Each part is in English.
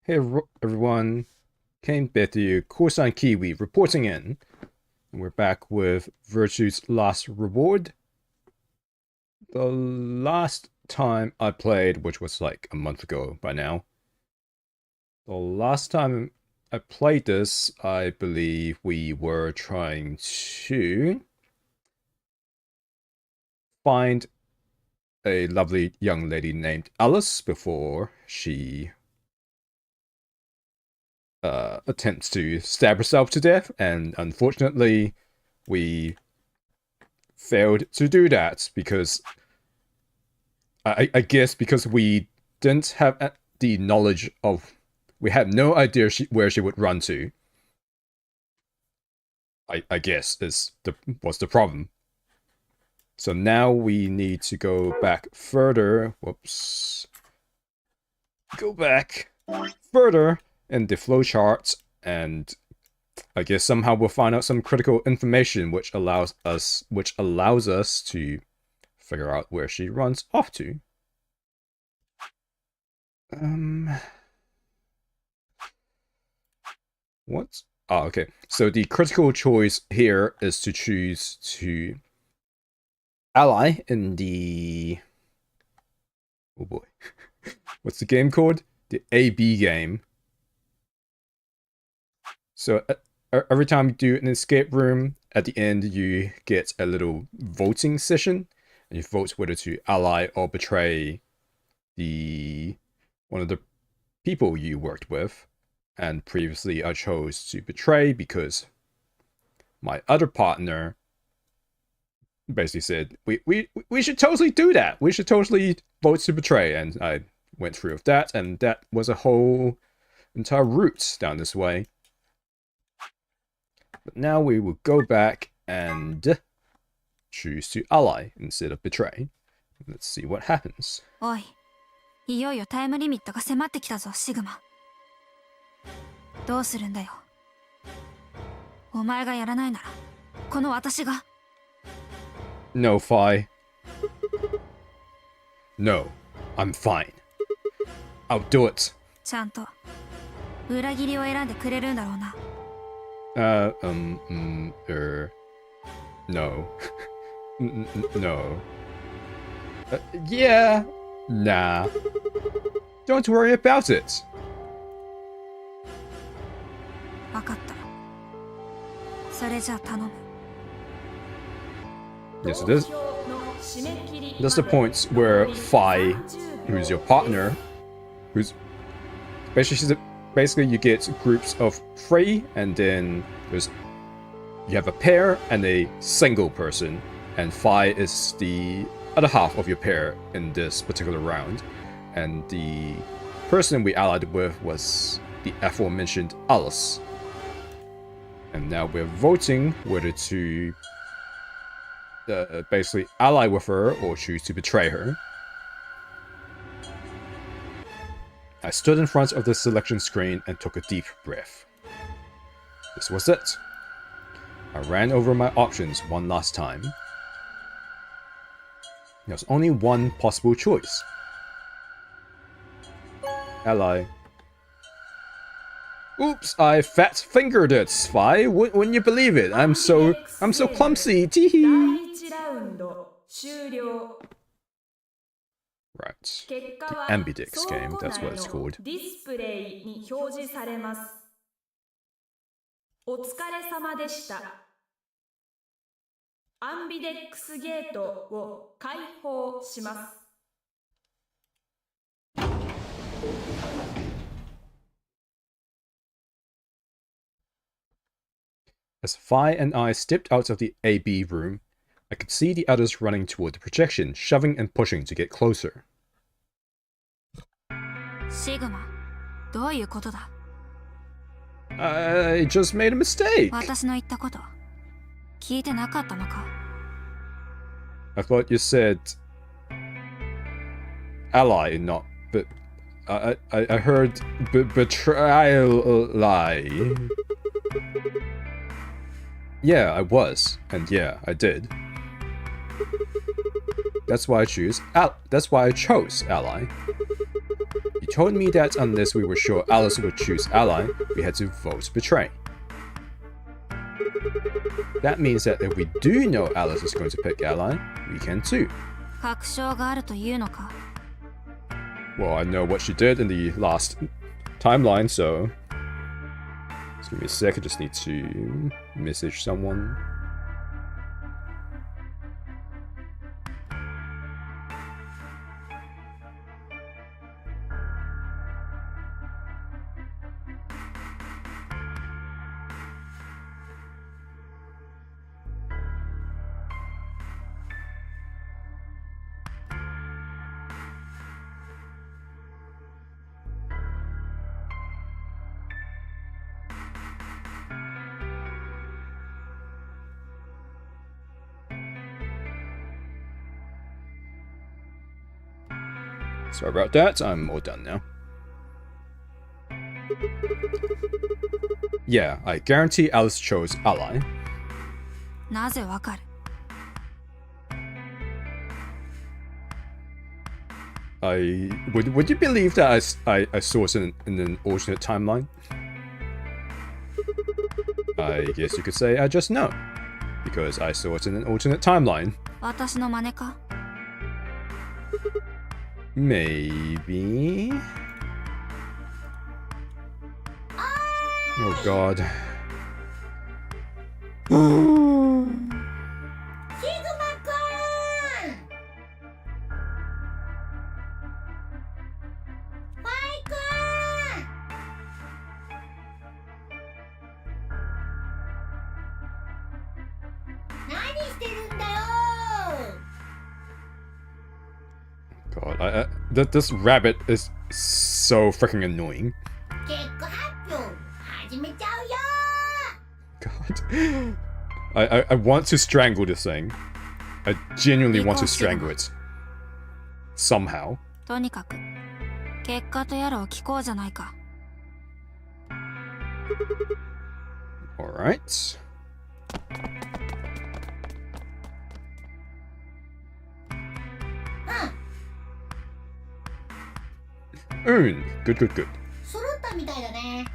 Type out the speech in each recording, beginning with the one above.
Hey everyone, Kane Bethu, Corsan Kiwi reporting in. We're back with Virtue's Last Reward. The last time I played, which was like a month ago by now, the last time I played this, I believe we were trying to find a lovely young lady named Alice before she attempts to stab herself to death, and unfortunately, we failed to do that because I guess because we didn't have the knowledge of, we had no idea where she would run to. I guess was the problem. So now we need to go back further. Whoops. Go back further in the flowchart, and I guess somehow we'll find out some critical information which allows us to figure out where she runs off to. What? Oh, okay. So the critical choice here is to choose to ally in the... Oh boy. What's the game called? The AB game. So every time you do an escape room, at the end you get a little voting session, and you vote whether to ally or betray one of the people you worked with. And previously I chose to betray because my other partner basically said we should totally do that. We should totally vote to betray, and I went through with that, and that was a whole entire route down this way. But now we will go back and choose to ally instead of betray. Let's see what happens. おい、いよいよタイムリミットが迫ってきたぞ、シグマ。どうするんだよ。お前がやらないなら、この私が。No, Fi. No, I'm fine. I'll do it. ちゃんと裏切りを選んでくれるんだろうな。No. No. Yeah. Nah. Don't worry about it. わかった。それじゃあ頼む。Yes, it is. That's the points where Fi, who's your partner, who's basically you get groups of 3, and then you have a pair and a single person, and Fi is the other half of your pair in this particular round, and the person we allied with was the aforementioned Alice. And now we're voting whether to basically ally with her or choose to betray her. I stood in front of the selection screen and took a deep breath. This was it. I ran over my options one last time. There was only one possible choice. Ally. Oops, I fat-fingered it, Spy. Wouldn't you believe it? I'm so clumsy. Teehee. Right. The Ambidix game, that's what it's called. お疲れ様でした。アンビデックスゲートを開放します。As Fi and I stepped out of the AB room, I could see the others running toward the projection, shoving and pushing to get closer. シグマ、どういうことだ。 I just made a mistake. 私の言ったこと、聞いてなかったのか。 I thought you said ally, not but I heard betrayal lie. Yeah, I was, and yeah, I did. That's why I chose ally. You told me that unless we were sure Alice would choose ally, we had to vote betray. That means that if we do know Alice is going to pick ally, we can too. 確証があるというのか。 Well, I know what she did in the last timeline, so... Just give me a sec, I just need to message someone. Sorry about that, I'm all done now. Yeah, I guarantee Alice chose ally. なぜわかる？ Would you believe that I saw it in an alternate timeline? I guess you could say I just know. Because I saw it in an alternate timeline. 私の真似か？ Maybe. Oh god. 何してるんだよ。 God, this rabbit is so freaking annoying. 結果発表始めちゃうよ。 God. I want to strangle this thing. I genuinely want to strangle it. Somehow. とにかく結果とやらを聞こうじゃないか。 Alright. Good, good, good. 揃ったみたいだね。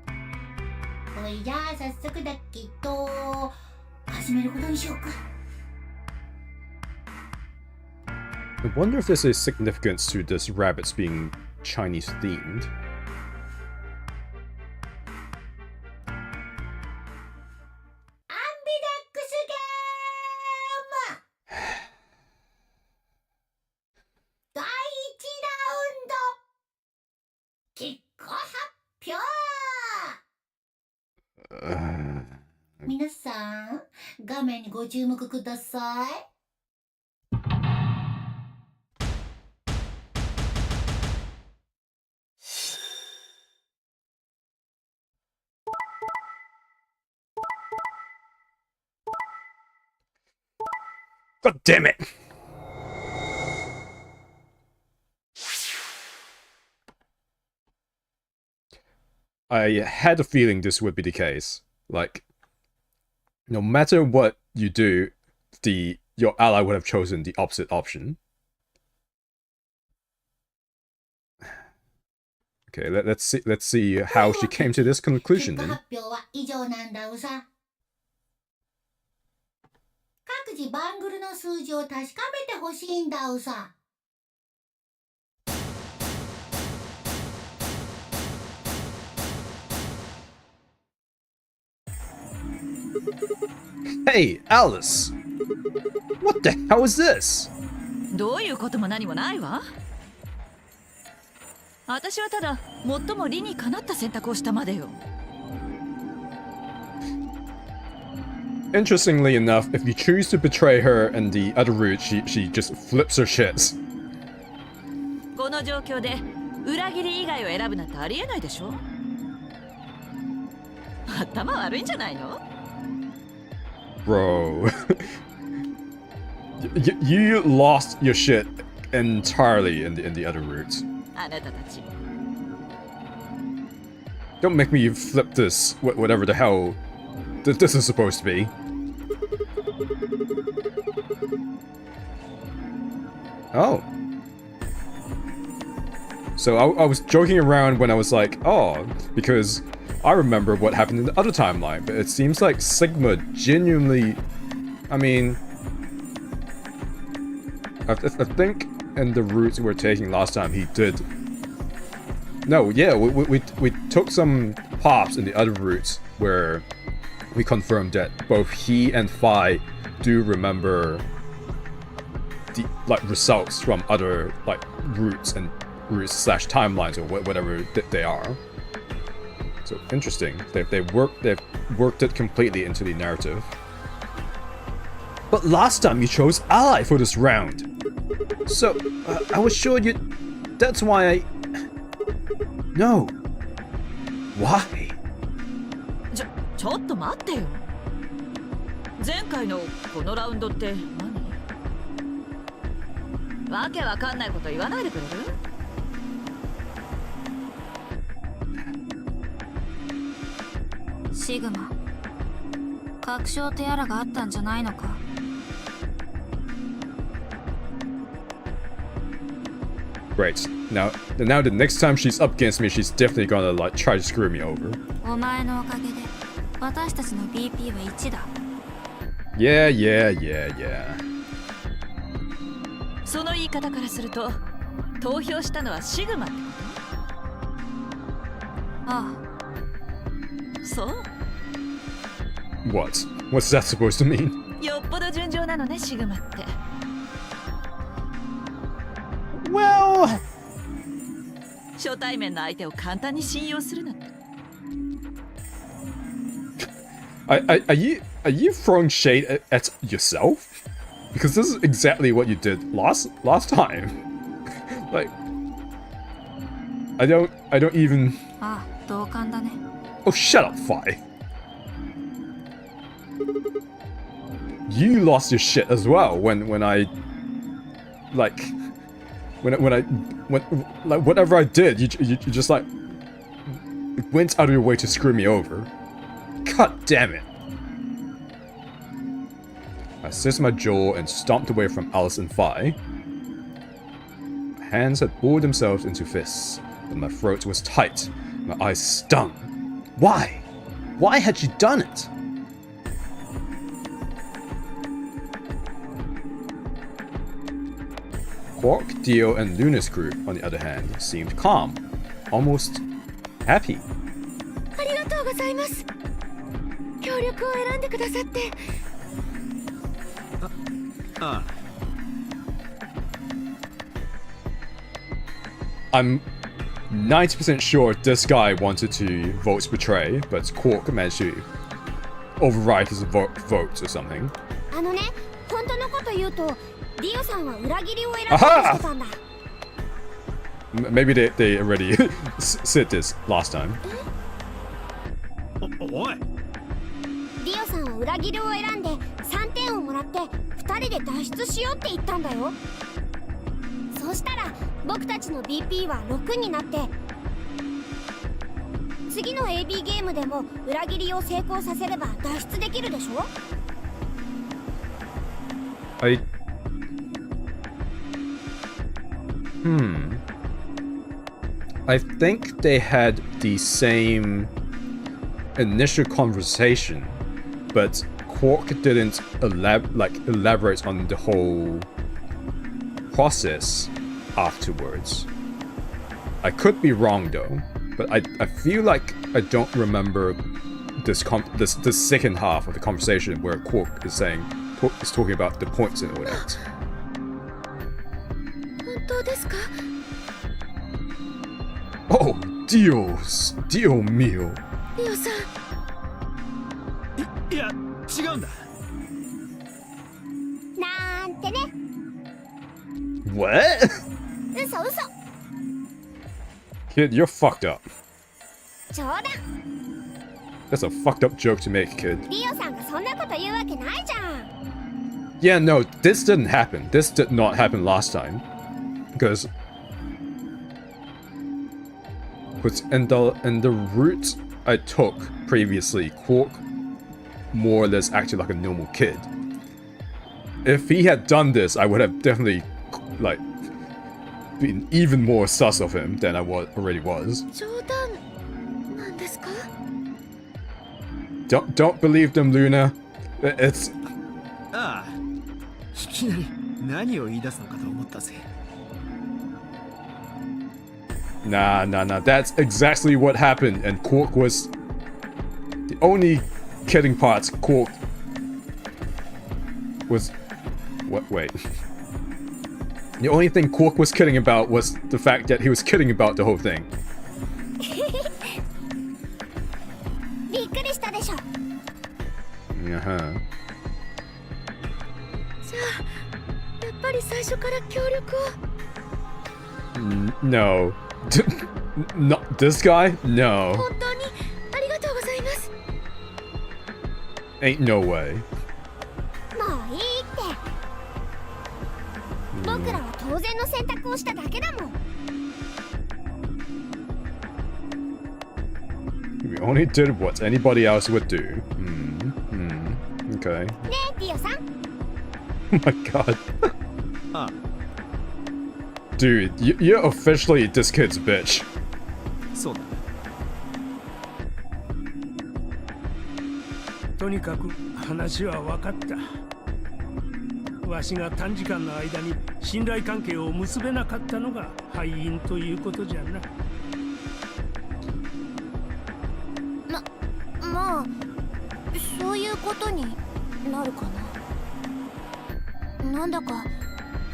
これじゃあ早速だけど始めることにしようか。 I wonder if there's a significance to this rabbits being Chinese themed. Uh, 皆さん、画面にご注目ください。 God damn it! I had a feeling this would be the case. Like, no matter what you do, your ally would have chosen the opposite option. Okay, let's see how she came to this conclusion 結果 then. 発表は以上なんだうさ。各自バングルの数字を確かめてほしいんだうさ。 Hey, Alice! What the hell is this? どういうことも何もないわ。私はただ最も理にかなった選択をしたまでよ。 Interestingly enough, if you choose to betray her in the other route, she just flips her shit. この状況で裏切り以外を選ぶなんてありえないでしょ。頭悪いんじゃないの？ Bro. you lost your shit entirely in the other route. あなたたち。 Don't make me flip this, whatever the hell this is supposed to be. Oh. So I was joking around when I was like, oh, because I remember what happened in the other timeline, but it seems like Sigma genuinely, I mean, I think in the routes we were taking last time he did. No, yeah, we took some paths in the other routes where we confirmed that both he and Phi do remember the results from other routes slash timelines or whatever they are. So interesting. They've worked it completely into the narrative. But last time you chose ally for this round. So I was sure you. That's why I. No. Why? ちょっと待ってよ。前回のこのラウンドって何？わけわかんないこと言わないでくれる？シグマ、確証手荒があったんじゃないのか。Great. Now the next time she's up against me, she's definitely gonna try to screw me over. お前のおかげで私たちの BP は1だ。Yeah. その言い方からすると、投票したのはシグマってこと？ああ。そう？ What's that supposed to mean? よっぽど純情なのね、シグマって。Well, 初対面の相手を簡単に信用するなんて。are you throwing shade at yourself? Because this is exactly what you did last time. I don't even. ああ、同感だね。Oh, shut up, Phi. You lost your shit as well when I whatever I did, you just went out of your way to screw me over. God damn it. I seized my jaw and stomped away from Alice and Phi. My hands had bored themselves into fists, but my throat was tight, my eyes stung. Why? Why had she done it? Quark, Dio, and Luna's group, on the other hand, seemed calm, almost happy. ありがとうございます。協力を選んでくださって。I'm 90% sure this guy wanted to vote betray, but Quark managed to override his vote or something. あのね、本当のこと言うと、ディオさんは裏切りを選んでしてたんだ。Maybe they already said this last time. おい。ディオさんは裏切りを選んで3点をもらって2人で脱出しようって言ったんだよ。そうしたら僕たちの BP は6になって、次の AB ゲームでも裏切りを成功させれば脱出できるでしょ。I think they had the same initial conversation, but Quark didn't elaborate on the whole process afterwards. I could be wrong though, but I feel like I don't remember this second half of the conversation where Quark is talking about the points and all that. 本当ですか？ Oh, Dios mío. ディオさん。いや、違うんだ。なんてね。What? 嘘。 Kid, you're fucked up. 冗談。 That's a fucked up joke to make, kid. ディオさんがそんなこと言うわけないじゃん。 Yeah, no, this didn't happen. This did not happen last time. Because in the route I took previously, Quark more or less acted like a normal kid. If he had done this, I would have definitely been even more sus of him than I already was. 冗談なんですか？ Don't believe them, Luna. It's ああ、いきなり何を言い出すのかと思ったぜ。nah. That's exactly what happened, and Quark was the only kidding part. Quark was what? Wait. The only thing Quark was kidding about was the fact that he was kidding about the whole thing. びっくりしたでしょ。 Uh-huh. じゃあやっぱり最初から協力を。No. Not this guy? No. 本当にありがとうございます。 Ain't no way. もういいって。僕らは当然の選択をしただけだもん。 We only did what anybody else would do. Okay. ねえティオさん。 Oh my god. ああ、 Dude, you're officially this kid's bitch. そうだ。とにかく話は分かった。わしが短時間の間に信頼関係を結べなかったのが敗因ということじゃな。まあそういうことになるかな。なんだか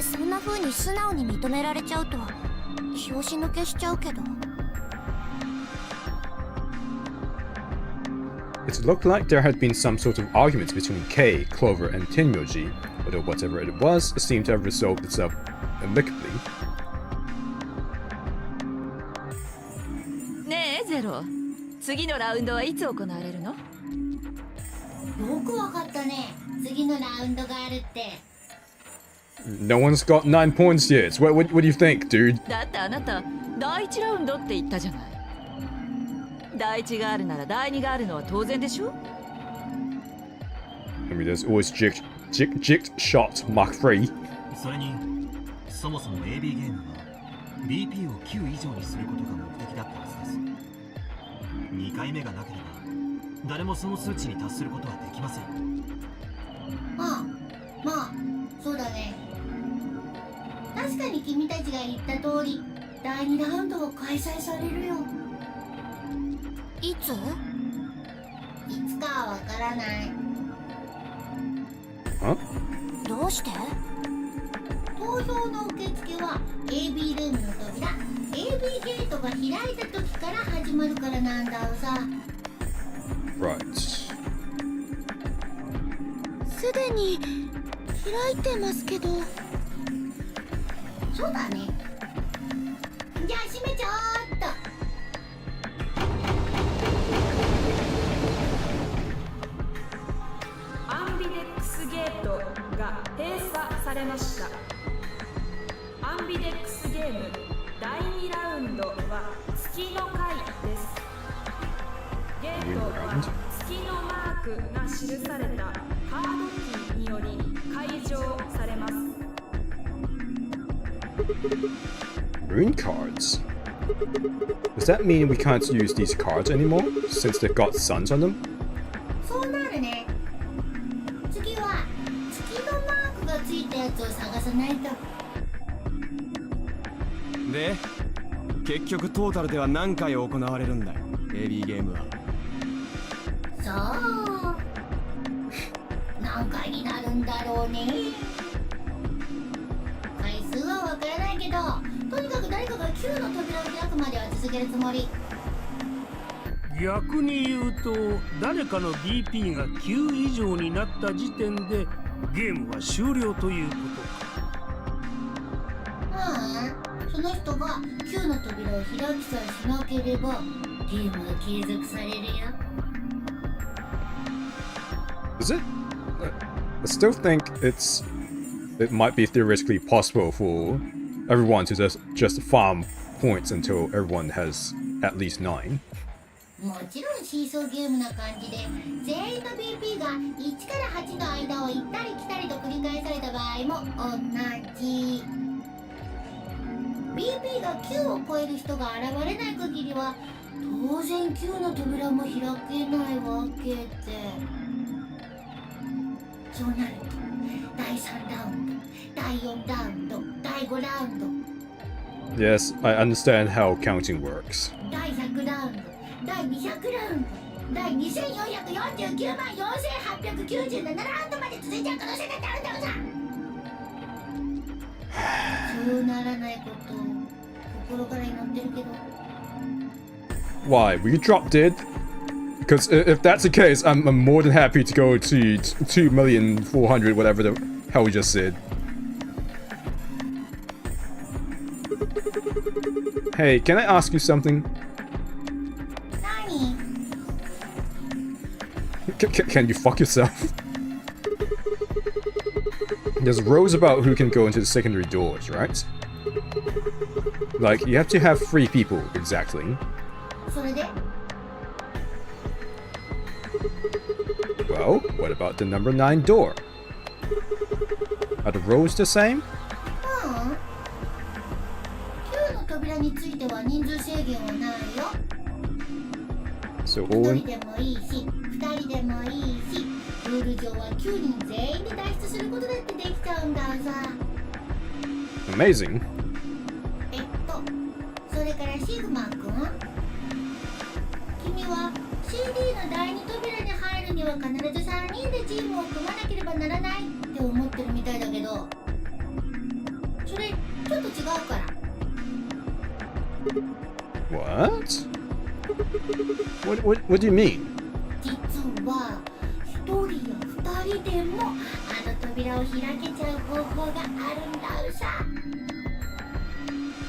そんな風に素直に認められちゃうと拍子抜けしちゃうけど。 It looked like there had been some sort of argument between Kay, Clover, and Tenyoji, although whatever it was seemed to have resolved itself amicably. ねえゼロ、次のラウンドはいつ行われるの？よくわかったね。次のラウンドがあるって。 No one's got 9 points yet. What do you think, dude? だってあなた第1ラウンドって言ったじゃない。第1があるなら第2があるのは当然でしょ？ I mean, there's always jigged shot Mark III. それにそもそも AB ゲームは BP を9以上にすることが目的だったはずです。2回目がなければ誰もその数値に達することはできません。ああ、まあそうだね。確かに君たちが言った通り第2ラウンドを開催されるよ。いつ？いつかはわからない。 Huh? どうして？投票の受付は AB ルームの扉 AB ゲートが開いた時から始まるからなんだよさ。 Right. すでに開いてますけど。そうだね。じゃあ閉めちゃおっと。アンビデックスゲートが閉鎖されました。アンビデックスゲーム第2ラウンドは月の回です。ゲートは月のマークが記されたカードキーにより解錠されます。 Rune cards. Does that mean we can't use these cards anymore since they've got suns on them? そうなるね。次は月のマークがついたやつを探さないと。で、結局トータルでは何回行われるんだよ、AB ゲームは。そう。何回になるんだろうね。回数はわからないけど、とにかく誰かが9の扉を開くまでは続けるつもり。逆に言うと誰かの BP が9以上になった時点でゲームは終了ということか。その人が9の扉を開きさえしなければゲームが継続されるよ。 Is it? I still think it might be theoretically possible for everyone to just farm points until everyone has at least 9. もちろんシーソーゲームな感じで全員の BP が1から8の間を行ったり来たりと繰り返された場合も同じ。BP が9を超える人が現れない限りは当然9の扉も開けないわけで、そうなると第3ラウンド、第4ラウンド、第5ラウンド、 Yes, I understand how counting works. 第100ラウンド、第200ラウンド、第2449万4897ラウンドまで続いちゃう可能性だってあるんだよさ。そうならないことを心から祈ってるけど。 Why? Were you drop dead? Because if that's the case, I'm more than happy to go to 2,400,000, whatever the hell we just said. Hey, can I ask you something? 何？ Can you fuck yourself? There's rules about who can go into the secondary doors, right? Like, you have to have 3 people, exactly. それで？ Well, what about the number 9 door? Are the rules the same? 9の扉については人数制限はないよ。 So 1 all 人でもいいし、2人でもいいし、ルール上は9人全員で脱出することだってできちゃうんださ。 amazing. それからシグマ君、君は CD の第2扉に入るには必ず3人でチームを組まなければならないって思ってるみたいだけど、それちょっと違うから。 What? What do you mean? 実は1人や2人でもあの扉を開けちゃう方法があるんだうさ。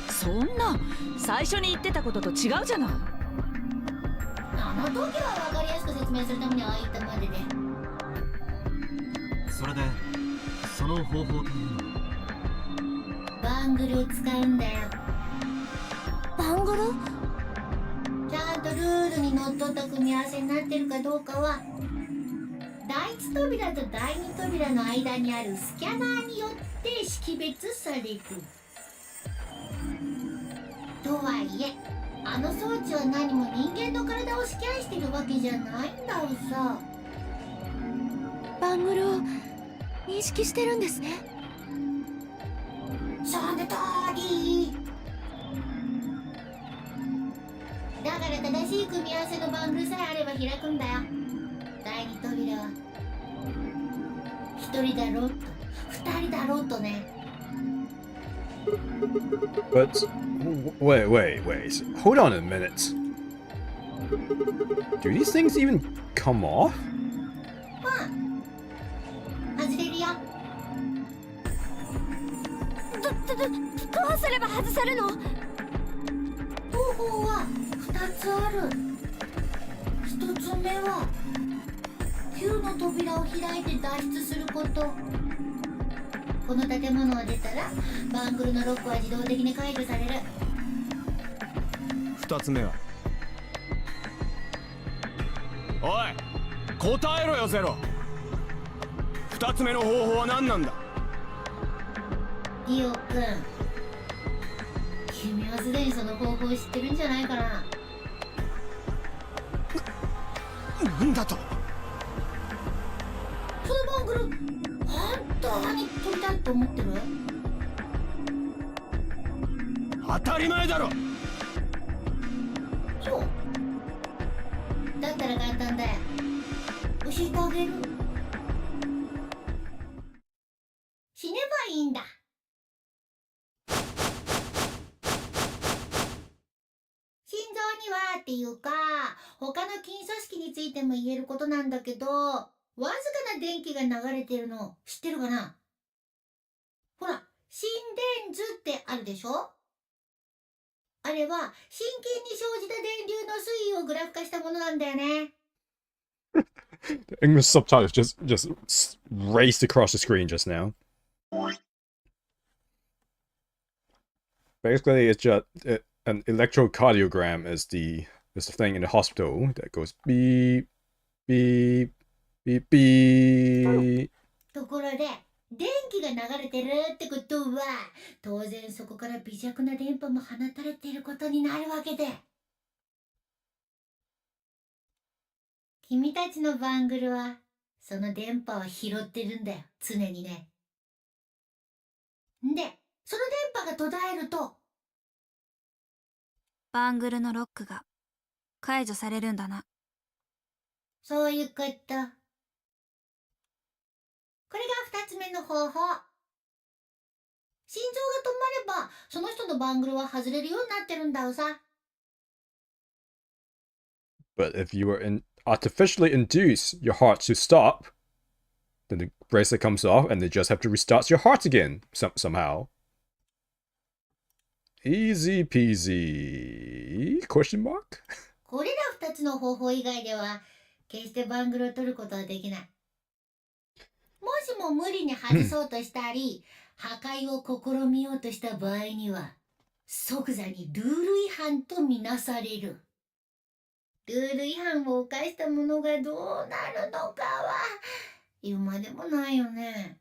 そんな最初に言ってたことと違うじゃない。あの時は分かりやすく説明するためにああ言ったまでで。それでその方法というのは？バングルを使うんだよ。バングル？ちゃんとルールにのっとった組み合わせになってるかどうかは第1扉と第2扉の間にあるスキャナーによって識別される。とはいえあの装置は何も人間の体をスキャンしてるわけじゃないんだうさ。バングルを認識してるんですね。その通り。だから正しい組み合わせのバングルさえあれば開くんだよ。第2扉は1人だろうと2人だろうとね。 But wait. Hold on a minute. Do these things even come off? 外れるよ。どうすれば外せるの？方法は2つある。1つ目は9の扉を開いて脱出すること。この建物を出たらバングルのロックは自動的に解除される。2つ目は？おい答えろよゼロ。2つ目の方法は何なんだ？ディオ君、君はすでにその方法を知ってるんじゃないかな。なんだと？そのバングル本当に取りたいと思ってる？当たり前だろ。そうだったら簡単だよ。教えてあげる。死ねばいいんだ。心臓にはっていうか他の筋組織についても言えることなんだけど、わずかな電気が流れてるの知ってるかな？ほら、心電図ってあるでしょ？あれは心筋に生じた電流の推移をグラフ化したものなんだよね。The English subtitles just raced across the screen just now. Basically, it's just an electrocardiogram is the thing in the hospital that goes beep beep beep beep. ところで電気が流れてるってことは、当然そこから微弱な電波も放たれていることになるわけで。君たちのバングルは、その電波を拾ってるんだよ、常にね。で、その電波が途絶えると、バングルのロックが解除されるんだな。そういうこと。これが2つ目の方法。心臓が止まれば、その人のバングルは外れるようになってるんだよさ。But if you were artificially induce your heart to stop, then the bracelet comes off and they just have to restart your heart again somehow. Easy peasy? Question mark? これら2つの方法以外では、決してバングルを取ることはできない。もしも無理に外そうとしたり、破壊を試みようとした場合には、即座にルール違反とみなされる。ルール違反を犯した者がどうなるのかは、言うまでもないよね。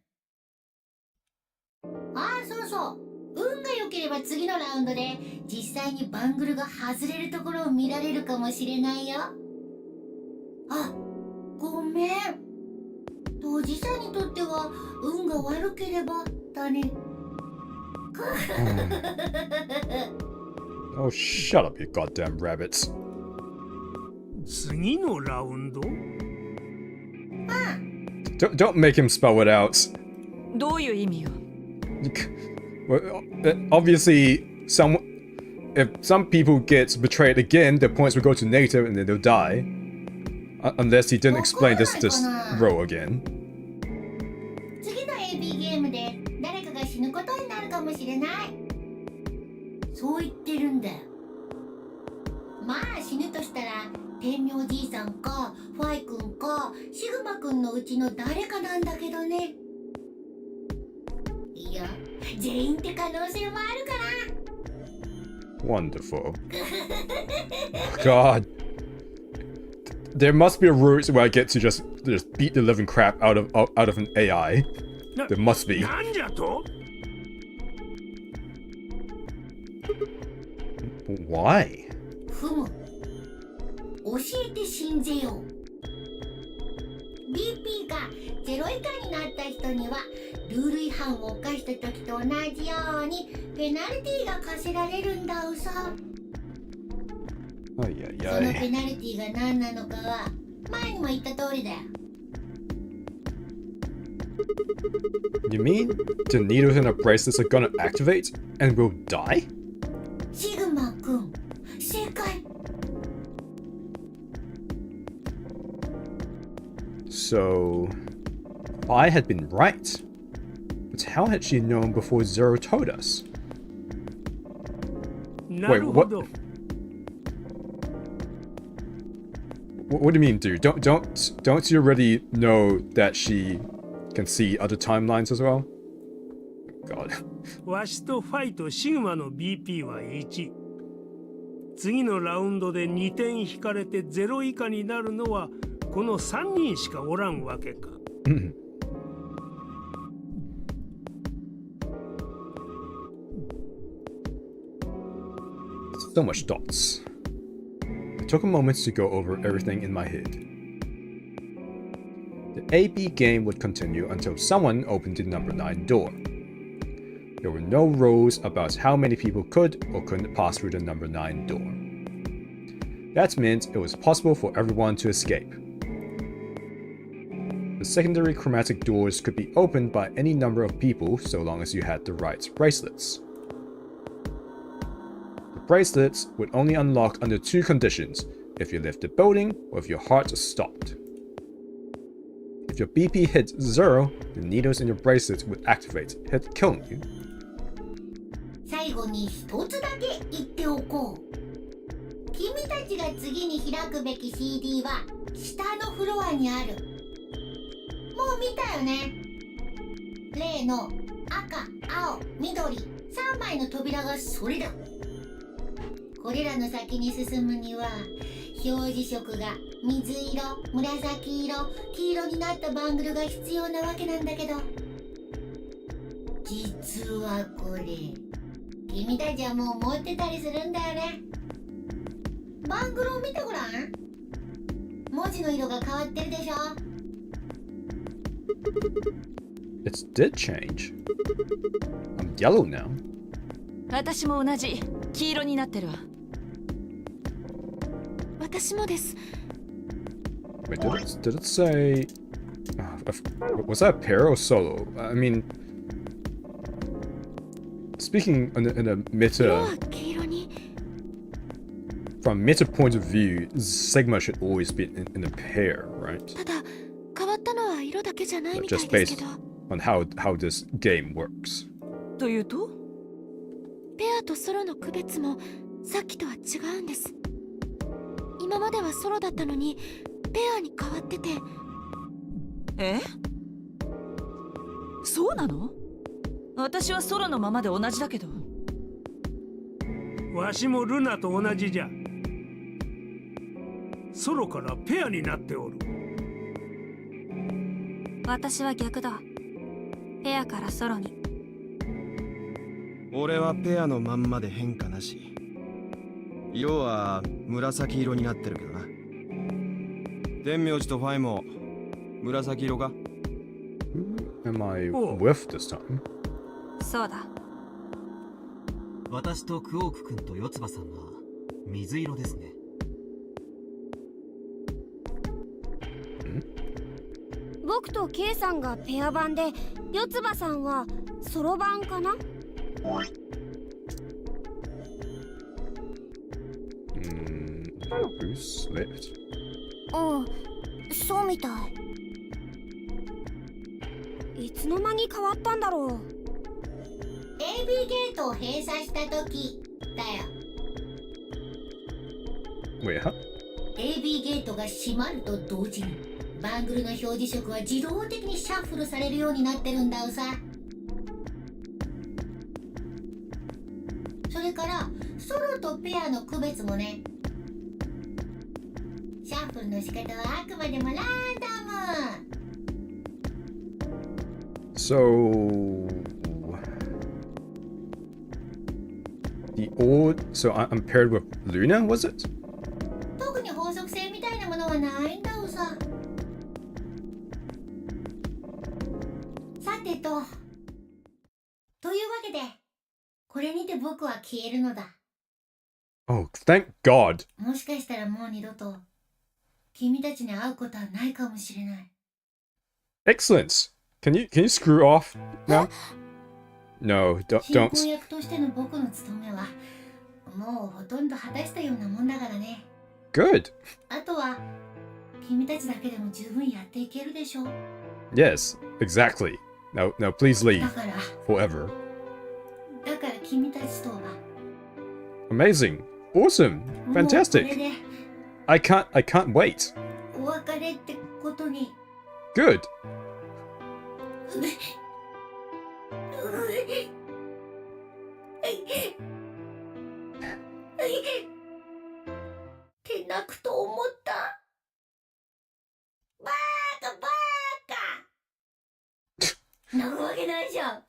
ああ、そうそう。運が良ければ次のラウンドで実際にバングルが外れるところを見られるかもしれないよ。あ、ごめん。当事者にとっては運が悪ければだね。Oh, shut up, you goddamn rabbits. 次のラウンド？ Don't make him spell it out. どういう意味よ？ Well, obviously, if some people get betrayed again, their points will go to negative and then they'll die. Unless he didn't explain this row again. 次の AB ゲームで誰かが死ぬことになるかもしれない。そう言ってるんだよ。まあ死ぬとしたら天明じいさんかファイ君かシグマ君のうちの誰かなんだけどね。いや、全員って可能性もあるから。Wonderful. God. There must be a route where I get to just beat the living crap out of an AI. There must be. なんじゃと？ Why? ふむ。教えて信ぜよう。BP が0以下になった人にはルール違反を犯した時と同じようにペナルティが課せられるんだうさ。Ay, ay, その ay. ペナルティが何なのかは前にも言った通りだよ。You mean the needles in the bracelets are gonna activate and will die? シグマ君、正解。So, I had been right. But how had she known before Zero told us? なるほど。 What do you mean, dude? Don't you already know that she can see other timelines as well? God. わしとファイとシグマの BP は1。次のラウンドで2点引かれて0以下になるのはこの3人しかおらんわけか。So much thoughts. I took a moment to go over everything in my head. The AB game would continue until someone opened the number 9 door. There were no rules about how many people could or couldn't pass through the number 9 door. That meant it was possible for everyone to escape. The secondary chromatic doors could be opened by any number of people so long as you had the right bracelets. The bracelets would only unlock under 2 conditions: if you left the building or if your heart stopped. If your BP hit 0, the needles in your bracelets would activate, killing you. 最後に一つだけ言っておこう。君たちが次に開くべき CD は下のフロアにある。もう見たよね。例の赤、青、緑3枚の扉がそれだ。これらの先に進むには表示色が水色、紫色、黄色になったバングルが必要なわけなんだけど、実はこれ君たちはもう持ってたりするんだよね。バングルを見てごらん。文字の色が変わってるでしょ。 It did change. I'm yellow now. 私も同じ黄色になってるわ。私もです。 Wait, did it say... was that a pair or solo? I mean... Speaking in a 色は meta... 黄色に。 From meta point of view, Sigma should always be in a pair, right? ただ変わったのは色だけじゃないみた Just いですけ based ど。 on how this game works. というと？ペアとソロの区別もさっきとは違うんです。今まではソロだったのにペアに変わってて。え？そうなの？私はソロのままで同じだけど。わしもルナと同じじゃ。ソロからペアになっておる。私は逆だ。ペアからソロに。俺はペアのまんまで変化なし。色は紫色になってるけどな。天明寺とファイも紫色か？ Am I Oh. with this time? そうだ。私とクオーク君と四葉さんは水色ですね。僕と K さんがペア版で四葉さんはソロ版かな。Who slipped? うん、そうみたい。いつの間に変わったんだろう。 AB ゲートを閉鎖した時だよ。 Wait, huh? AB ゲートが閉まると同時にバングルの表示色は自動的にシャッフルされるようになってるんだうさ。それからソロとペアの区別もね。シャッフルの仕方はあくまでもランダム。 So... So I'm paired with Luna, was it? 特に法則性みたいなものはないんだうさ。さてと。というわけで、これにて僕は消えるのだ。 Oh, thank God. もしかしたらもう二度と君たちに会うことはないかもしれない。 Excellent. Can you screw off now? No, 進 don't. 行役としての僕の務めはもうほとんど果たしたようなもんだからね。 Good. あとは君たちだけでも十分やっていけるでしょ。 Yes, exactly. Now please だ leave から forever. 君たちとは Amazing. Awesome. もうこれ Fantastic. で I can't wait. お別れってことに。 Good. って泣くと思った。バーカバーカ泣くわけないじゃん。あっ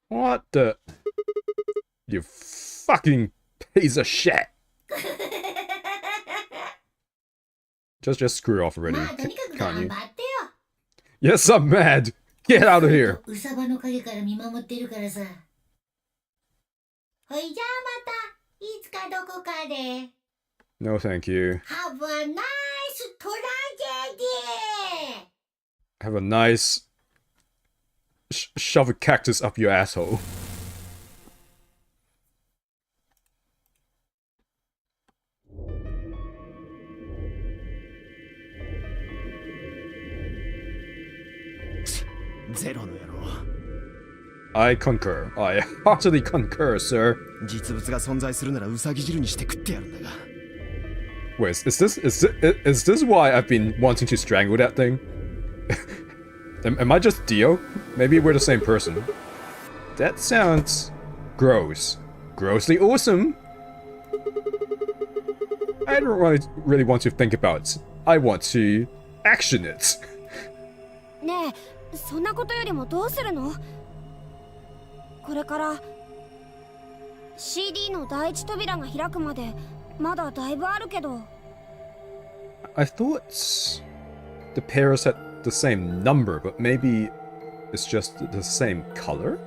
は What the? You fucking piece of shit. Just screw off ー。 already, まあとにかく can't 頑 you? 張ってよ。 Yes, I'm mad. Get out of here. うさばの陰から見守ってるからさ。ほいじゃあまたいつかどこかで。 No, thank you. Have a nice tragedy! Have a nice shove a cactus up your asshole. I concur. I heartily concur, sir. 実物が存在するならウサギ汁にして食ってやるんだが。 Wait, is this why I've been wanting to strangle that thing? Am I just Dio? Maybe we're the same person. That sounds gross. Grossly awesome. I don't really want to think about it. I want to action it. ねえ、そんなことよりもどうするの？これからCD の第一扉が開くまでまだだいぶあるけど。 I thought the pairs had the same number, but maybe it's just the same color?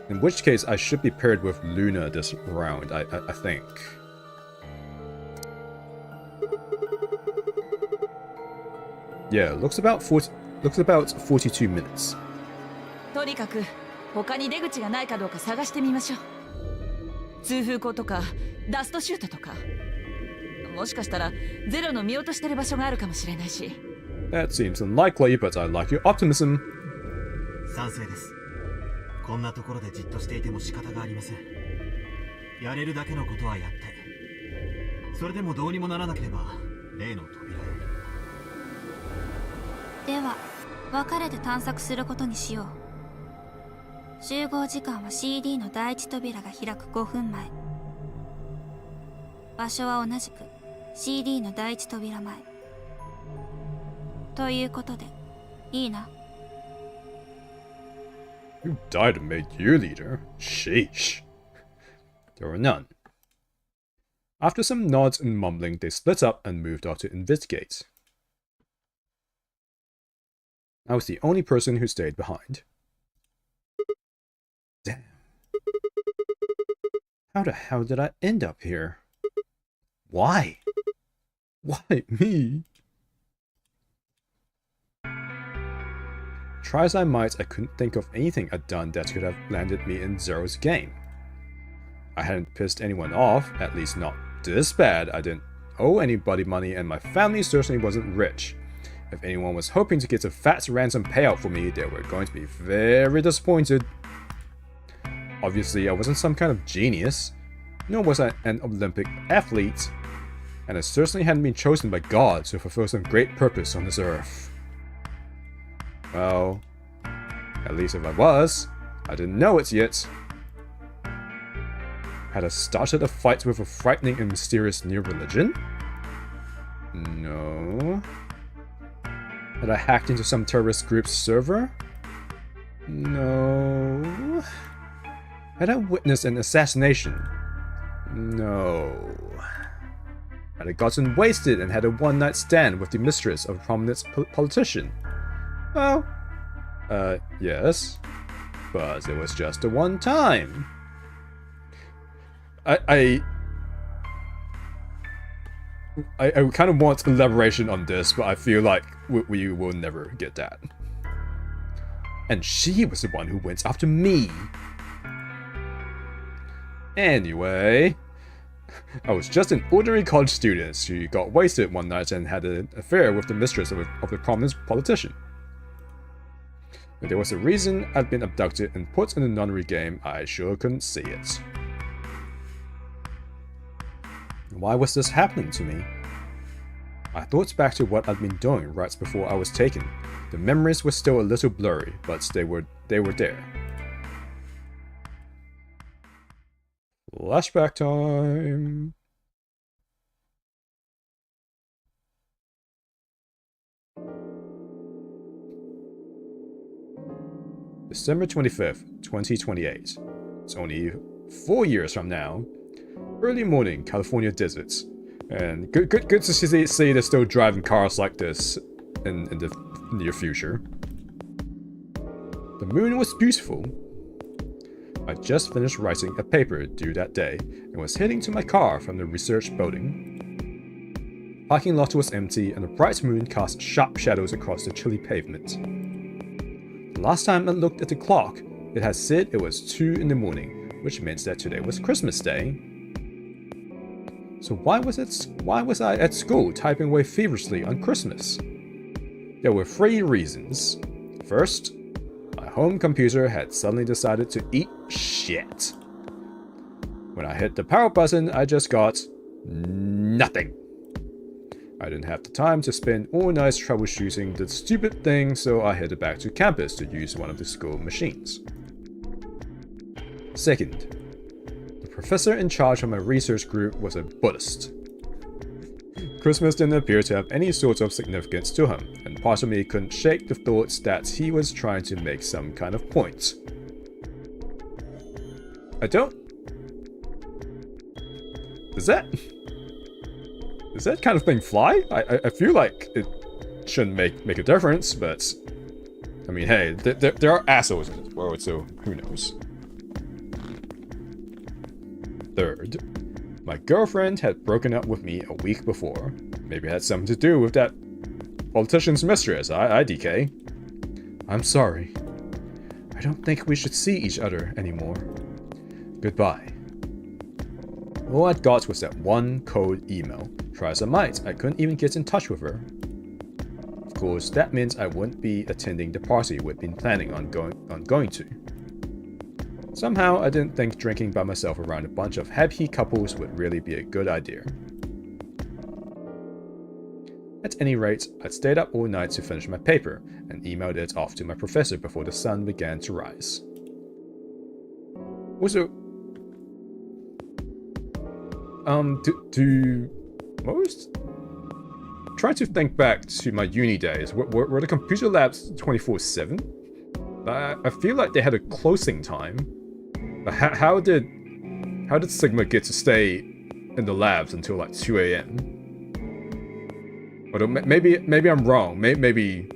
In which case, I should be paired with Luna this round, I think. Yeah, looks about 42 minutes. とにかく他に出口がないかどうか探してみましょう。通風口とかダストシュートとか、もしかしたらゼロの見落としてる場所があるかもしれないし。 That seems unlikely, but I like your optimism. 賛成です。こんなところでじっとしていても仕方がありません。やれるだけのことはやって、それでもどうにもならなければ例の扉へ。では別れて探索することにしよう。集合時間は CD の第一扉が開く5分前。場所は同じく CD の第一扉前。ということでいいな。 You died and made you leader. Sheesh. There were none. After some nods and mumbling, they split up and moved out to investigate. I was the only person who stayed behind. Damn. How the hell did I end up here? Why? Why me? Try as I might, I couldn't think of anything I'd done that could have landed me in Zero's game. I hadn't pissed anyone off, at least not this bad. I didn't owe anybody money and my family certainly wasn't rich. If anyone was hoping to get a fat ransom payout for me, they were going to be very disappointed. Obviously, I wasn't some kind of genius, nor was I an Olympic athlete, and I certainly hadn't been chosen by God to fulfill some great purpose on this earth. Well, at least if I was, I didn't know it yet. Had I started a fight with a frightening and mysterious new religion? No. Had I hacked into some terrorist group's server? No. Had I witnessed an assassination? No. Had I gotten wasted and had a one-night stand with the mistress of a prominent politician? Well, yes. But it was just the one time. I kind of want elaboration on this, but I feel like we will never get that. And she was the one who went after me. Anyway, I was just an ordinary college student who got wasted one night and had an affair with the mistress of a prominent politician. If there was a reason I'd been abducted and put in the Nonary Game, I sure couldn't see it. Why was this happening to me? I thought back to what I'd been doing right before I was taken. The memories were still a little blurry, but they were there. Flashback time! December 25th, 2028. It's only 4 years from now. Early morning, California deserts. And good to see they're still driving cars like this in the near future. The moon was beautiful. I just finished writing a paper due that day and was heading to my car from the research building. Parking lot was empty and the bright moon cast sharp shadows across the chilly pavement. The last time I looked at the clock, it had said it was 2 in the morning, which meant that today was Christmas Day. So why was I at school typing away feverishly on Christmas? There were 3 reasons. First, my home computer had suddenly decided to eat shit. When I hit the power button, I just got nothing. I didn't have the time to spend all night troubleshooting the stupid thing, so I headed back to campus to use one of the school machines. Second, the professor in charge of my research group was a Buddhist. Christmas didn't appear to have any sort of significance to him, and part of me couldn't shake the thoughts that he was trying to make some kind of point. I don't... Does that kind of thing fly? I feel like it shouldn't make a difference, but... I mean, hey, there are assholes in this world, so who knows. Third, my girlfriend had broken up with me a week before. Maybe it had something to do with that politician's mistress, IDK. I'm sorry. I don't think we should see each other anymore. Goodbye. All I got was that one cold email. Try as I might, I couldn't even get in touch with her. Of course, that meant I wouldn't be attending the party we'd been planning on going to. Somehow, I didn't think drinking by myself around a bunch of happy couples would really be a good idea. At any rate, I stayed up all night to finish my paper, and emailed it off to my professor before the sun began to rise. Also, do most... Trying to think back to my uni days, were the computer labs 24/7? I feel like they had a closing time. How did Sigma get to stay in the labs until like 2 AM? Although maybe I'm wrong. Maybe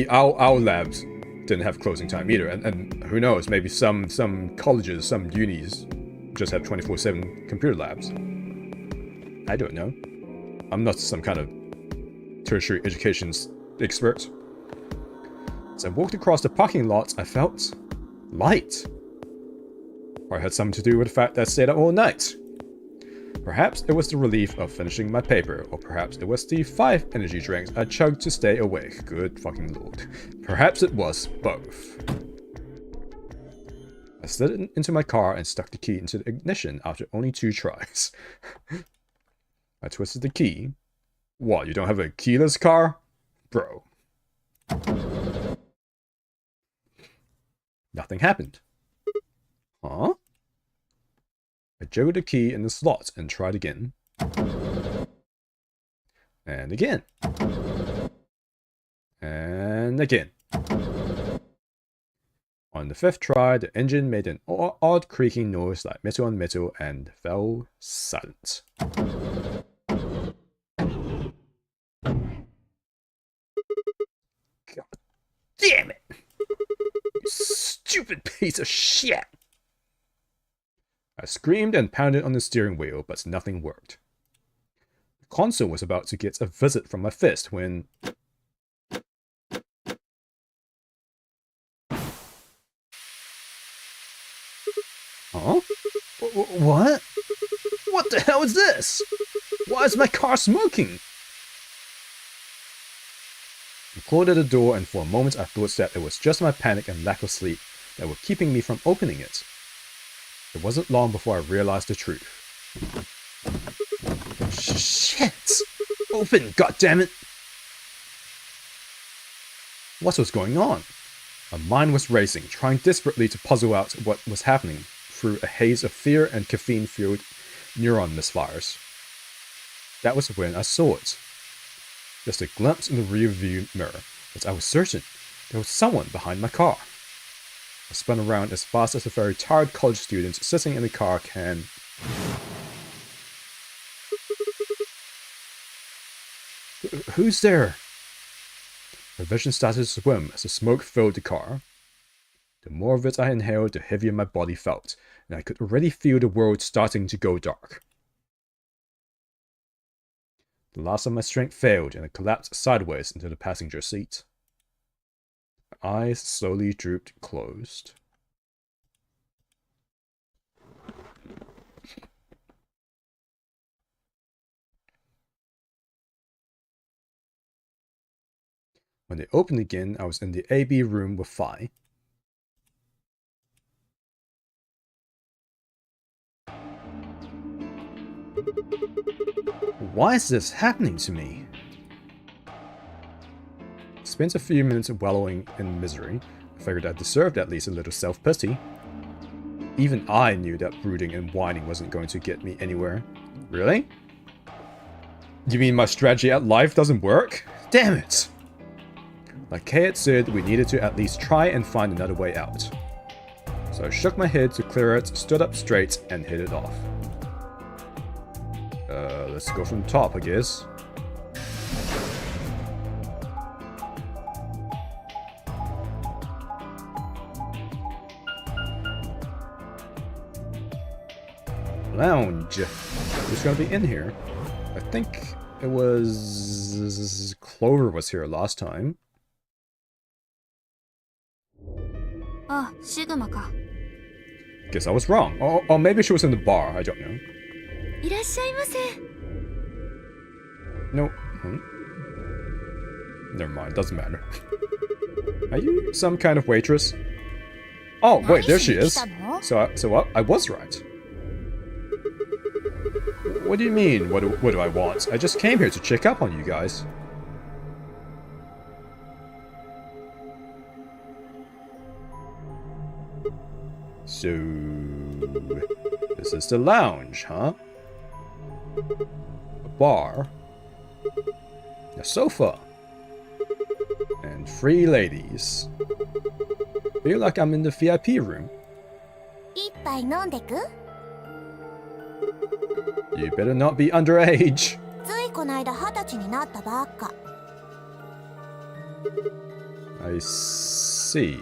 our labs didn't have closing time either, and who knows? Maybe some colleges, some unis just have 24/7 computer labs. I don't know. I'm not some kind of tertiary education expert. As I walked across the parking lot, I felt light. Or it had something to do with the fact that I stayed up all night. Perhaps it was the relief of finishing my paper, or perhaps it was the 5 energy drinks I chugged to stay awake. Good fucking lord. Perhaps it was both. I slid into my car and stuck the key into the ignition after only 2 tries. I twisted the key. What, you don't have a keyless car? Bro. Nothing happened. Huh? I jiggled the key in the slot and tried again. And again. And again. On the 5th try, the engine made an odd creaking noise like metal on metal and fell silent. God damn it! You stupid piece of shit! I screamed and pounded on the steering wheel, but nothing worked. The console was about to get a visit from my fist when... Huh? What? What the hell is this? Why is my car smoking? I clawed at the door, and for a moment I thought that it was just my panic and lack of sleep that were keeping me from opening it. It wasn't long before I realized the truth. Shit! Open, goddammit! What was going on? My mind was racing, trying desperately to puzzle out what was happening through a haze of fear and caffeine-fueled neuron misfires. That was when I saw it. Just a glimpse in the rearview mirror, but I was certain there was someone behind my car. I spun around as fast as a very tired college student sitting in the car can. Who's there? My vision started to swim as the smoke filled the car. The more of it I inhaled, the heavier my body felt, and I could already feel the world starting to go dark. The last of my strength failed, and I collapsed sideways into the passenger seat. My eyes slowly drooped closed. When they opened again, I was in the AB room with Phi. Why is this happening to me? I spent a few minutes wallowing in misery. I figured I deserved at least a little self-pity. Even I knew that brooding and whining wasn't going to get me anywhere. Really? You mean my strategy at life doesn't work? Damn it! Like Kay had said, we needed to at least try and find another way out. So I shook my head to clear it, stood up straight, and hit it off. Let's go from the top, I guess. Lounge. Who's gonna be in here? I think it was... Clover was here last time. あ、シグマか。 Guess I was wrong. Or maybe she was in the bar, I don't know. いらっしゃいませ。 No. Never mind, doesn't matter. Are you some kind of waitress? Oh, wait, there she is. So what? I was right. What do you mean, what do I want? I just came here to check up on you guys. So... This is the lounge, huh? A bar. A sofa. And 3 ladies. Feel like I'm in the VIP room. 一杯飲んでく？ You better not be underage. ついこの間20歳になったばっか。 I see.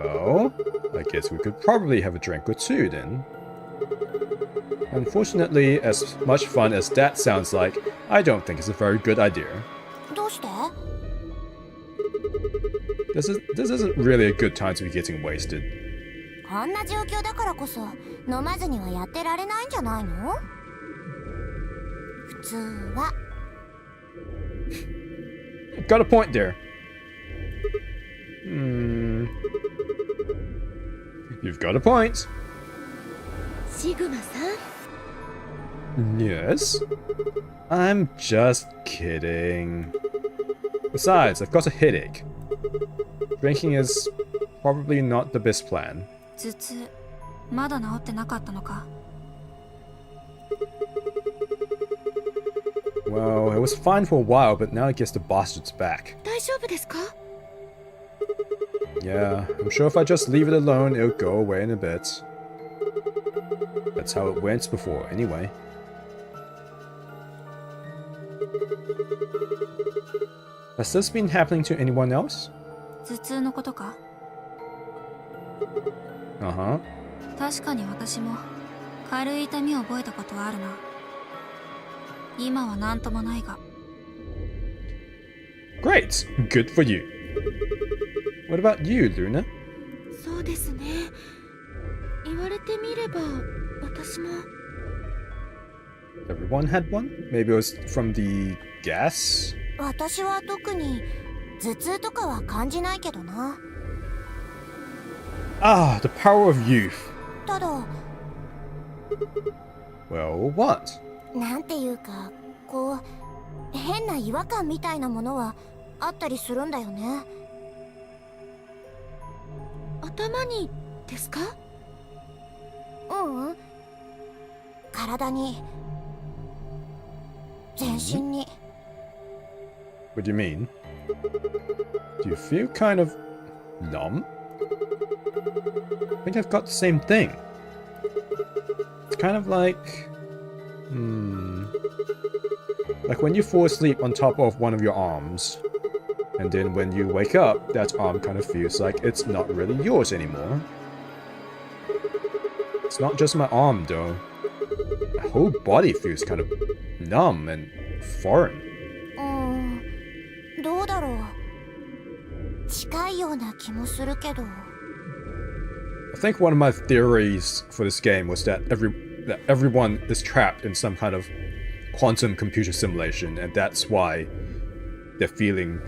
Oh, I guess we could probably have a drink or two then. Unfortunately, as much fun as that sounds like, I don't think it's a very good idea. どうして？ This isn't really a good time to be getting wasted. こんな状況だからこそ飲まずにはやってられないんじゃないの？普通は。 Got a point there. You've got a point. シグマさん。 Yes. I'm just kidding. Besides, I've got a headache. Drinking is probably not the best plan. 頭痛、まだ治ってなかったのか。 Well, it was fine for a while, but now I guess the bastard's back. 大丈夫ですか？ Yeah, I'm sure if I just leave it alone, it'll go away in a bit. That's how it went before, anyway. Has this been happening to anyone else? 頭痛のことか？ Uh-huh. 確かに私も軽い痛みを覚えたことはあるな。今は何ともないが。 Great! Good for you. What about you, Luna? そうですね。言われてみれば私も。 Everyone had one? Maybe it was from the gas? 私は特に頭痛とかは感じないけどな。 Ah, the power of youth. ただ、 Well, what? なんていうか、こう変な違和感みたいなものはあったりするんだよね。頭にですか？うん。体に、全身に。 What do you mean? Do you feel kind of numb? I think I've got the same thing. It's kind of like... Like when you fall asleep on top of one of your arms, and then when you wake up, that arm kind of feels like it's not really yours anymore. It's not just my arm though. My whole body feels kind of numb and foreign. どうだろう。近いような気もするけど。 I think one of my theories for this game was that everyone is trapped in some kind of quantum computer simulation, and that's why they're feeling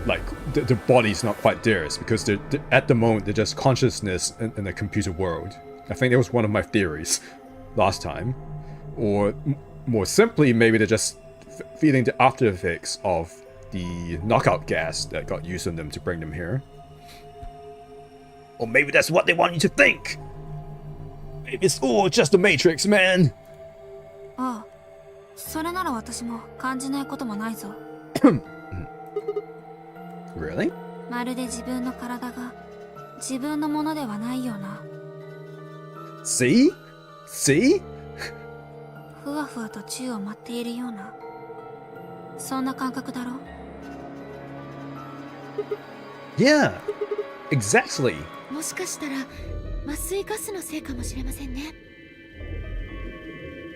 like the body's not quite theirs, because at the moment they're just consciousness in a computer world. I think that was one of my theories last time. Or more simply, maybe they're just feeling the after effects of the knockout gas that got used on them to bring them here. Or maybe that's what they want you to think! Maybe it's all just the Matrix, man! ああ、それなら私も感じないこともないぞ。Really? まるで自分の体が自分のものではないような。 See? See? ふわふわと宙を舞っているような、そんな感覚だろ。 Yeah, exactly. もしかしたら麻酔ガスのせいかもしれませんね。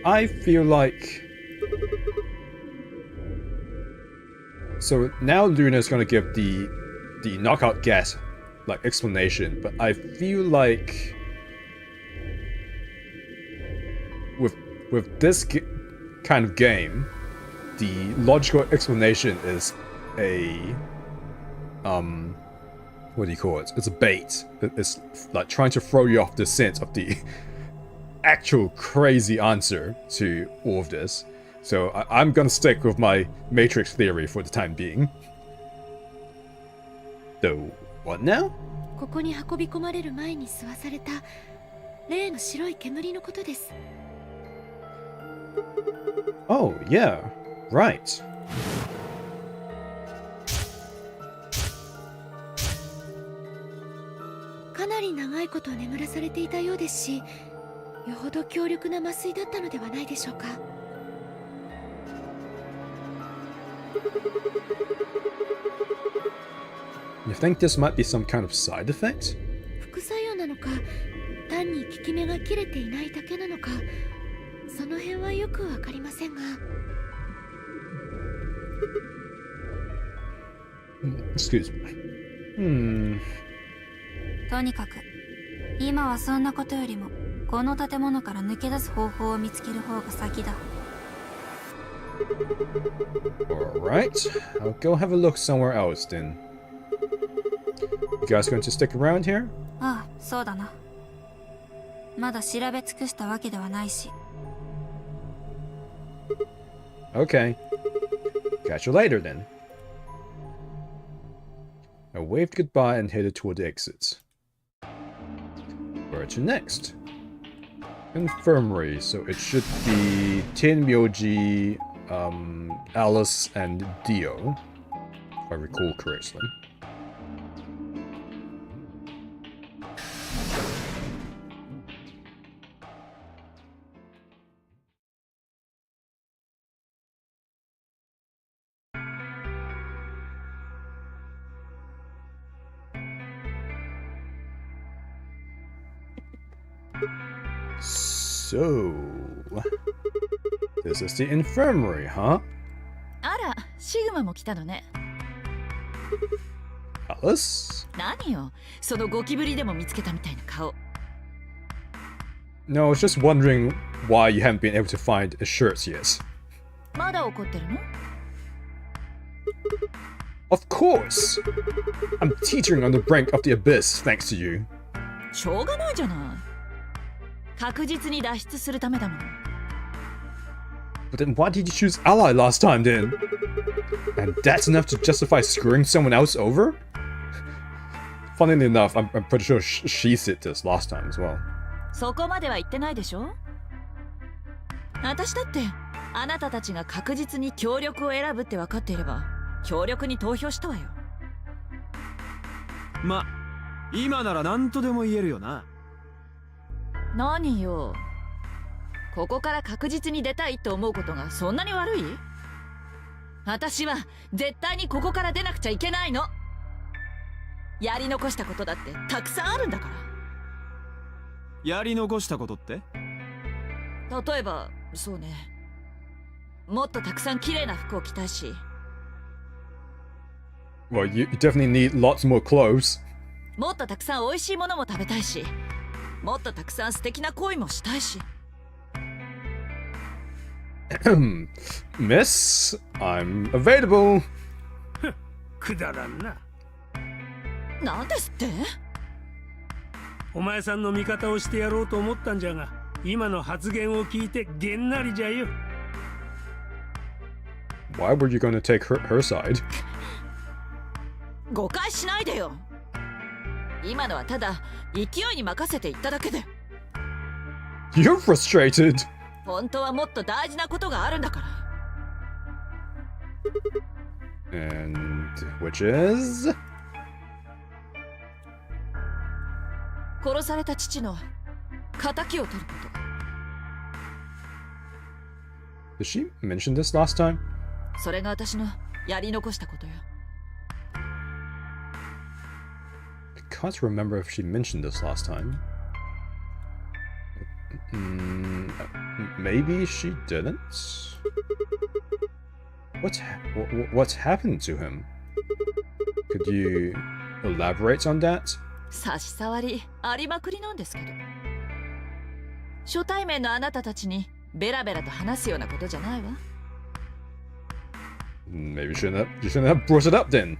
I feel like... So now Luna's gonna give the knockout gas like explanation, but I feel like with this kind of game, the logical explanation is a what do you call it? It's a bait. It's like trying to throw you off the scent of the actual crazy answer to all of this. So I'm gonna stick with my Matrix theory for the time being. So what now? ここに運び込まれる前に吸わされた例の白い煙のことです。 Oh yeah, right. かなり長いこと眠らされていたようですし、よほど強力な麻酔だったのではないでしょうか。 You think this might be some kind of side effect? 副作用なのか、単に効き目が切れていないだけなのか、その辺はよくわかりませんが。 Excuse me. とにかく今はそんなことよりもこの建物から抜け出す方法を見つける方が先だ。 Alright, I'll go have a look somewhere else then. You guys going to stick around here? ああ、そうだな。まだ調べ尽くしたわけではないし。 Okay. Catch you later then. I waved goodbye and headed toward the exits. Where to next? Infirmary, so it should be Tin Myoji, Alice, and Dio, if I recall correctly. So, this is the infirmary, huh? あら、シグマも来たのね。 Alice? 何よ、そのゴキブリでも見つけたみたいな顔。 No, I was just wondering why you haven't been able to find a shirt yet. まだ怒ってるの？ Of course! I'm teetering on the brink of the abyss thanks to you. しょうがないじゃない。確実に脱出するためだもの。 But then why did you choose ally last time then? And that's enough to justify screwing someone else over? Funnily enough, I'm pretty sure she said this last time as well. そこまでは言ってないでしょ。私だってあなたたちが確実に協力を選ぶって分かっていれば協力に投票したわよ。ま、今なら何とでも言えるよな。何よ、ここから確実に出たいと思うことがそんなに悪い？私は絶対にここから出なくちゃいけないの。やり残したことだってたくさんあるんだから。やり残したことって？例えばそうね、もっとたくさん綺麗な服を着たいし。 Well, you definitely need lots more clothes. もっとたくさん美味しいものも食べたいし、もっとたくさん素敵な恋もしたいし。Miss, I'm available. くだらんな。なんですって？お前さんの味方をしてやろうと思ったんじゃが、今の発言を聞いてげんなりじゃよ。Why were you gonna take her side? 誤解しないでよ。今のはただ勢いに任せて言っただけで。 You're frustrated. 本当はもっと大事なことがあるんだから。 And which is? 殺された父の仇を取ること。 Did she mention this last time? それが私のやり残したことよ。 I can't remember if she mentioned this last time. Maybe she didn't? What's happened to him? Could you elaborate on that? 差し障りありまくりなんですけど。初対面のあなたたちにベラベラと話すようなことじゃないわ。 Maybe you shouldn't have brought it up then.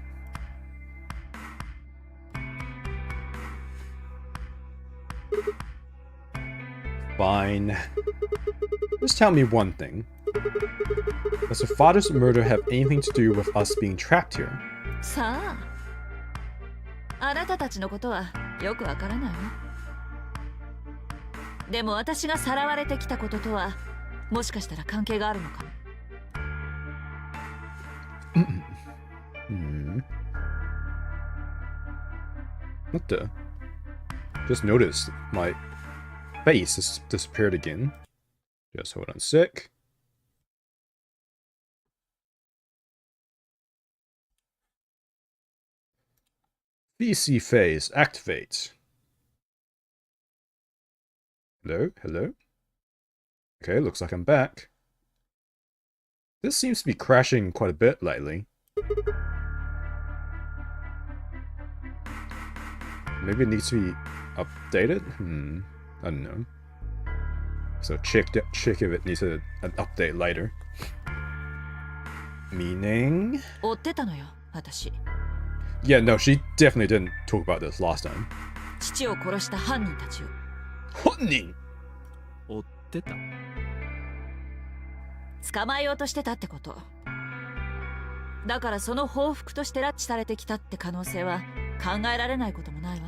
Fine. Just tell me one thing. Does her father's murder have anything to do with us being trapped here? さあ、あなたたちのことはよくわからないわ。でも私がさらわれてきたこととはもしかしたら関係があるのかも。 What the? Just noticed my face has disappeared again. Just hold on a sec. VC phase activate. Hello, hello. Okay, looks like I'm back. This seems to be crashing quite a bit lately. Maybe it needs to be updated? I don't know. So check if it needs an update later. Meaning? 追ってたのよ、私。 Yeah, no, she definitely didn't talk about this last time. 父を殺した犯人たちを。犯人? 追ってた。捕まえようとしてたってこと。だからその報復として拉致されてきたって可能性は考えられないこともないわ。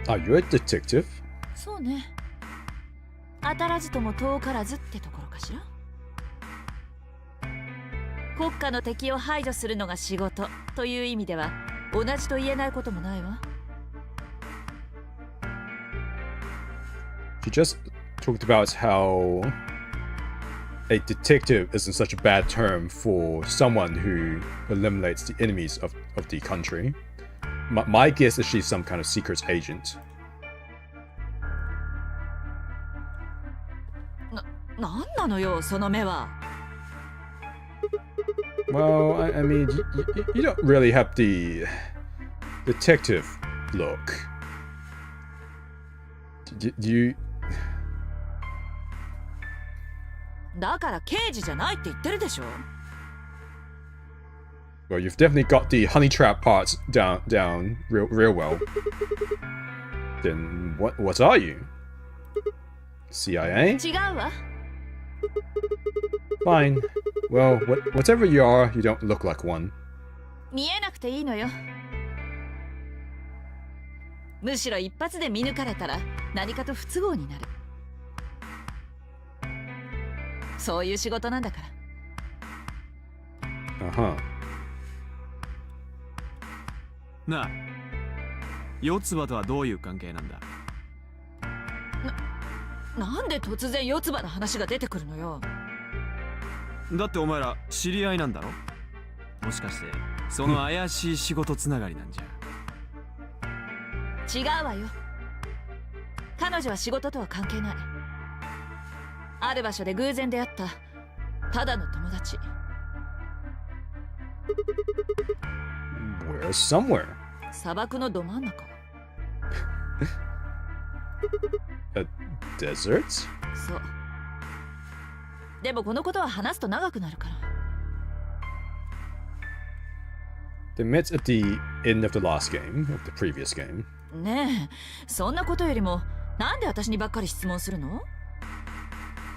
Are you a detective? そうね。当たらずとも遠からずってところかしら。国家の敵を排除するのが仕事という意味では同じと言えないこともないわ。 She just talked about how a detective isn't such a bad term for someone who eliminates the enemies of the country. My guess is she's some kind of secret agent. なんなのよ、その目は。 Well, I mean, you don't really have the detective look. Do you? だから刑事じゃないって言ってるでしょ。 Well, you've definitely got the honey trap parts down real well. Then what are you? CIA? 違うわ。 Fine. Well, whatever you are, you don't look like one. 見えなくていいのよ。むしろ一発で見抜かれたら何かと不都合になる。そういう仕事なんだから。Uh-huh. なあ、四つ葉とはどういう関係なんだ？なんで突然四つ葉の話が出てくるのよ。だってお前ら知り合いなんだろ？もしかしてその怪しい仕事つながりなんじゃ？違うわよ。彼女は仕事とは関係ない。ある場所で偶然出会ったただの友達。 Where somewhere? 砂漠のど真ん中。 A desert? そう。でもこのことは話すと長くなるから。 They met at the end of the last game, of the previous game. ねえ、そんなことよりもなんで私にばっかり質問するの？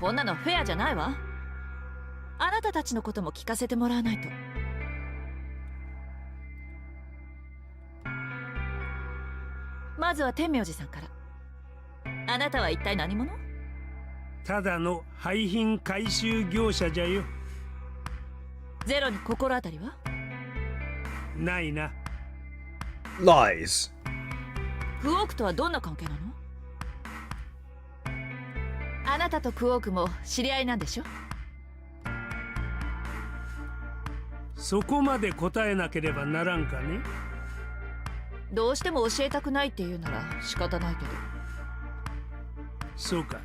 こんなのフェアじゃないわ。あなたたちのことも聞かせてもらわないと。まずは天明寺さんから。あなたは一体何者？ただの廃品回収業者じゃよ。ゼロに心当たりは？ないな。Lies. クオークとはどんな関係なの？あなたとクオークも知り合いなんでしょ？そこまで答えなければならんかね。どうしても教えたくないって言うなら仕方ないけど。そうか。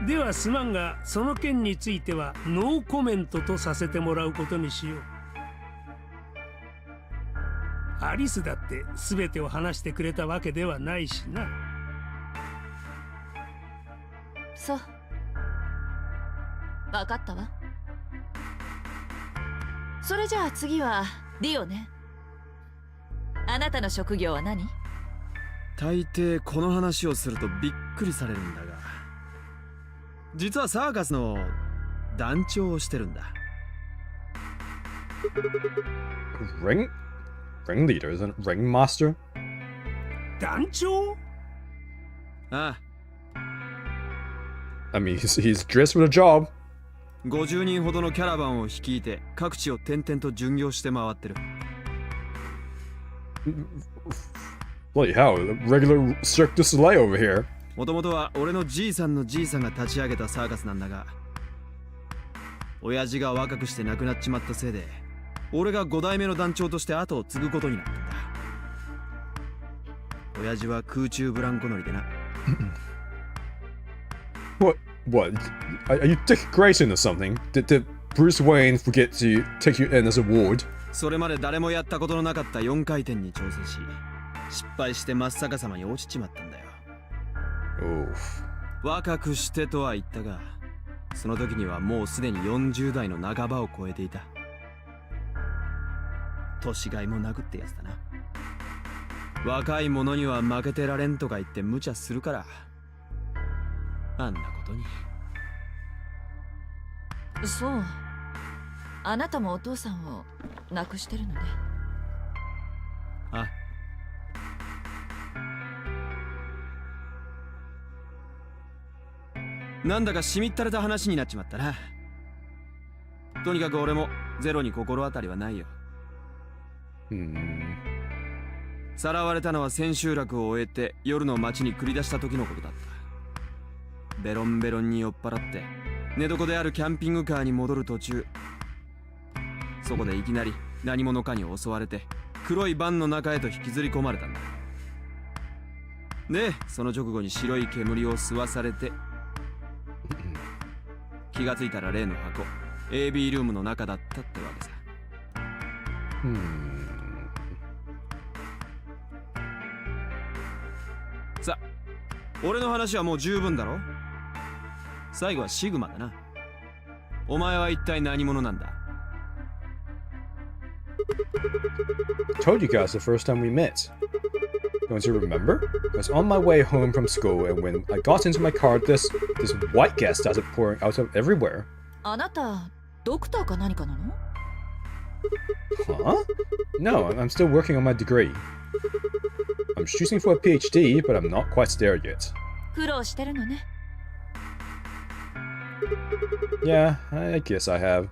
ではすまんが、その件についてはノーコメントとさせてもらうことにしよう。アリスだって全てを話してくれたわけではないしな。そう。分かったわ。それじゃあ次はディオね。あなたの職業は何？大抵この話をするとびっくりされるんだが、実はサーカスの団長をしてるんだ。Ringleader, isn't it? Ringmaster? 団長？ああ、I mean, he's dressed for the job. 50人ほどのキャラバンを率いて各地を転々と巡業して回ってる。Bloody hell, regular Cirque du Soleil over here. もともとは俺のじいさんのじいさんが立ち上げたサーカスなんだが、親父が若くして亡くなっちまったせいで、俺が5代目の団長として後を継ぐことになったんだ。親父は空中ブランコ乗りでな。What? Are you Dick Grayson or something? Did Bruce Wayne forget to take you in as a ward? それまで誰もやったことのなかった4回転に挑戦し、失敗して真っ逆さまに落ちちまったんだよ。若くしてとは言ったが、その時にはもうすでに40代の半ばを超えていた。年がいもなくってやつだな。若い者には負けてられんとか言って無茶するから、あんなことに。そう。あなたもお父さんを亡くしてるのね。あ、なんだかしみったれた話になっちまったな。とにかく俺もゼロに心当たりはないよ。さらわれたのは千秋楽を終えて夜の街に繰り出した時のことだった。ベロンベロンに酔っ払って寝床であるキャンピングカーに戻る途中、そこでいきなり何者かに襲われて黒いバンの中へと引きずり込まれたんだ。で、その直後に白い煙を吸わされて、気がついたら例の箱 AB ルームの中だったってわけさ。さ、俺の話はもう十分だろ。最後はシグマだな。お前は一体何者なんだ？ Told you guys the first time we met. Don't you remember? I was on my way home from school, and when I got into my car, this white gas started pouring out of everywhere. あなた、ドクターか何かなの？ Huh? No, I'm still working on my degree. I'm shooting for a PhD, but I'm not quite there yet. 苦労してるのね。Yeah, I guess I have.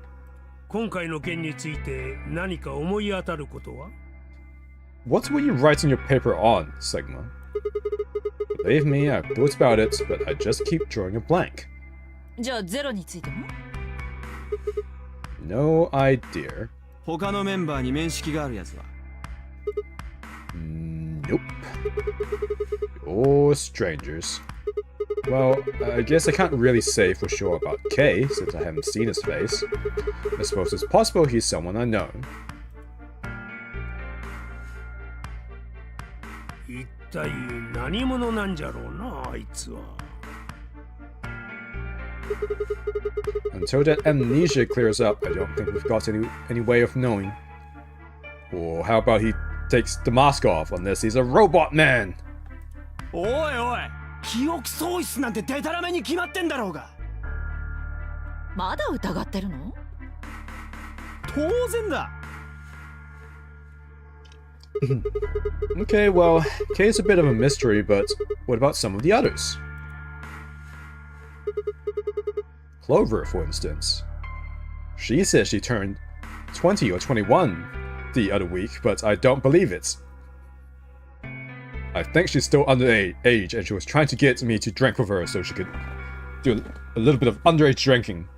今回の件について何か思い当たることは？ What were you writing your paper on, Sigma? Believe me, I've thought about it, but I just keep drawing a blank. じゃあゼロについても？ No idea. 他のメンバーに面識があるやつは？ Nope. Or strangers. Well, I guess I can't really say for sure about K, since I haven't seen his face. I suppose it's possible he's someone I know. 一体何者なんじゃろうな、あいつは。Until that amnesia clears up, I don't think we've got any way of knowing. Or how about he takes the mask off unless he's a robot man? おいおい、記憶喪失なんてデタラメに決まってんだろうが。まだ疑ってるの？当然だ。Okay, well, Kay's a bit of a mystery, but what about some of the others? Clover, for instance. She says she turned 20 or 21 the other week, but I don't believe it. I think she's still underage, and she was trying to get me to drink with her so she could do a little bit of underage drinking.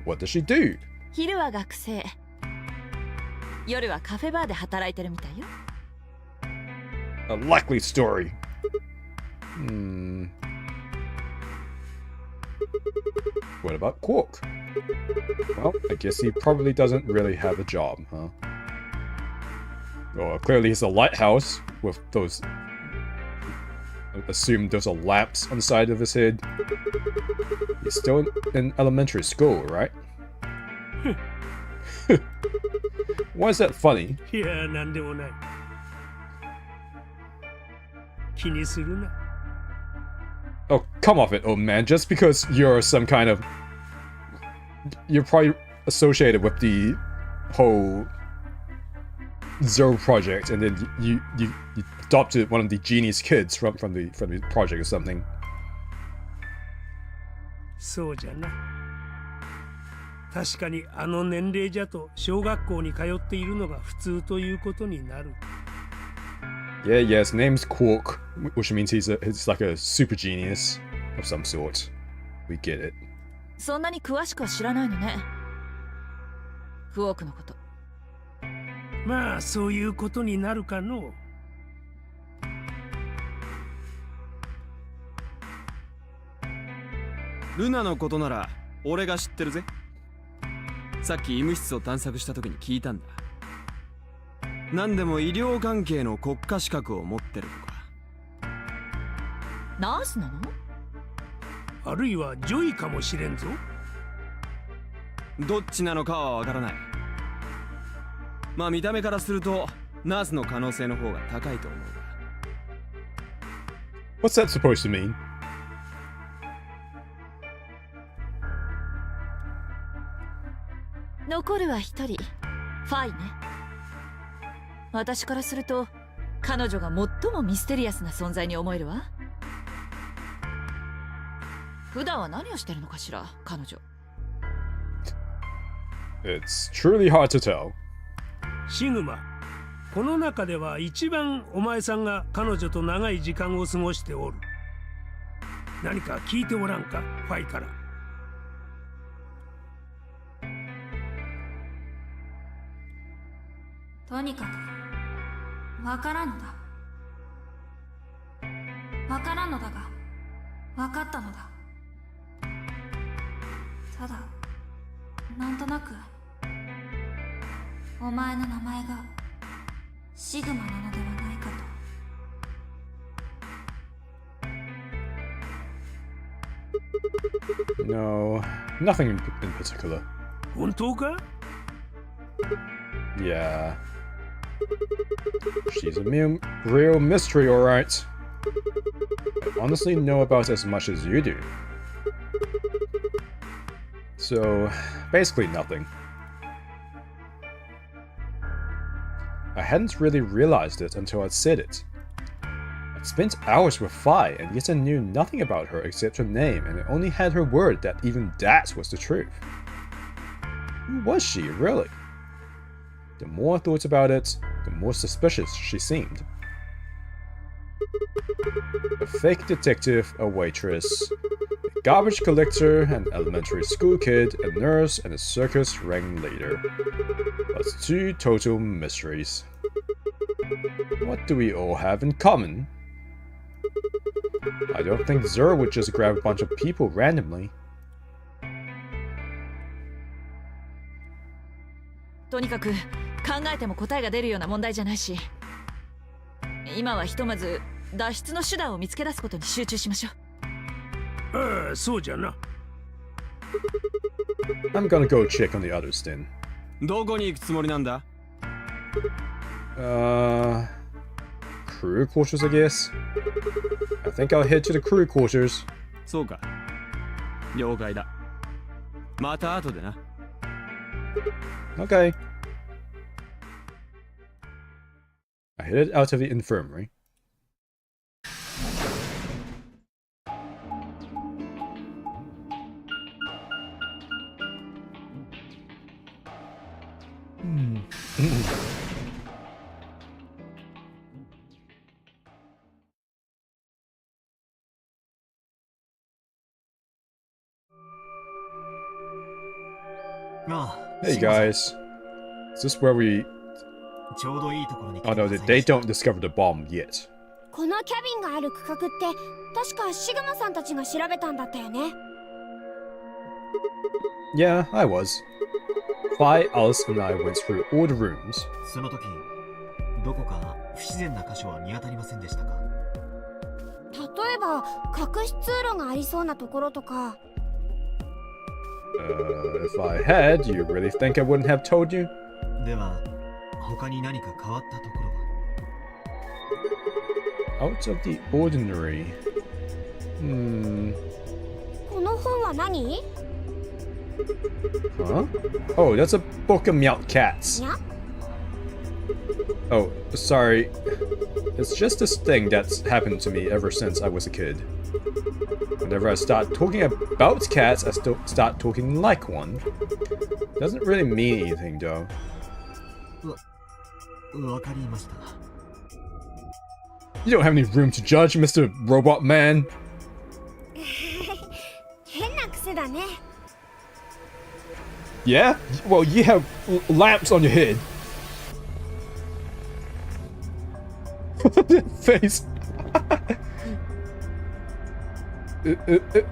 What does she do? 昼は学生。夜はカフェバーで働いてるみたいよ。A likely story. What about Quark? Well, I guess he probably doesn't really have a job, huh? Well, clearly he's a lighthouse with those... I assume those are lamps on the side of his head. He's still in elementary school, right? Why is that funny? いや、なんでもない。気にするな。Oh, come off it, old man. Just because you're some kind of... You're probably associated with the whole Zero project, and then you adopted one of the genius kids from the project or something. そうじゃな。確かにあの年齢じゃと小学校に通っているのが普通ということになる。Yeah, his name's Quark, which means he's like a super genius of some sort. We get it. そんなに詳しくは知らないのね。クォークのこと。まあそういうことになるかの。ルナのことなら俺が知ってるぜ。さっき医務室を探索した時に聞いたんだ。何でも医療関係の国家資格を持ってるとか。ナースなの？あるいはジョイかもしれんぞ。どっちなのかはわからない。まあ見た目からするとナースの可能性の方が高いと思うが。What's that supposed to mean? 残るは一人、ファイね。私からすると彼女が最もミステリアスな存在に思えるわ。普段は何をしてるのかしら、彼女。It's truly hard to tell. シグマ、この中では一番お前さんが彼女と長い時間を過ごしておる。何か聞いておらんか、ファイから。とにかくわからんのだ。わからんのだがわかったのだ。ただなんとなくお前の名前がシグマなのではないかと。 No, nothing in particular. 本当か？ Yeah. She's a real mystery, alright. I honestly know about as much as you do. So, basically nothing. I hadn't really realized it until I'd said it. I'd spent hours with Phi, and yet I knew nothing about her except her name, and I only had her word that even that was the truth. Who was she, really? The more I thought about it, the more suspicious she seemed. A fake detective, a waitress, a garbage collector, an elementary school kid, a nurse, and a circus ringleader. That's 2 total mysteries. What do we all have in common? I don't think Zero would just grab a bunch of people randomly. とにかく考えても答えが出るような問題じゃないし、今はひとまず脱出の手段を見つけ出すことに集中しましょう。ああ、そうじゃな。I'm gonna go check on the others then. どこに行くつもりなんだ？ Crew quarters, I guess. I think I'll head to the crew quarters. そうか。了解だ。また後でな。Okay. I headed out of the infirmary. Hey guys. Is this where we... ちょうどいいところに Oh no, they don't discover the bomb yet. このキャビンがある区画って確かシグマさんたちが調べたんだったよね。 Yeah, I was. Vi, Alice, and I went through all the rooms. その時どこか不自然な箇所は見当たりませんでしたか？例えば隠し通路がありそうなところとか。 If I had, you really think I wouldn't have told you? では他に何か変わったところは？ Out of the ordinary. この本は何？ Huh? Oh, that's a book of meowed cats. にゃ？ Oh, sorry. It's just this thing that's happened to me ever since I was a kid. Whenever I start talking about cats, I still start talking like one. Doesn't really mean anything, though. わかりました。 You don't have any room to judge, Mr. Robot Man. 変な癖だね。 Yeah? Well, you have lamps on your head. Face.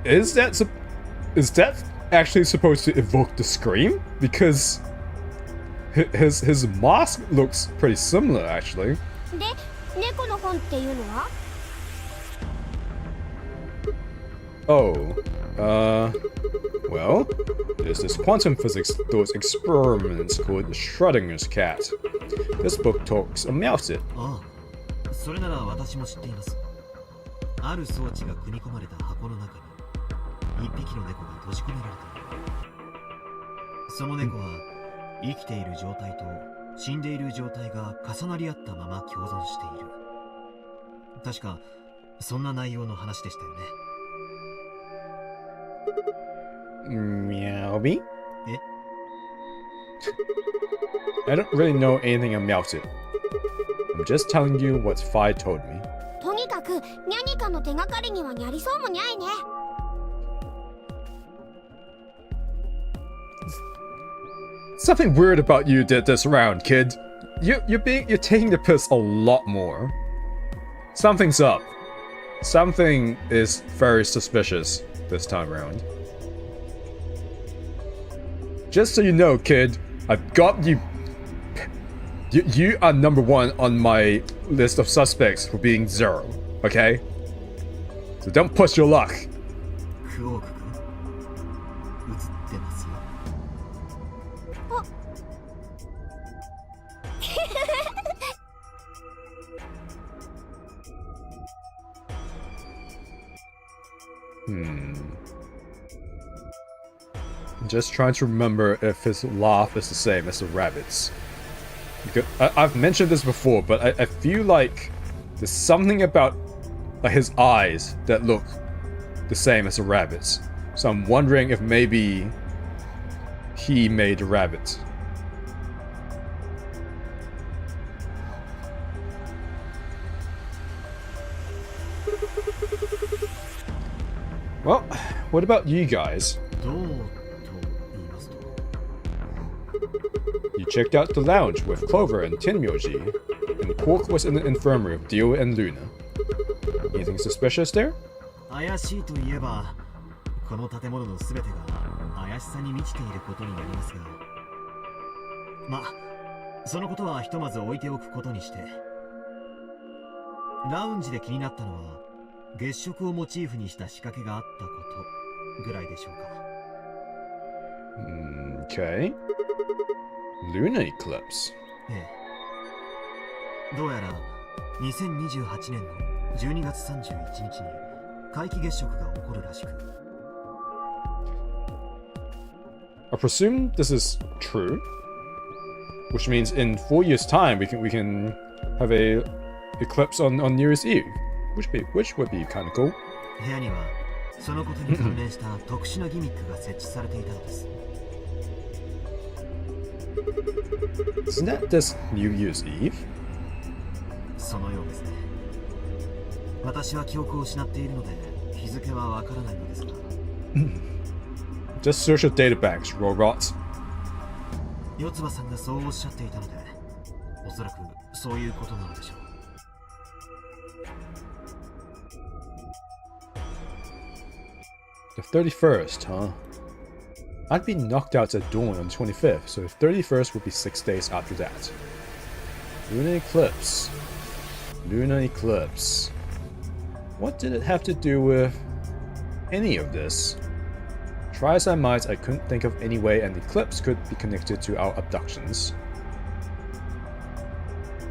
Is that actually supposed to evoke the scream? Because his mask looks pretty similar, actually. で、猫の本っていうのは？ Oh, well, there's this quantum physics those experiments called Schrodinger's cat. This book talks about it. ああ、それなら私も知っています。ある装置が組み込まれた箱の中に一匹の猫が閉じ込められている。その猫は生きている状態と死んでいる状態が重なり合ったまま共存している。確かそんな内容の話でしたよね。 Meowby? I don't really know anything about it. I'm just telling you what Fi told me. とにかく何かの手がかりにはなりそうもにゃいね。 Something weird about you did this round, kid. You're taking the piss a lot more. Something's up. Something is very suspicious this time around. Just so you know, kid, I've got you. You are number 1 on my list of suspects for being 0, okay? So don't push your luck. クオーク君、映ってますよ。 Just trying to remember if his laugh is the same as the rabbit's. Because I've mentioned this before, but I feel like there's something about his eyes that look the same as the rabbit's. So I'm wondering if maybe he made the rabbit. Well, what about you guys? どうと言いますと、 You checked out the lounge with Clover and Tenmyoji, and Quark was in the infirmary of Dio and Luna. Anything suspicious there? 怪しいといえば、この建物のすべてが怪しさに満ちていることになりますが、ま、そのことはひとまず置いておくことにして、ラウンジで気になったのは、月食をモチーフにした仕掛けがあったことぐらいでしょうか。Okay. Lunar eclipse. ええ。どうやら2028年の12月31日に皆既月食が起こるらしく。I presume this is true, which means in 4 years' time we can have a eclipse on New Year's Eve, which would be kind of cool. 部屋にはそのことに関連した特殊なギミックが設置されていたのです。 Isn't that this New Year's Eve? そのようですね。私は記憶を失っているので日付はわからないのですが。Just search your data banks, robot. 四葉さんがそうおっしゃっていたので、おそらくそういうことなのでしょう。 The 31st, huh? I'd be knocked out at dawn on the 25th, so the 31st would be 6 days after that. Lunar eclipse. Lunar eclipse. What did it have to do with any of this? Try as I might, I couldn't think of any way an eclipse could be connected to our abductions.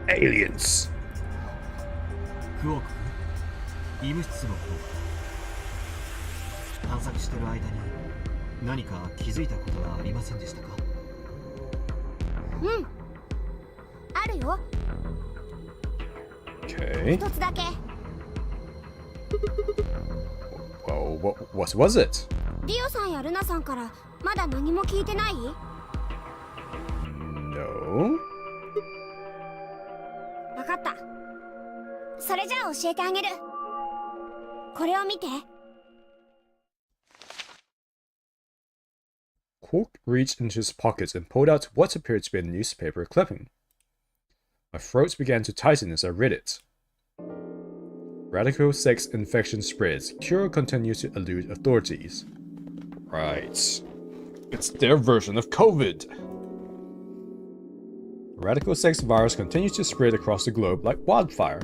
Aliens! クオーク医務室の方探索してる間に何か気づいたことがありませんでしたか？うん、あるよ。 Okay. 一つだけ。 Well, what was it? リオさんやルナさんからまだ何も聞いてない？ No? わかった。それじゃあ教えてあげる。これを見て。 Quark reached into his pocket and pulled out what appeared to be a newspaper clipping. My throat began to tighten as I read it. Radical sex infection spreads. Cure continues to elude authorities. Right. It's their version of COVID. The radical sex virus continues to spread across the globe like wildfire.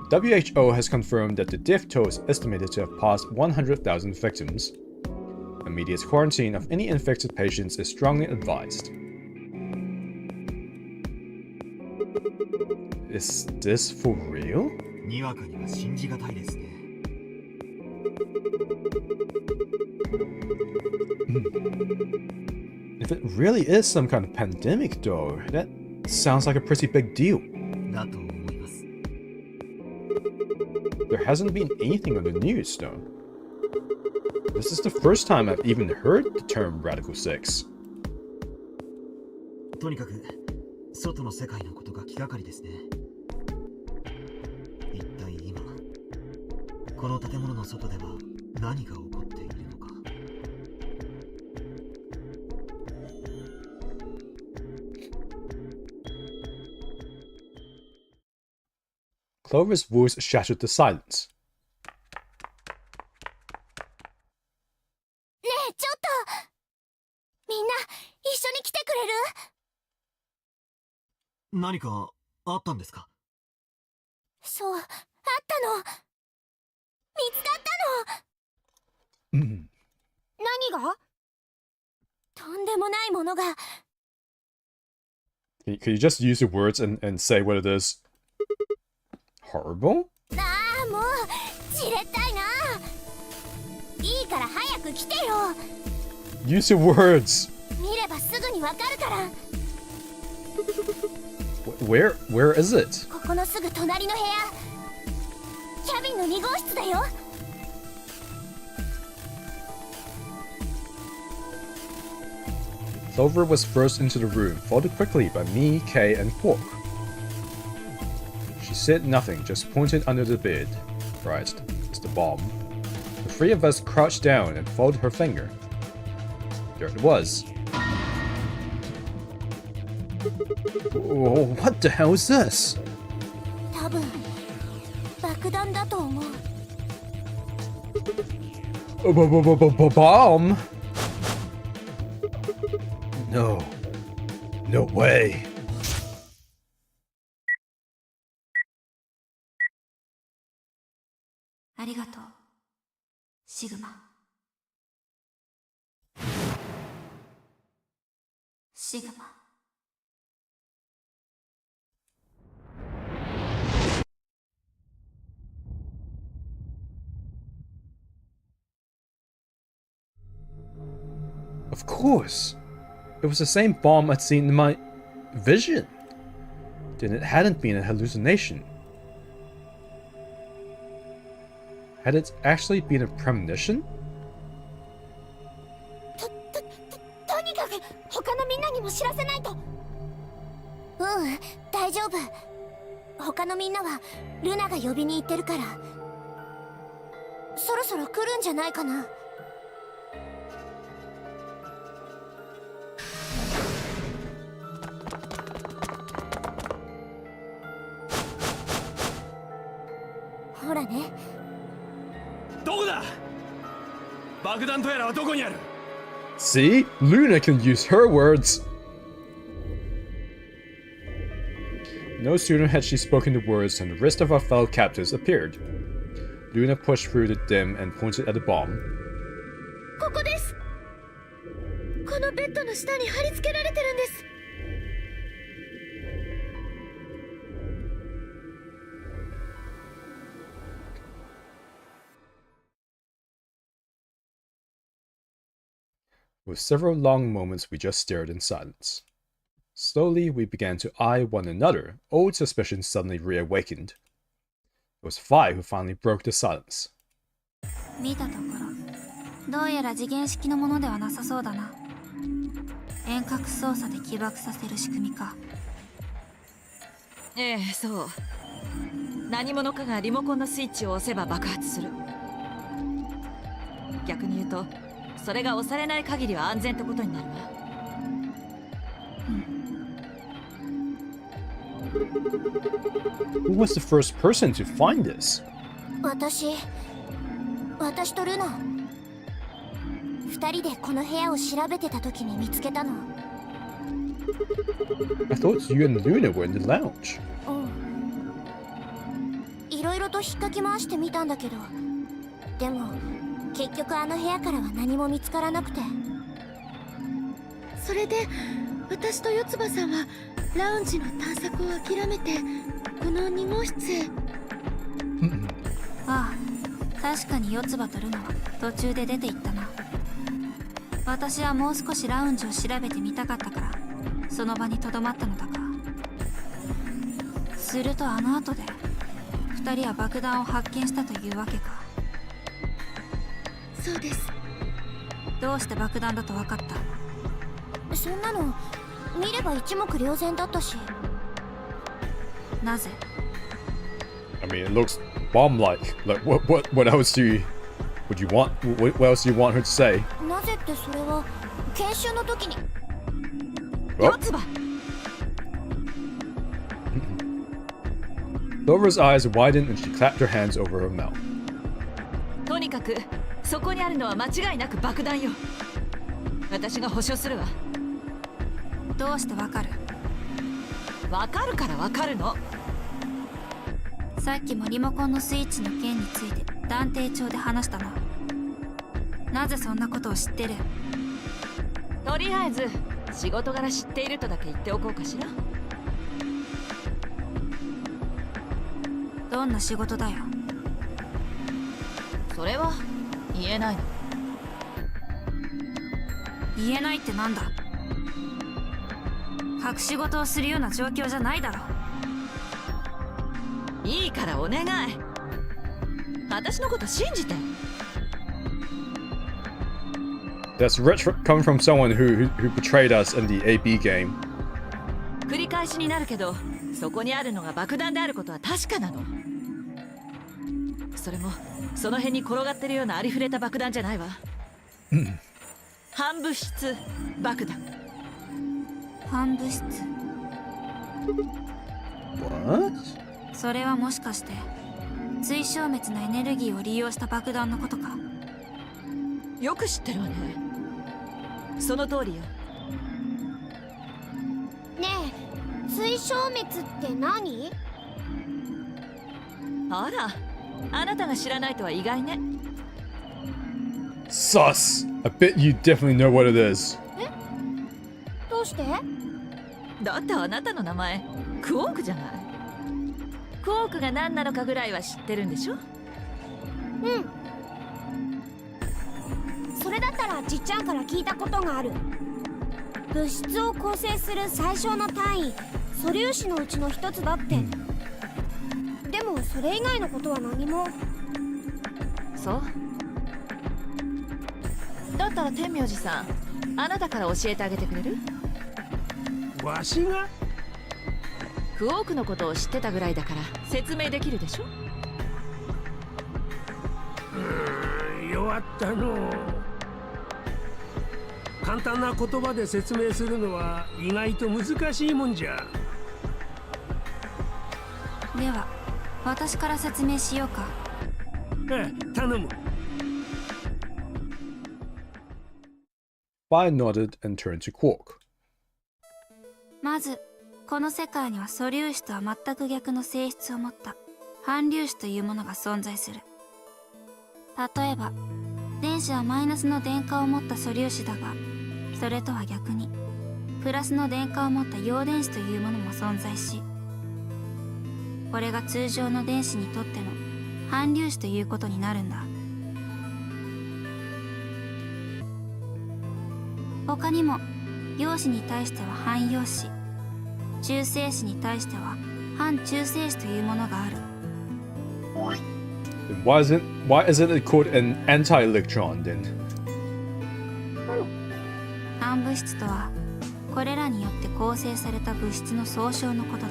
WHO has confirmed that the death toll is estimated to have passed 100,000 victims. Immediate quarantine of any infected patients is strongly advised. Is this for real? にわかには信じがたいですね。If it really is some kind of pandemic, though, that sounds like a pretty big deal. だと思います。 There hasn't been anything on the news, though. This is the first time I've even heard the term radical sex. とにかく外の世界のことが気がかりですね。一体今この建物の外では何が起こっているのか。 Clover's voice shattered the silence. ねえ、ちょっと。みんな一緒に来てくれる？何かあったんですか？そう、あったの。見つかったの。何が？とんでもないものが。 Can you just use your words and say what it is? Horrible? ああ、もうじれったいな。いいから早く来てよ。 Use your words! 見ればすぐにわかるから。 Where is it? ここのすぐ隣の部屋。キャビンの2号室だよ。 Clover was first into the room, followed quickly by me, Kay, and Quark. She said nothing, just pointed under the bed. Right, it's the bomb. The three of us crouched down and followed her finger. There it was. Oh, what the hell is this? 多分爆弾だと思う。 Bomb? No. No way. ありがとう、シグマ。シグマ。Of course. It was the same bomb I'd seen in my vision. Then it hadn't been a hallucination. Had it actually been a premonition? とにかく他のみんなにも知らせないと。大丈夫。他のみんなはルナが呼びに行ってるから、そろそろ来るんじゃないかな。ほらね。どこだ？爆弾とやらはどこにある？ See? Luna can use her words! No sooner had she spoken the words than the rest of our fellow captives appeared. Luna pushed through the dim and pointed at the bomb. ここです。このベッドの下に貼り付けられてるんです。With several long moments we just stared in silence. Slowly we began to eye one another, old suspicions suddenly reawakened. It was Vi who finally broke the silence. 見たところ、どうやら次元式のものではなさそうだな。遠隔操作で起爆させる仕組みか。ええ、そう。何者かがリモコンのスイッチを押せば爆発する。逆に言うと、それが押されない限りは安全ってことになるわ。Who was the first person to find this? 私とルナ。二人でこの部屋を調べてた時に見つけたの。I thought you and Luna were in the lounge. いろいろと引っかき回してみたんだけど、でも結局あの部屋からは何も見つからなくて。それで私と四つ葉さんはラウンジの探索を諦めてこの2号室へ。ああ、確かに四つ葉とルナは途中で出て行ったな。私はもう少しラウンジを調べてみたかったからその場にとどまったのだが、するとあの後で2人は爆弾を発見したというわけか。そうです。どうして爆弾だと分かった？そんなの見れば一目瞭然だったし。なぜ？ I mean, it looks bomb-like. Like, what else would you want? What else do you want her to say? なぜってそれは研修の時に。四つ葉。Lora's eyes widened and she clapped her hands over her mouth. とにかくそこにあるのは間違いなく爆弾よ。私が保証するわ。どうしてわかる？わかるからわかるの。さっきもリモコンのスイッチの件について断定帳で話したな。なぜそんなことを知ってる？とりあえず仕事柄知っているとだけ言っておこうかしら。どんな仕事だよ？それは言えないの。言えないってなんだ？隠し事をするような状況じゃないだろ。いいからお願い。私のこと信じて。That's rich coming from someone who betrayed us in the AB game. 繰り返しになるけど、そこにあるのが爆弾であることは確かなの。それもその辺に転がってるようなありふれた爆弾じゃないわ。反物質爆弾。反物質。What? それはもしかして追消滅のエネルギーを利用した爆弾のことか？よく知ってるわね。その通りよ。ねえ、追消滅って何？あら、あなたが知らないとは意外ね。Sus! I bet you definitely know what it is. どうして？だってあなたの名前クオークじゃない。クオークが何なのかぐらいは知ってるんでしょ？それだったらじっちゃんから聞いたことがある。物質を構成する最小の単位素粒子のうちの一つだって。でもそれ以外のことは何も。そうだったら天明寺さん、あなたから教えてあげてくれる？わしが？クオークのことを知ってたぐらいだから説明できるでしょ。弱ったの。簡単な言葉で説明するのは意外と難しいもんじゃ。では私から説明しようか。ええ、頼む。Bai nodded and turned to Quark. まずこの世界には素粒子とは全く逆の性質を持った反粒子というものが存在する。例えば電子はマイナスの電荷を持った素粒子だが、それとは逆にプラスの電荷を持った陽電子というものも存在し、これが通常の電子にとっての反粒子ということになるんだ。他にも陽子に対しては反陽子、中性子に対しては反中性子というものがある。Why isn't it called an anti-electron then? 反物質とはこれらによって構成された物質の総称のことだ。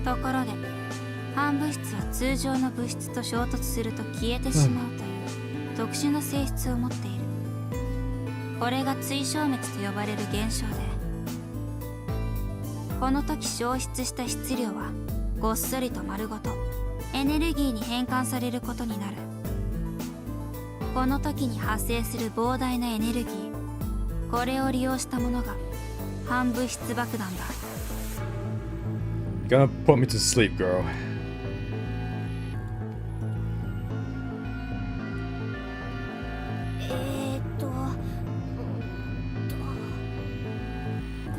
ところで反物質は通常の物質と衝突すると消えてしまうという特殊な性質を持っている。これが追消滅と呼ばれる現象で、この時消失した質量はごっそりと丸ごとエネルギーに変換されることになる。この時に発生する膨大なエネルギー、これを利用したものが反物質爆弾だ。 Gonna put me to sleep, girl.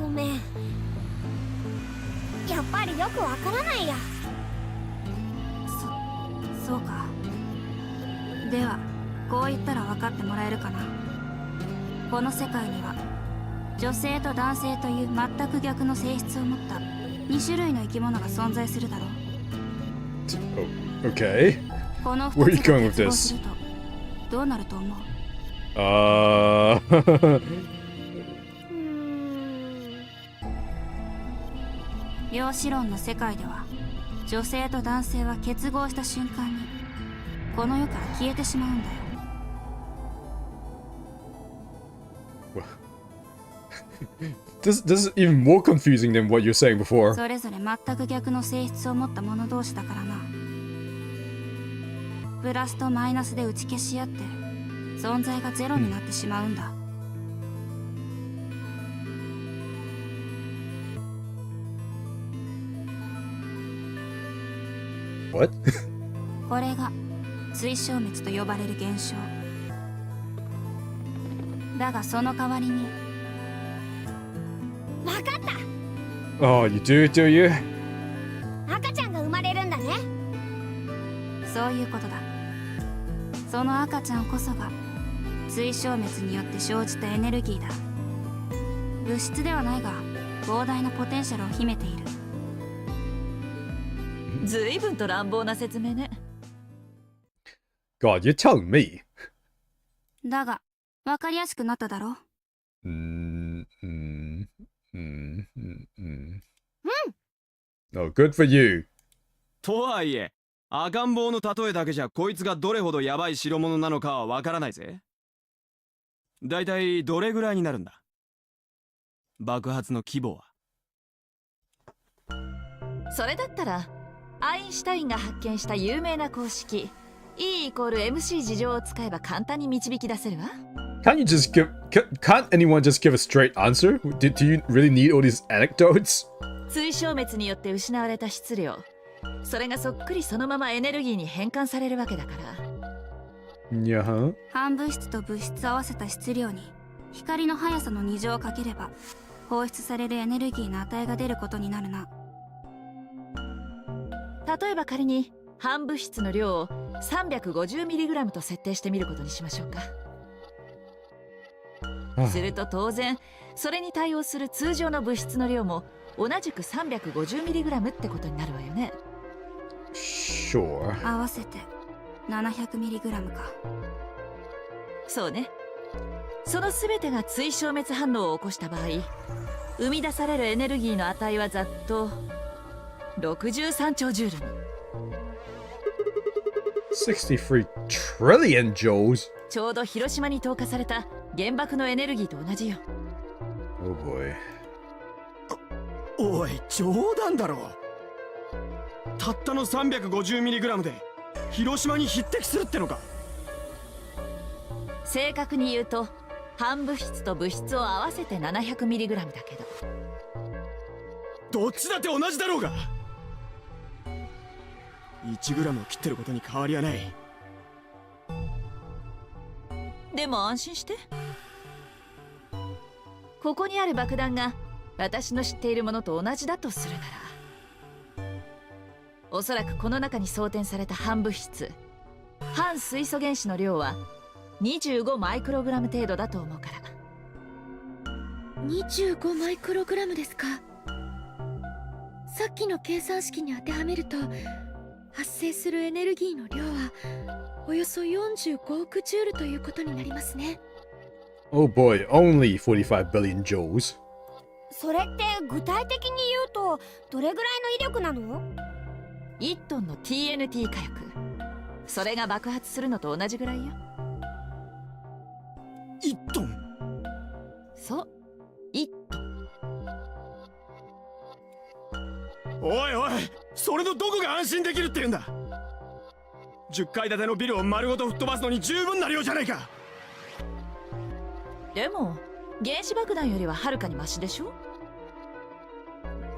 ごめん。やっぱりよくわからないや。そうか。ではこう言ったら分かってもらえるかな。この世界には女性と男性という全く逆の性質を持った2種類の生き物が存在するだろう。Okay. この Where are you 2つが going with 結合 this? するとどうなると思う？量子論の世界では女性と男性は結合した瞬間にこの世から消えてしまうんだよ。This is even more confusing than what you're saying before. それぞれ全く逆の性質を持った者同士だからな。プラスとマイナスで打ち消し合って存在がゼロになってしまうんだ。What? これが追消滅と呼ばれる現象だが、その代わりにわかった。 Oh, you do you? 赤ちゃんが生まれるんだね。そういうことだ。その赤ちゃんこそが追消滅によって生じたエネルギーだ。物質ではないが膨大なポテンシャルを秘めている。ずいぶんと乱暴な説明ね。 God, you're telling me. だが分かりやすくなっただろう。Oh, good for you. とはいえ、赤ん坊の例えだけじゃこいつがどれほどヤバい代物なのかはわからないぜ。だいたいどれぐらいになるんだ？爆発の規模は。それだったらアインシュタインが発見した有名な公式 E=MC 事情を使えば簡単に導き出せるわ。 Can't anyone just give a straight answer? Do you really need all these anecdotes? 追消滅によって失われた質量、それがそっくりそのままエネルギーに変換されるわけだから。にゃは。反物質と物質合わせた質量に光の速さの2乗をかければ放出されるエネルギーの値が出ることになるな。例えば仮に反物質の量を 350mg と設定してみることにしましょうか。すると当然それに対応する通常の物質の量も同じく 350mg ってことになるわよね。 Sure. 合わせて 700mg か。そうね。その全てが追消滅反応を起こした場合、生み出されるエネルギーの値はざっと63兆ジュールに。63 trillion joules. ちょうど広島に投下された原爆のエネルギーと同じよ。 Oh boy. おい、冗談だろ。たったの 350mg で広島に匹敵するってのか。正確に言うと反物質と物質を合わせて 700mg だけど。どっちだって同じだろうが。1g を切ってることに変わりはない。でも安心して、ここにある爆弾が私の知っているものと同じだとするなら、おそらくこの中に装填された反物質、反水素原子の量は25マイクログラム程度だと思うから。25マイクログラムですか。さっきの計算式に当てはめると、発生するエネルギーの量はおよそ45億ジュールということになりますね。 Oh boy, only 45 billion joules. それって具体的に言うとどれぐらいの威力なの？ 1トンの TNT 火薬、それが爆発するのと同じぐらいよ。1トン。そう、1トン。おいおい、それのどこが安心できるって言うんだ。10階建てのビルを丸ごと吹っ飛ばすのに十分な量じゃないか。でも原子爆弾よりははるかにマシでしょ。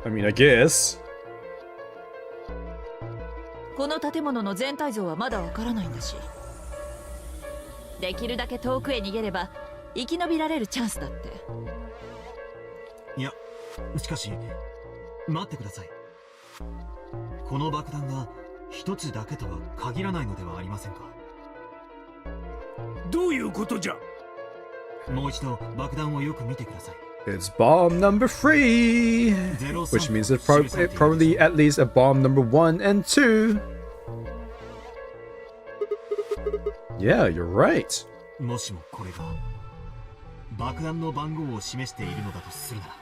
I mean, I guess. この建物の全体像はまだわからないんだし、できるだけ遠くへ逃げれば生き延びられるチャンスだって。いや、しかし待ってください。この爆弾が一つだけとは限らないのではありませんか。どういうことじゃ。もう一度爆弾をよく見てください。 It's bomb number 3, which means it's probably at least a bomb number 1 and 2. Yeah, you're right. もしもこれが爆弾の番号を示しているのだとするなら、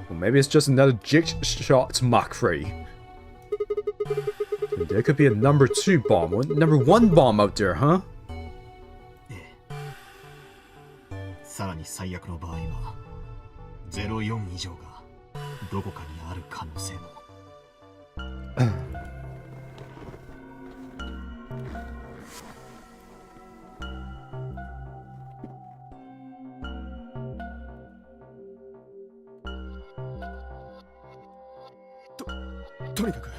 Well, maybe it's just another Jigsaw Mach 3. There could be a number 2 bomb, number 1 bomb out there, huh? さらに最悪の場合は04以上がどこかにある可能性も。とにかく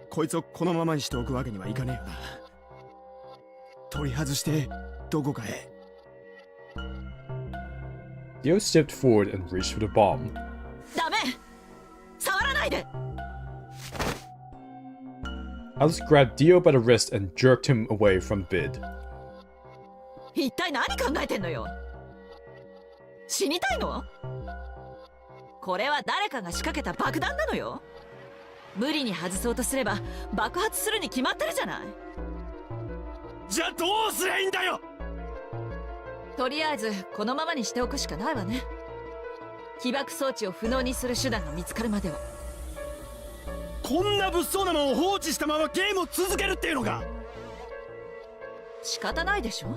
こいつをこのままにしておくわけにはいかねえよな。取り外してどこかへ。Dio stepped forward and reached for the bomb. ダメ、触らないで。 Alice grabbed Dio by the wrist and jerked him away from Bid. 一体何考えてんのよ。死にたいの？これは誰かが仕掛けた爆弾なのよ。無理に外そうとすれば爆発するに決まってるじゃない。じゃあどうすりゃいいんだよ。とりあえずこのままにしておくしかないわね。起爆装置を不能にする手段が見つかるまでは。こんな物騒なもんを放置したままゲームを続けるっていうのか。仕方ないでしょ。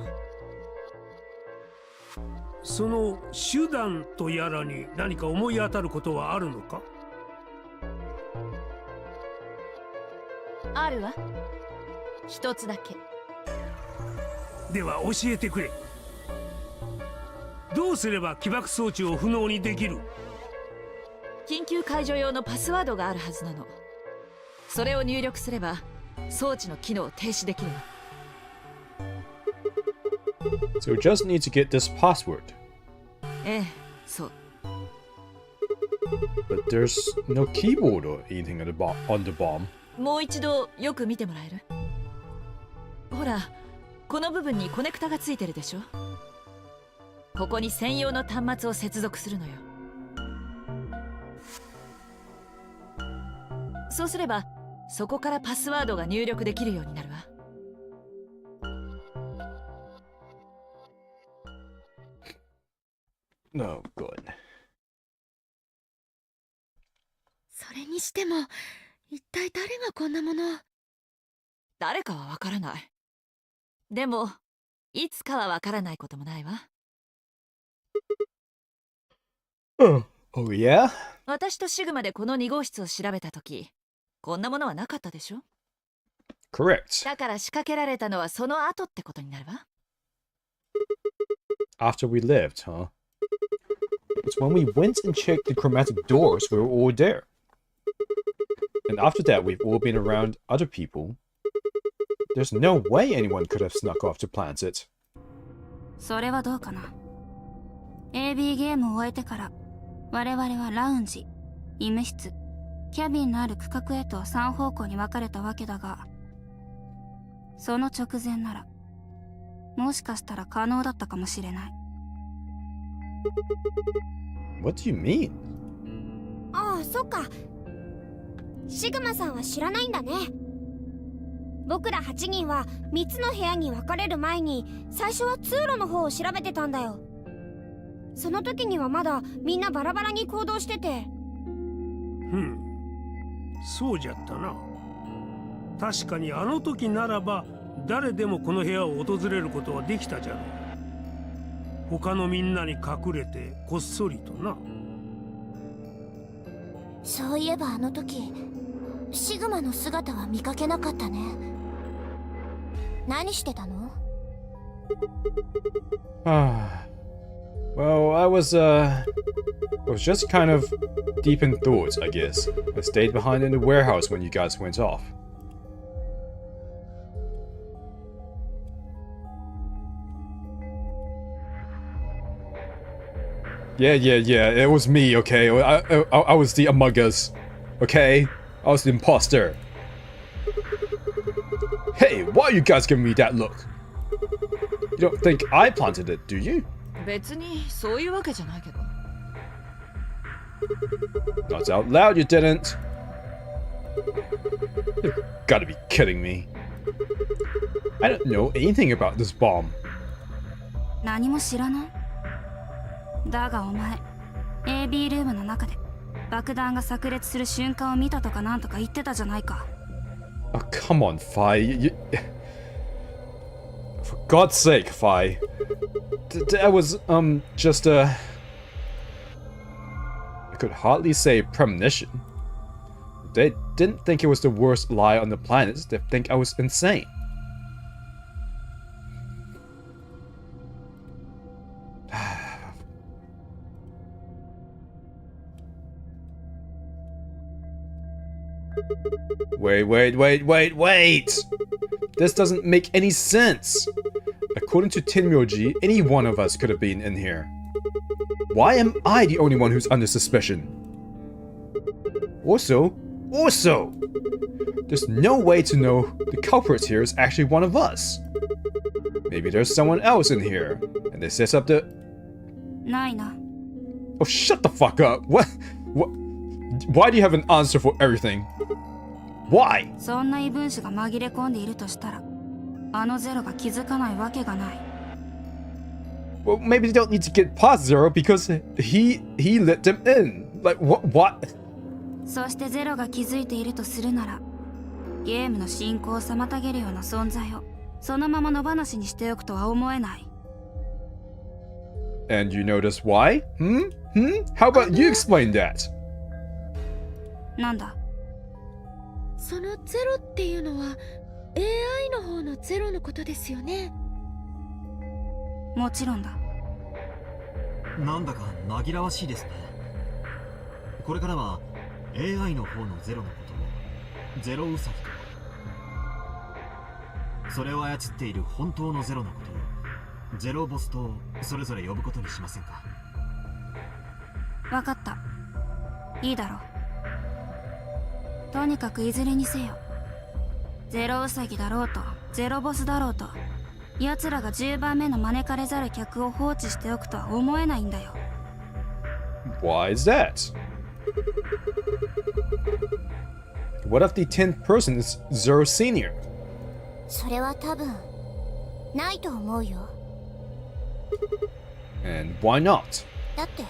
その手段とやらに何か思い当たることはあるのか。あるわ、一つだけ。では教えてくれ。どうすれば起爆装置を不能にできる？緊急解除用のパスワードがあるはずなの。それを入力すれば装置の機能を停止できるわ。So we just need to get this password. ええ、そう。But there's no keyboard or anything on the bomb. もう一度よく見てもらえる？ほら、この部分にコネクタがついてるでしょ。ここに専用の端末を接続するのよ。そうすればそこからパスワードが入力できるようになるわ。No, good. それにしても一体誰がこんなものを。誰かはわからない。でもいつかはわからないこともないわ。Oh, yeah? 私とシグマでこの2号室を調べたとき、こんなものはなかったでしょ。 Correct. だから仕掛けられたのはその後ってことになるわ。After we left, huh? It's when we went and checked the chromatic doors, we were all there. And after that, we've all been around other people. There's no way anyone could have snuck off to plant it. それはどうかな。 AB ゲームを終えてから我々はラウンジ、医務室、キャビンのある区画へと3方向に分かれたわけだが、その直前ならもしかしたら可能だったかもしれない。 What do you mean? ああ、そっか。シグマさんは知らないんだね。僕ら8人は3つの部屋に分かれる前に最初は通路の方を調べてたんだよ。その時にはまだみんなバラバラに行動してて。そうじゃったな。確かにあの時ならば誰でもこの部屋を訪れることはできたじゃろう。他のみんなに隠れてこっそりとな。そういえばあの時シグマの姿は見かけなかったね。何してたの？ Well, I was just kind of deep in thoughts, I guess. I stayed behind in the warehouse when you guys went off. Yeah, it was me, okay? I was the Among Us, okay? I was the imposter. Hey, why are you guys giving me that look? You don't think I planted it, do you? 別にそういうわけじゃないけど。 Not out loud, you didn't. You've gotta be kidding me. I don't know anything about this bomb. 何も知らない。だがお前 AB ルームの中で爆弾が炸裂する瞬間を見たとかなんとか言ってたじゃないか。 Oh, come on, Fi. For God's sake, Fi. That was, just I could hardly say premonition. They didn't think it was the worst lie on the planet. They think I was insane. Wait! This doesn't make any sense. According to Tenmyoji, any one of us could have been in here. Why am I the only one who's under suspicion? Also, there's no way to know the culprit here is actually one of us. Maybe there's someone else in here, and they set up the... ないな。 Oh, shut the fuck up! What? Why do you have an answer for everything? Why? そんな異分子が紛れ込んでいるとしたら、あのゼロが気づかないわけがない。 Well, maybe they don't need to get past Zero because he let them in. Like, what? そしてゼロが気づいているとするなら、ゲームの進行を妨げるような存在をそのまま野放しにしておくとは思えない。 And you notice why? How about you explain that? なんだ？そのゼロっていうのは AI の方のゼロのことですよね。もちろんだ。なんだか紛らわしいですね。これからは AI の方のゼロのことをゼロウサギと、それを操っている本当のゼロのことをゼロボスとそれぞれ呼ぶことにしませんか？わかった。いいだろう。とにかくいずれにせよ、ゼロウサギだろうとゼロボスだろうと、奴らが10番目の招かれざる客を放置しておくとは思えないんだよ。 Why is that? What if the 10th person is Zero Senior? それは多分ないと思うよ。 And why not? だって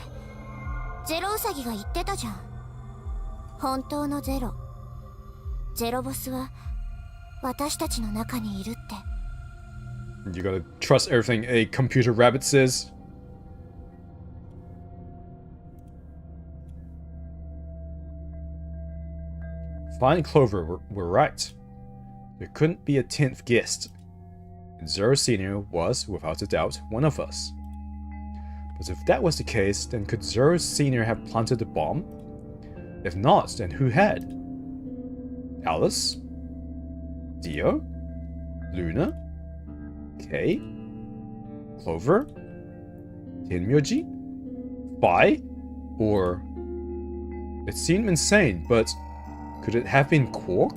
ゼロウサギが言ってたじゃん。本当のゼロ、ゼロボスは私たちの中にいるって。 You gotta trust everything a computer rabbit says. Fine Clover were right. There couldn't be a 10th guest. And Zero Senior was, without a doubt, one of us. But if that was the case, then could Zero Senior have planted the bomb? If not, then who had? Alice? Dio? Luna? Kay? Clover? Tenmyoji? Bai? Or... It seemed insane, but could it have been Quark?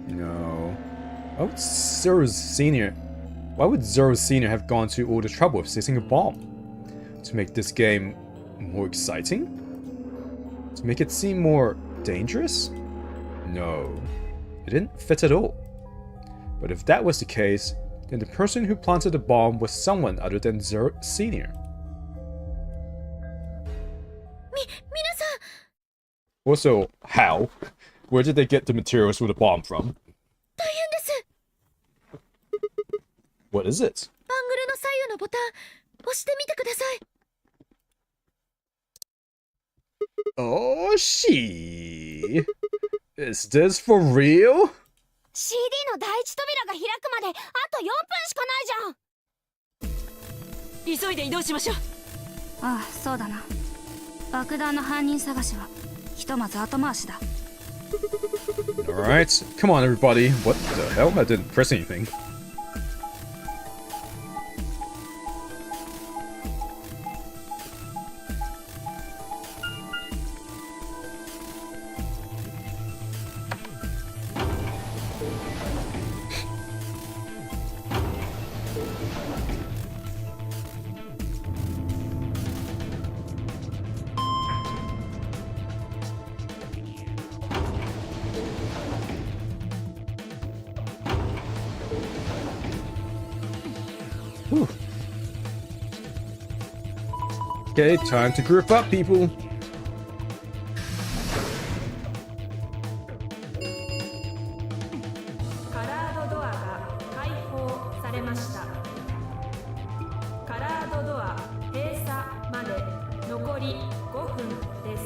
No. Why would Zero Senior have gone to all the trouble of setting a bomb? To make this game more exciting? To make it seem more dangerous? No. It didn't fit at all. But if that was the case, then the person who planted the bomb was someone other than Zero Senior. 皆さん Also, how? Where did they get the materials for the bomb from? 大変です。 What is it? バングルの左右のボタン押してみてください。 Oh, she. Is this for real? CD の第一扉が開くまであと4分しかないじゃん。急いで移動しましょう。ああ、そうだな。爆弾の犯人探しはひとまず後回しだ。 Alright, come on everybody. What the hell? I didn't press anything. Whew. Okay, time to group up, people. カラードドアが開放されました。カラードドア閉鎖まで残り5分です。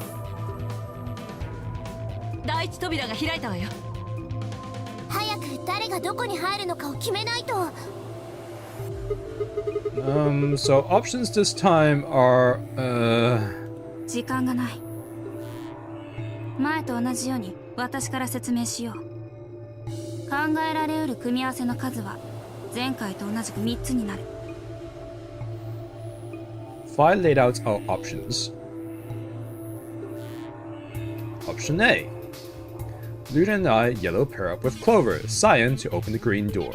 第一扉が開いたわよ。早く誰がどこに入るのかを決めないと。 So options this time are, 時間がない。前と同じように私から説明しよう。考えられうる組み合わせの数は前回と同じく3つになる。Fi laid out our options. Option A. Luna and I, yellow, pair up with Clover, cyan to open the green door.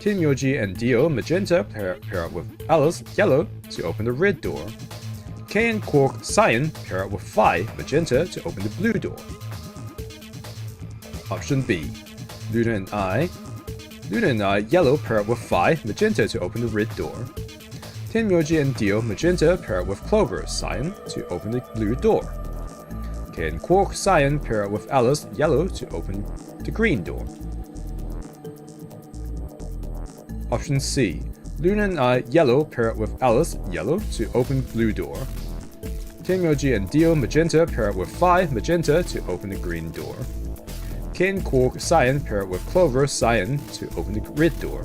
Tenmyoji and Dio, magenta, pair up with Alice, yellow, to open the red door. Kay and Quark, cyan, pair up with Phi, magenta, to open the blue door. Option B. Luna and I, yellow, pair up with Phi, magenta, to open the red door. Tenmyoji and Dio, magenta, pair up with Clover, cyan, to open the blue door. Kay and Quark, cyan, pair up with Alice, yellow, to open the green door. Option C. Luna and I, yellow, pair up with Alice, yellow, to open blue door. Tenmyoji and Dio, magenta, pair up with Phi, magenta, to open the green door. Kay and Quark, cyan, pair up with Clover, cyan, to open the red door.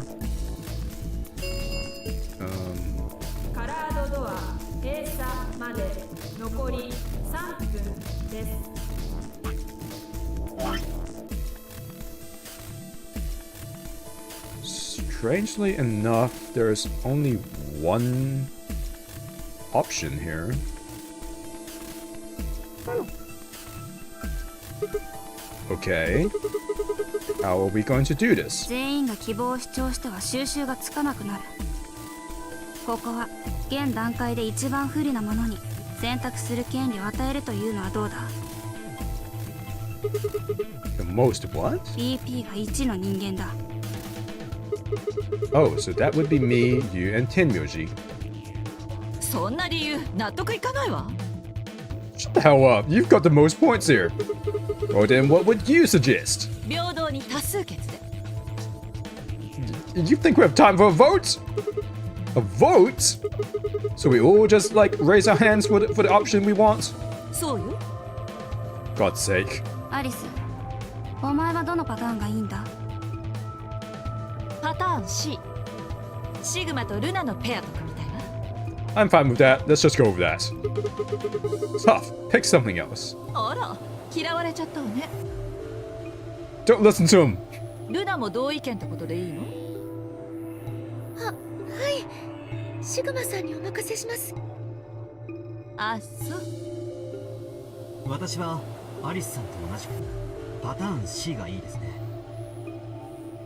カラードドア閉鎖まで残り3分です。 Strangely enough, there's only one option here. Okay. How are we going to do this? 全員が希望を主張しては収拾がつかなくなる。ここは現段階で一番不利なものに選択する権利を与えるというのはどうだ？ The most what? BP が1の人間だ。 Oh, so that would be me, you, and Tenmyoji. そんな理由納得いかないわ。 Shut the hell up. You've got the most points here. Well then, what would you suggest? 平等に多数決で。 You think we have time for a vote? A vote? So we all just like raise our hands for the option we want? そうよ。 God's sake. アリス、お前はどのパターンがいいんだ？パターン C。シグマとルナのペアと組みたいわ。 I'm fine with that. Let's just go with that. Tough. Pick something else. あら、嫌われちゃったわね。 Don't listen to him. ルナも同意見ってことでいいの？はい、シグマさんにお任せします。あ、そう。私はアリスさんと同じくパターン C がいいですね。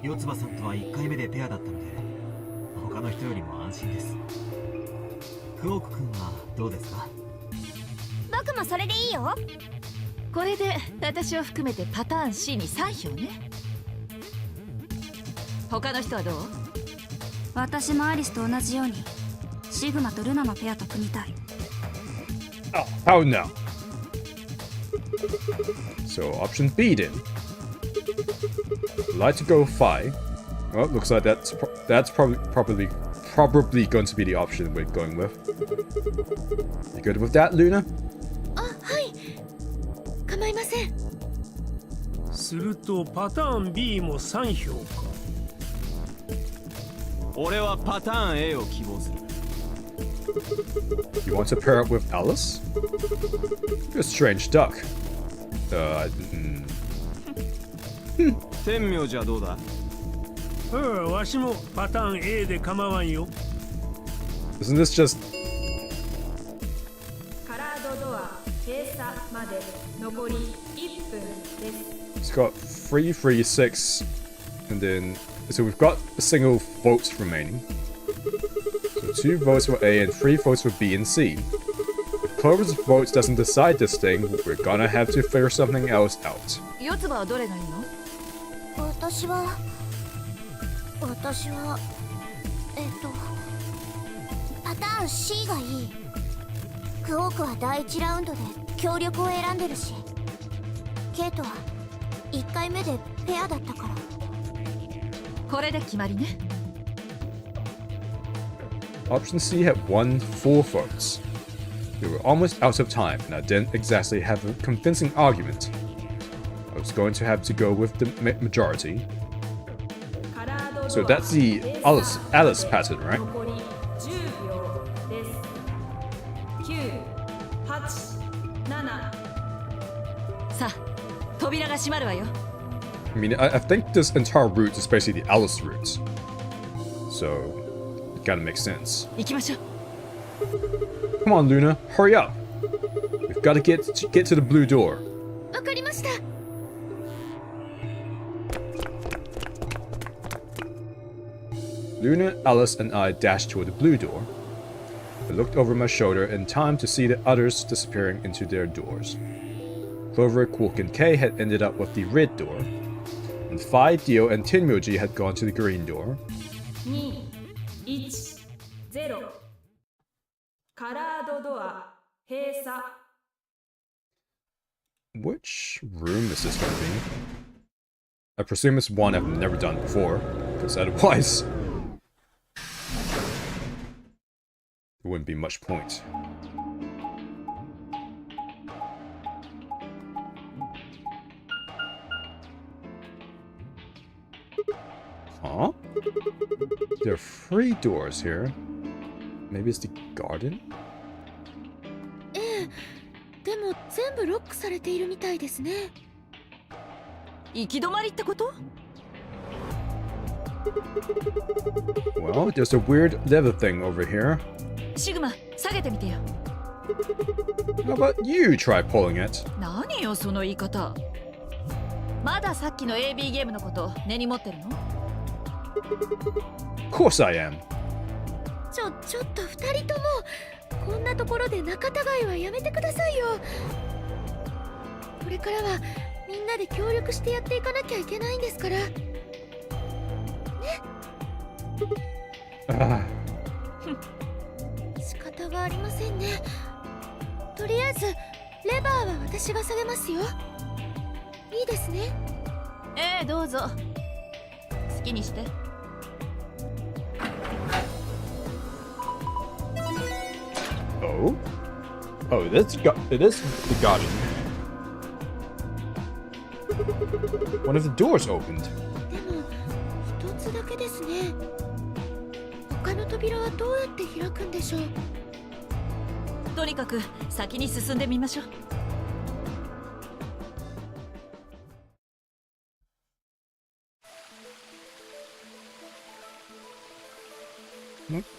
四葉さんとは1回目でペアだったので他の人よりも安心です。クオーク君はどうですか？僕もそれでいいよ。これで私を含めてパターン C に3票ね。他の人はどう？私もアリスと同じようにシグマとルナのペアと組みたい。 Oh no. So option B then. Like to go Phi. Well, it looks like that's probably going to be the option we're going with. You good with that, Luna? あ、はい。構いません。するとパターン B も3票か。俺はパターン A を希望する。 You want to pair up with Alice? You're a strange duck. 天明寺はどうだ？わしもパターン A で構わんよ。 Isn't this just... カラードドア閉鎖まで残り1分です。 It's got 3, 3, 6, and then... So we've got a single votes remaining. So 2 votes for A and 3 votes for B and C. If Clover's votes doesn't decide this thing, we're gonna have to figure something else out. 四つ葉はどれがいいの？私はパターン C がいい。クオークは第1ラウンドで協力を選んでるし、ケイトは1回目でペアだったから。これで決まりね。 Option C had 1 full votes. We were almost out of time, and I didn't exactly have a convincing argument. I was going to have to go with the majority. So that's the Alice pattern, right? 残り10秒です。9、8、7。さあ、扉が閉まるわよ。 I mean, I think this entire route is basically the Alice route. So, it kinda makes sense. 行きましょう。 Come on, Luna, hurry up. We've got to get to the blue door. わかりました。 Luna, Alice, and I dashed toward the blue door. I looked over my shoulder in time to see the others disappearing into their doors. Clover, Quark, and Kay had ended up with the red door, and Phi, Dio, and Tenmyoji had gone to the green door. 2、1、0。カラードドア閉鎖。 Which room is this going to be? I presume it's one I've never done before, because otherwise there wouldn't be much point. Huh? There are 3 doors here. Maybe it's the garden? ええ、でも全部ロックされているみたいですね。行き止まりってこと？ Well, there's a weird leather thing over here. シグマ、下げてみてよ。 How about you try pulling it? 何よその言い方。まださっきの AB ゲームのこと根に持ってるの？ Of course I am. ちょっと2人ともこんなところで仲違いはやめてくださいよ。これからはみんなで協力してやっていかなきゃいけないんですから。Ah, 仕方がありませんね。とりあえずレバーは私が下げますよ。いいですね。ええ、どうぞ。好きにして。oh? Oh, it is the garden. One of the doors opened. でも一つだけですね。他の扉はどうやって開くんでしょう。とにかく先に進んでみましょう。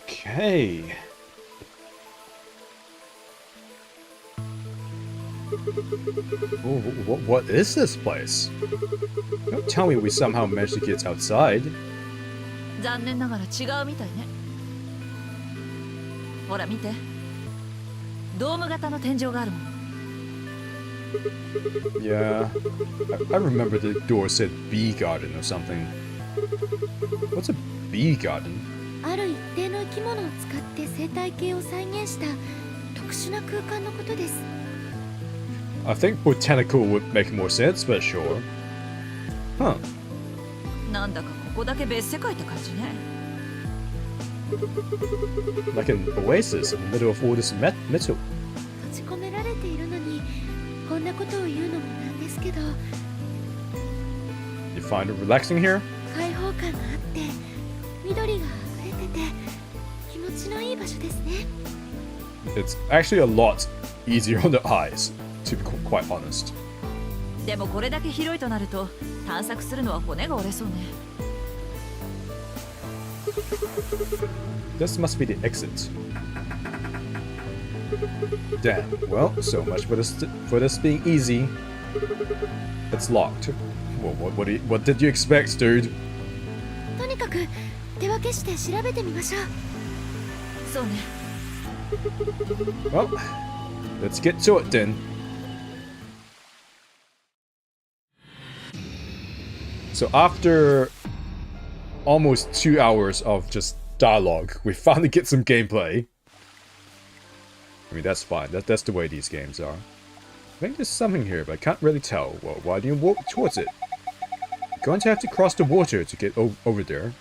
Okay. Oh, what is this place? Don't tell me we somehow managed to get outside. 残念ながら違うみたいね。ほら見て。ドーム型の天井があるもん。Yeah, I remember the door said bee garden or something. What's a bee garden? ある一定の生き物を使って生態系を再現した特殊な空間のことです。I think botanical would make more sense, but sure. Huh. なんだかここだけ別世界って感じね。Like an oasis in the middle of all this metal. 閉じ込められているのにこんなことを言うのもなんですけど、 You find it relaxing here? 開放感があって緑が溢れてて気持ちのいい場所ですね。 It's actually a lot easier on the eyes, to be quite honest. でもこれだけ広いとなると探索するのは骨が折れそうね。This must be the exit. Damn. Well, so much for this being easy. It's locked. What did you expect, dude? とにかく手分けして調べてみましょう。そうね。 Well, let's get to it then. So after almost 2 hours of just dialogue, we finally get some gameplay. I mean, that's fine. That's the way these games are. I think there's something here, but I can't really tell. Well, why do you walk towards it? You're going to have to cross the water to get over there.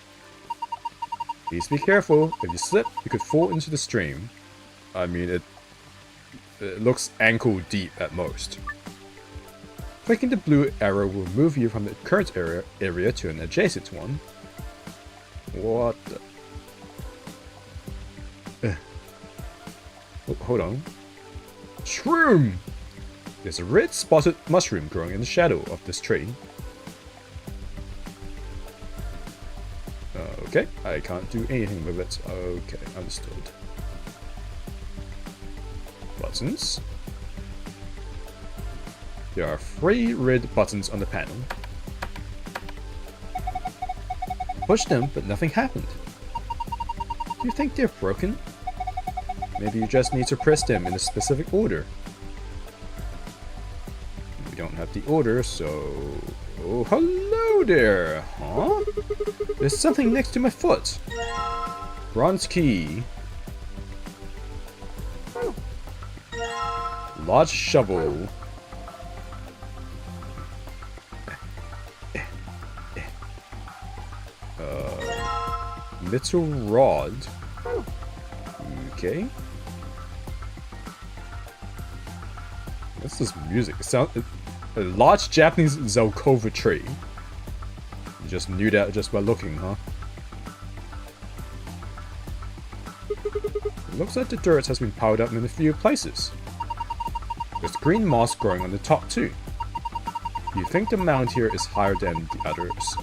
Please be careful. If you slip, you could fall into the stream. I mean, it looks ankle deep at most. Clicking the blue arrow will move you from the current area to an adjacent one. What the... Oh, hold on. Shroom! There's a red spotted mushroom growing in the shadow of this tree. Okay, I can't do anything with it. Okay, understood. Buttons. There are 3 red buttons on the panel. Push them, but nothing happened. Do you think they're broken? Maybe you just need to press them in a specific order. We don't have the order, so... Oh, hello there! Huh? There's something next to my foot. Bronze key. Large shovel. Little rod. Okay. What's this music? It sounds a large Japanese Zelkova tree. You just knew that just by looking, huh? It looks like the dirt has been piled up in a few places. There's green moss growing on the top too. You think the mound here is higher than the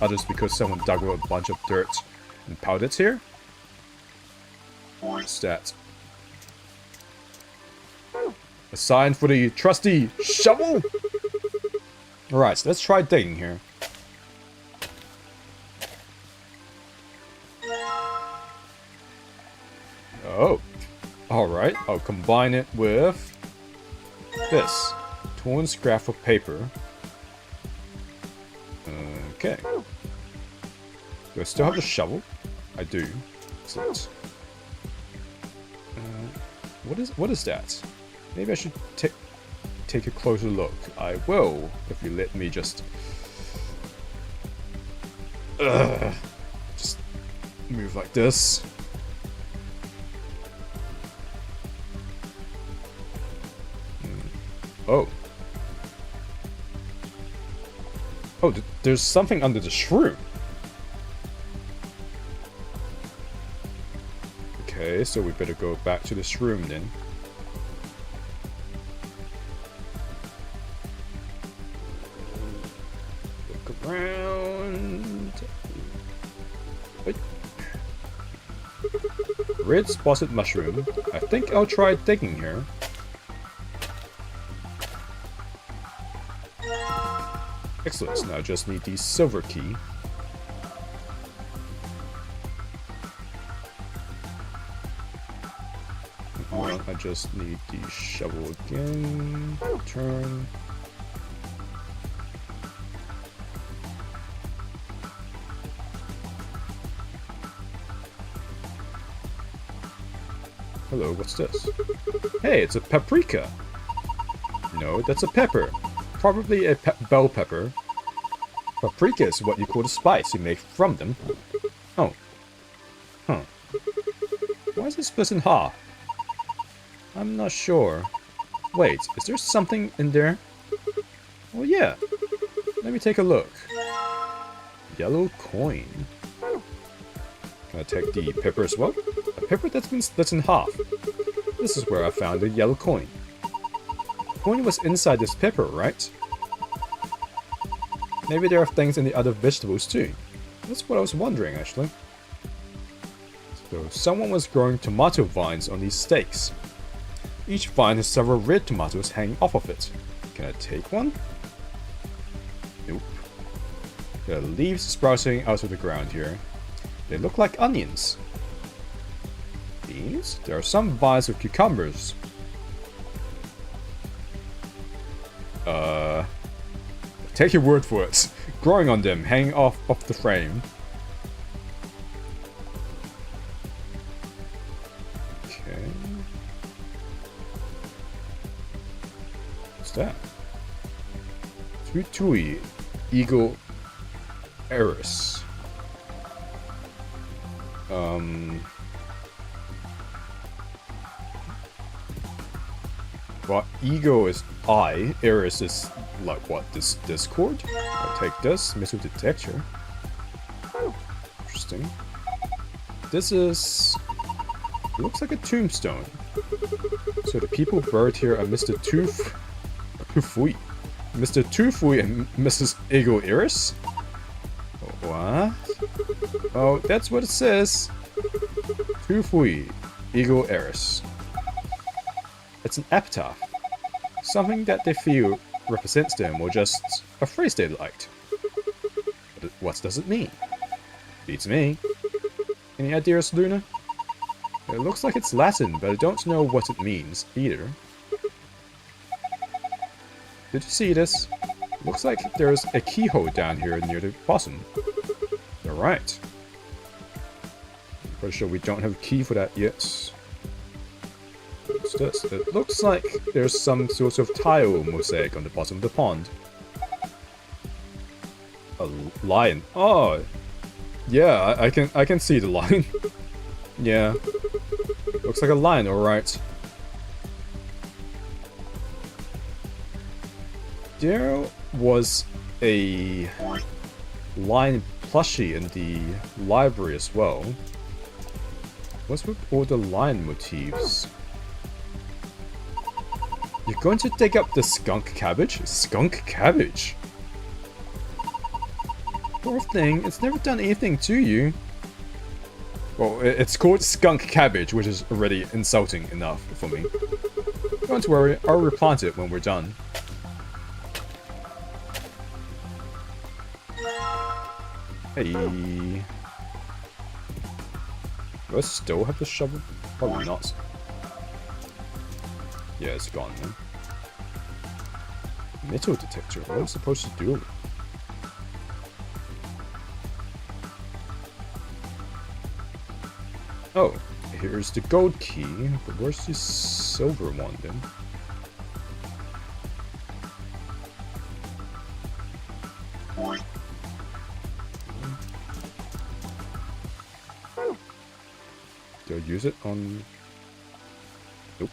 others because someone dug up a bunch of dirt and piled it here? What's that? A sign for the trusty shovel? Alright, so let's try digging here. Oh. Alright, I'll combine it with this. Torn scrap of paper. Okay. Do I still have the shovel? I do. Excellent. What is that? Maybe I should take a closer look. I will, if you let me just move like this. Oh. Oh, there's something under the shroom. Okay, so we better go back to the shroom then. Look around. Wait. Red spotted mushroom. I think I'll try digging here. Excellent, now I just need the silver key. Well, I just need the shovel again. Turn. Hello, what's this? Hey, it's a paprika! No, that's a pepper. Probably a bell pepper. Paprika is what you call the spice you make from them. Oh. Huh. Why is it split in half? I'm not sure. Wait, is there something in there? Oh yeah. Let me take a look. Yellow coin. Can I take the pepper as well? A pepper that's been split in half. This is where I found the yellow coin. The coin was inside this pepper, right? Maybe there are things in the other vegetables too. That's what I was wondering, actually. So, someone was growing tomato vines on these stakes. Each vine has several red tomatoes hanging off of it. Can I take one? Nope. There are leaves sprouting out of the ground here. They look like onions. Beans? There are some vines with cucumbers. Take your word for it. Growing on them, hanging off the frame. Okay. What's that? Tui Eagle Eris. Well, ego is I, Eris is like what, this Discord? I'll take this, missile detector. Interesting. This is... looks like a tombstone. So the people buried here are Mr. Tufui. Mr. Tufui and Mrs. Ego Eris? What? Oh, that's what it says. Tufui, Ego Eris. It's an epitaph. Something that they feel represents them, or just a phrase they liked. But what does it mean? Beats me. Any ideas, Luna? It looks like it's Latin, but I don't know what it means either. Did you see this? Looks like there's a keyhole down here near the bottom. You're right. Pretty sure we don't have a key for that yet. What's this? It looks like there's some sort of tile mosaic on the bottom of the pond. A lion. Oh, yeah, I can see the lion. Yeah, looks like a lion, all right. There was a lion plushie in the library as well. What's with all the lion motifs? You're going to dig up the skunk cabbage? Skunk cabbage? Poor thing, it's never done anything to you. Well, it's called skunk cabbage, which is already insulting enough for me. Don't worry, I'll replant it when we're done. Hey. Do I still have the shovel? Probably not. Yeah, it's gone, man. Metal detector, what am I supposed to do? Oh, here's the gold key, but where's the silver one then? Do I use it on... Nope.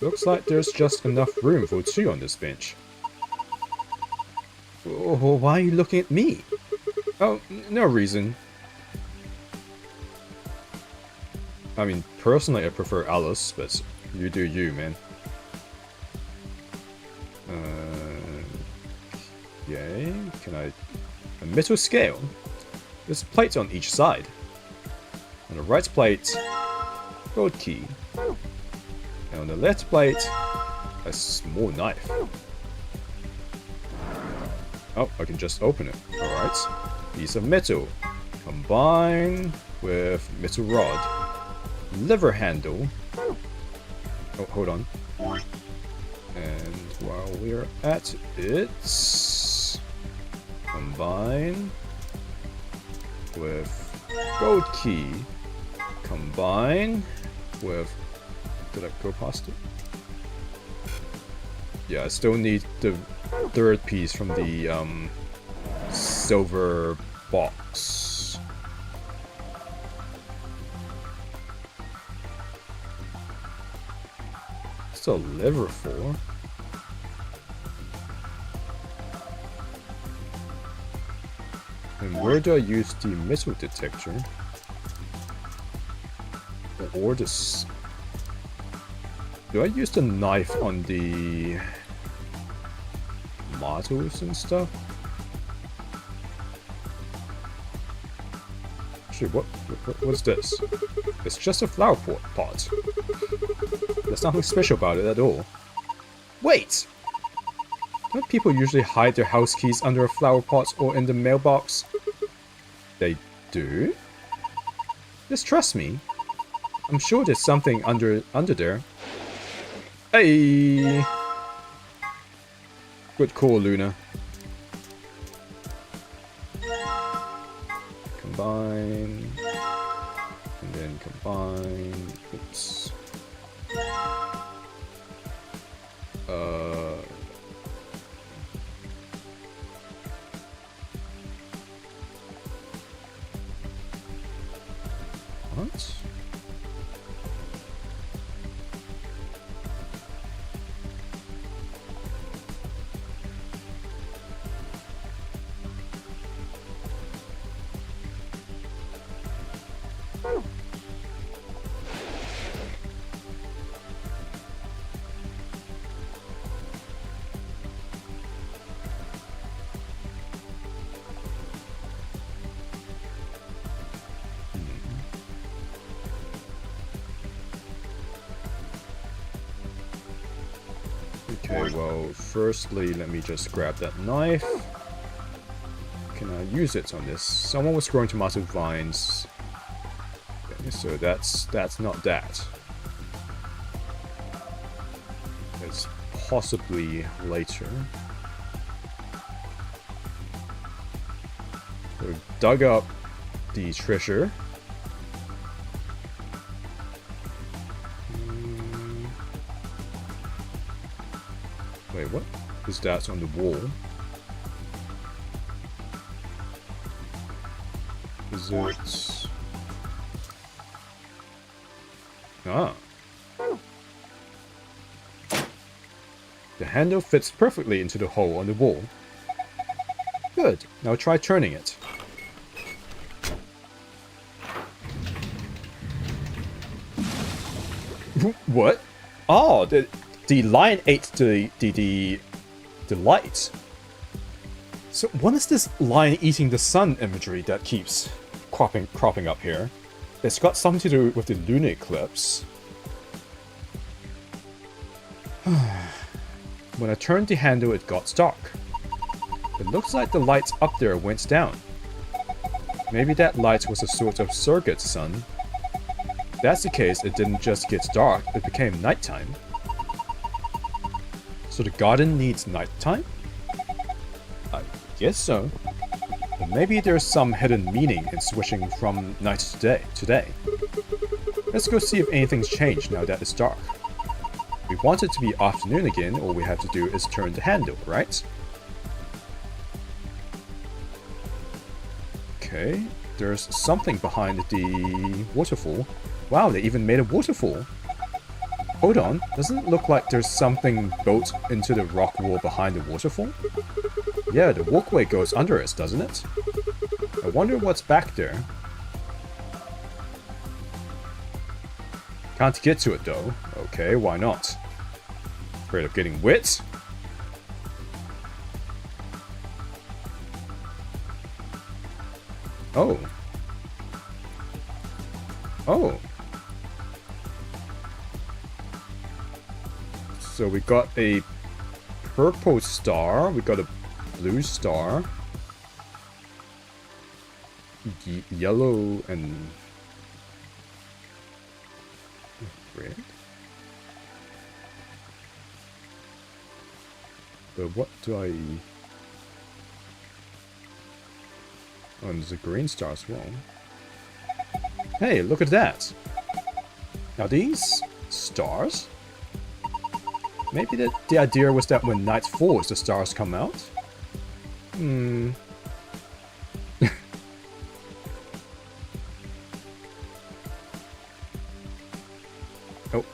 Looks like there's just enough room for 2 on this bench. Oh, why are you looking at me? Oh, no reason. I mean, personally I prefer Alice, but you do you, man. Okay, can I... A metal scale? There's plates on each side. On the right plate, gold key. And on the left plate, a small knife. Oh, I can just open it. Alright. Piece of metal. Combine with metal rod. Lever handle. Oh, hold on. And while we're at it, combine with gold key. Combine with... Did I go past it? Yeah, I still need the third piece from the silver box. What's the lever for? And where do I use the metal detector? Or this... Do I use the knife on the models and stuff? Actually, what's this? It's just a flower pot. There's nothing special about it at all. Wait! Don't people usually hide their house keys under a flower pot or in the mailbox? They do? Just trust me. I'm sure there's something under there. Hey! Good call, Luna. Combine. And then combine. Oops. What? Okay, well, firstly, let me just grab that knife. Can I use it on this? Someone was growing tomato vines. Okay, so that's not that. It's possibly later. We dug up the treasure. Wait, what is that on the wall? Is it... Ah. The handle fits perfectly into the hole on the wall. Good. Now try turning it. What? Oh, the lion ate the light. So what is this lion eating the sun imagery that keeps cropping up here? It's got something to do with the lunar eclipse. When I turned the handle, it got dark. It looks like the light up there went down. Maybe that light was a sort of surrogate sun. If that's the case, it didn't just get dark, it became nighttime. So the garden needs nighttime? I guess so. Or maybe there's some hidden meaning in switching from night to day. Let's go see if anything's changed now that it's dark. We want it to be afternoon again, all we have to do is turn the handle, right? Okay, there's something behind the waterfall. Wow, they even made a waterfall. Hold on, doesn't it look like there's something built into the rock wall behind the waterfall? Yeah, the walkway goes under us, doesn't it? I wonder what's back there. Can't get to it though. Okay, why not? Afraid of getting wet? Oh. Oh. So we got a purple star, we got a blue star, yellow and red. But what do I... Oh, and there's a green star as well. Hey, look at that! Now these stars? Maybe the idea was that when night falls, the stars come out? Hmm. Oh,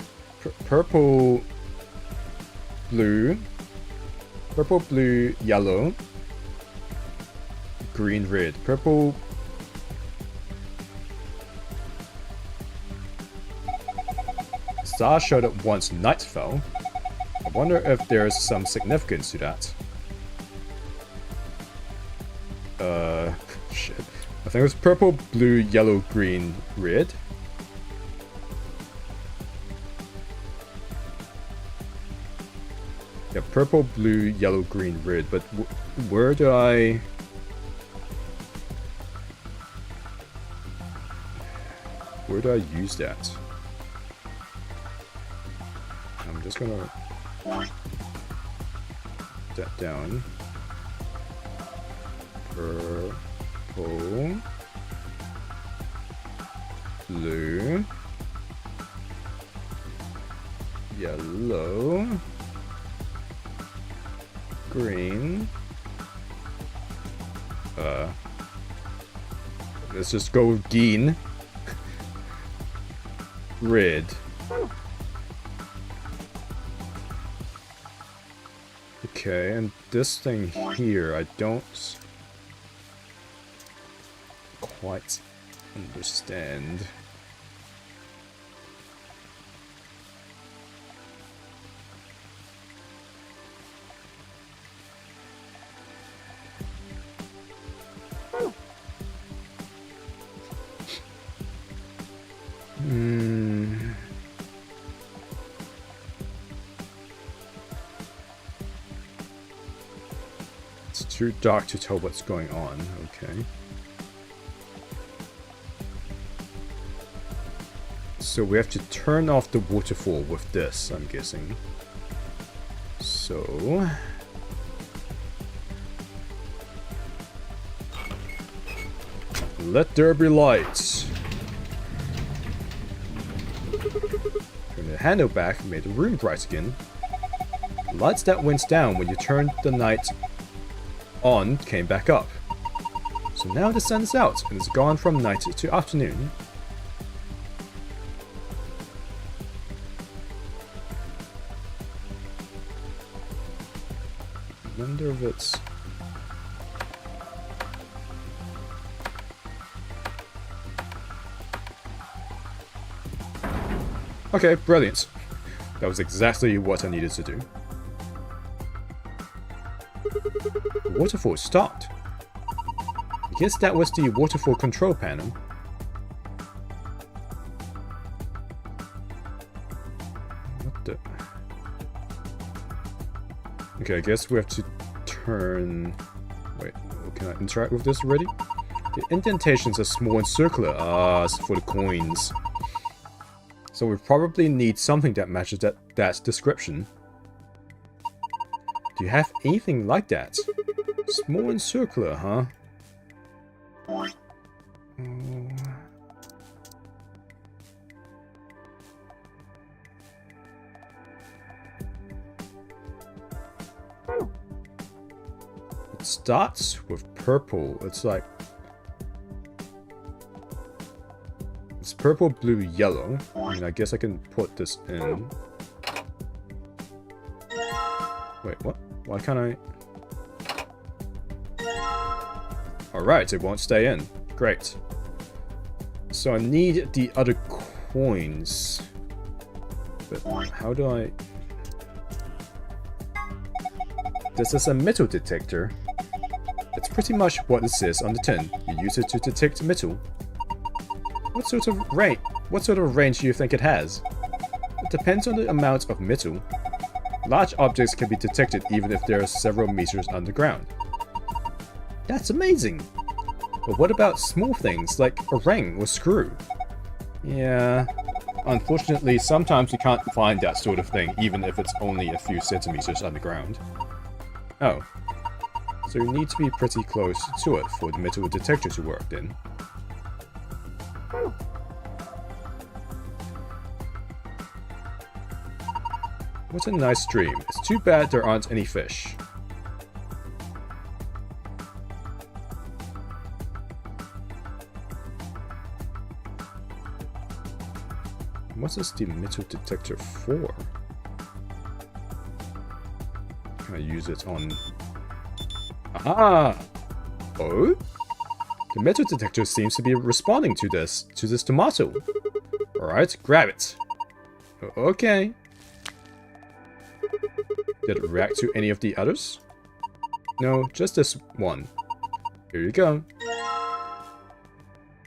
purple, blue, yellow, green, red, purple. Star showed up once night fell. I wonder if there's some significance to that. Shit. I think it was purple, blue, yellow, green, red. Yeah, purple, blue, yellow, green, red. But where do I... Where do I use that? I'm just gonna... Put that down. Purple. Blue. Yellow. Green. Let's just go with green. Red. Okay, and this thing here, I don't quite understand. It's too dark to tell what's going on. Okay. So we have to turn off the waterfall with this, I'm guessing. So... Let there be light. Turn the handle back, made the room bright again. The lights that went down when you turned the night on came back up. So now the sun is out and it's gone from night to afternoon. I wonder if it's... Okay, brilliant. That was exactly what I needed to do. The waterfall stopped. I guess that was the waterfall control panel. What the... Okay, I guess we have to turn... Wait, can I interact with this already? The indentations are small and circular. Ah, it's for the coins. So we probably need something that matches that description. Do you have anything like that? Small and circular, huh? It starts with purple. It's like... It's purple, blue, yellow. I mean, I guess I can put this in. Wait, what? Why can't I... Alright, it won't stay in. Great. So I need the other coins. But how do I... This is a metal detector. It's pretty much what it says on the tin. You use it to detect metal. What sort of range do you think it has? It depends on the amount of metal. Large objects can be detected even if they are several meters underground. That's amazing! But what about small things like a ring or screw? Yeah, unfortunately sometimes you can't find that sort of thing even if it's only a few centimeters underground. Oh, so you need to be pretty close to it for the metal detector to work then. What a nice dream. It's too bad there aren't any fish. What is the metal detector for? Can I use it on... Ah! Oh? The metal detector seems to be responding to this tomato. Alright, grab it. Okay. Did it react to any of the others? No, just this one. Here you go.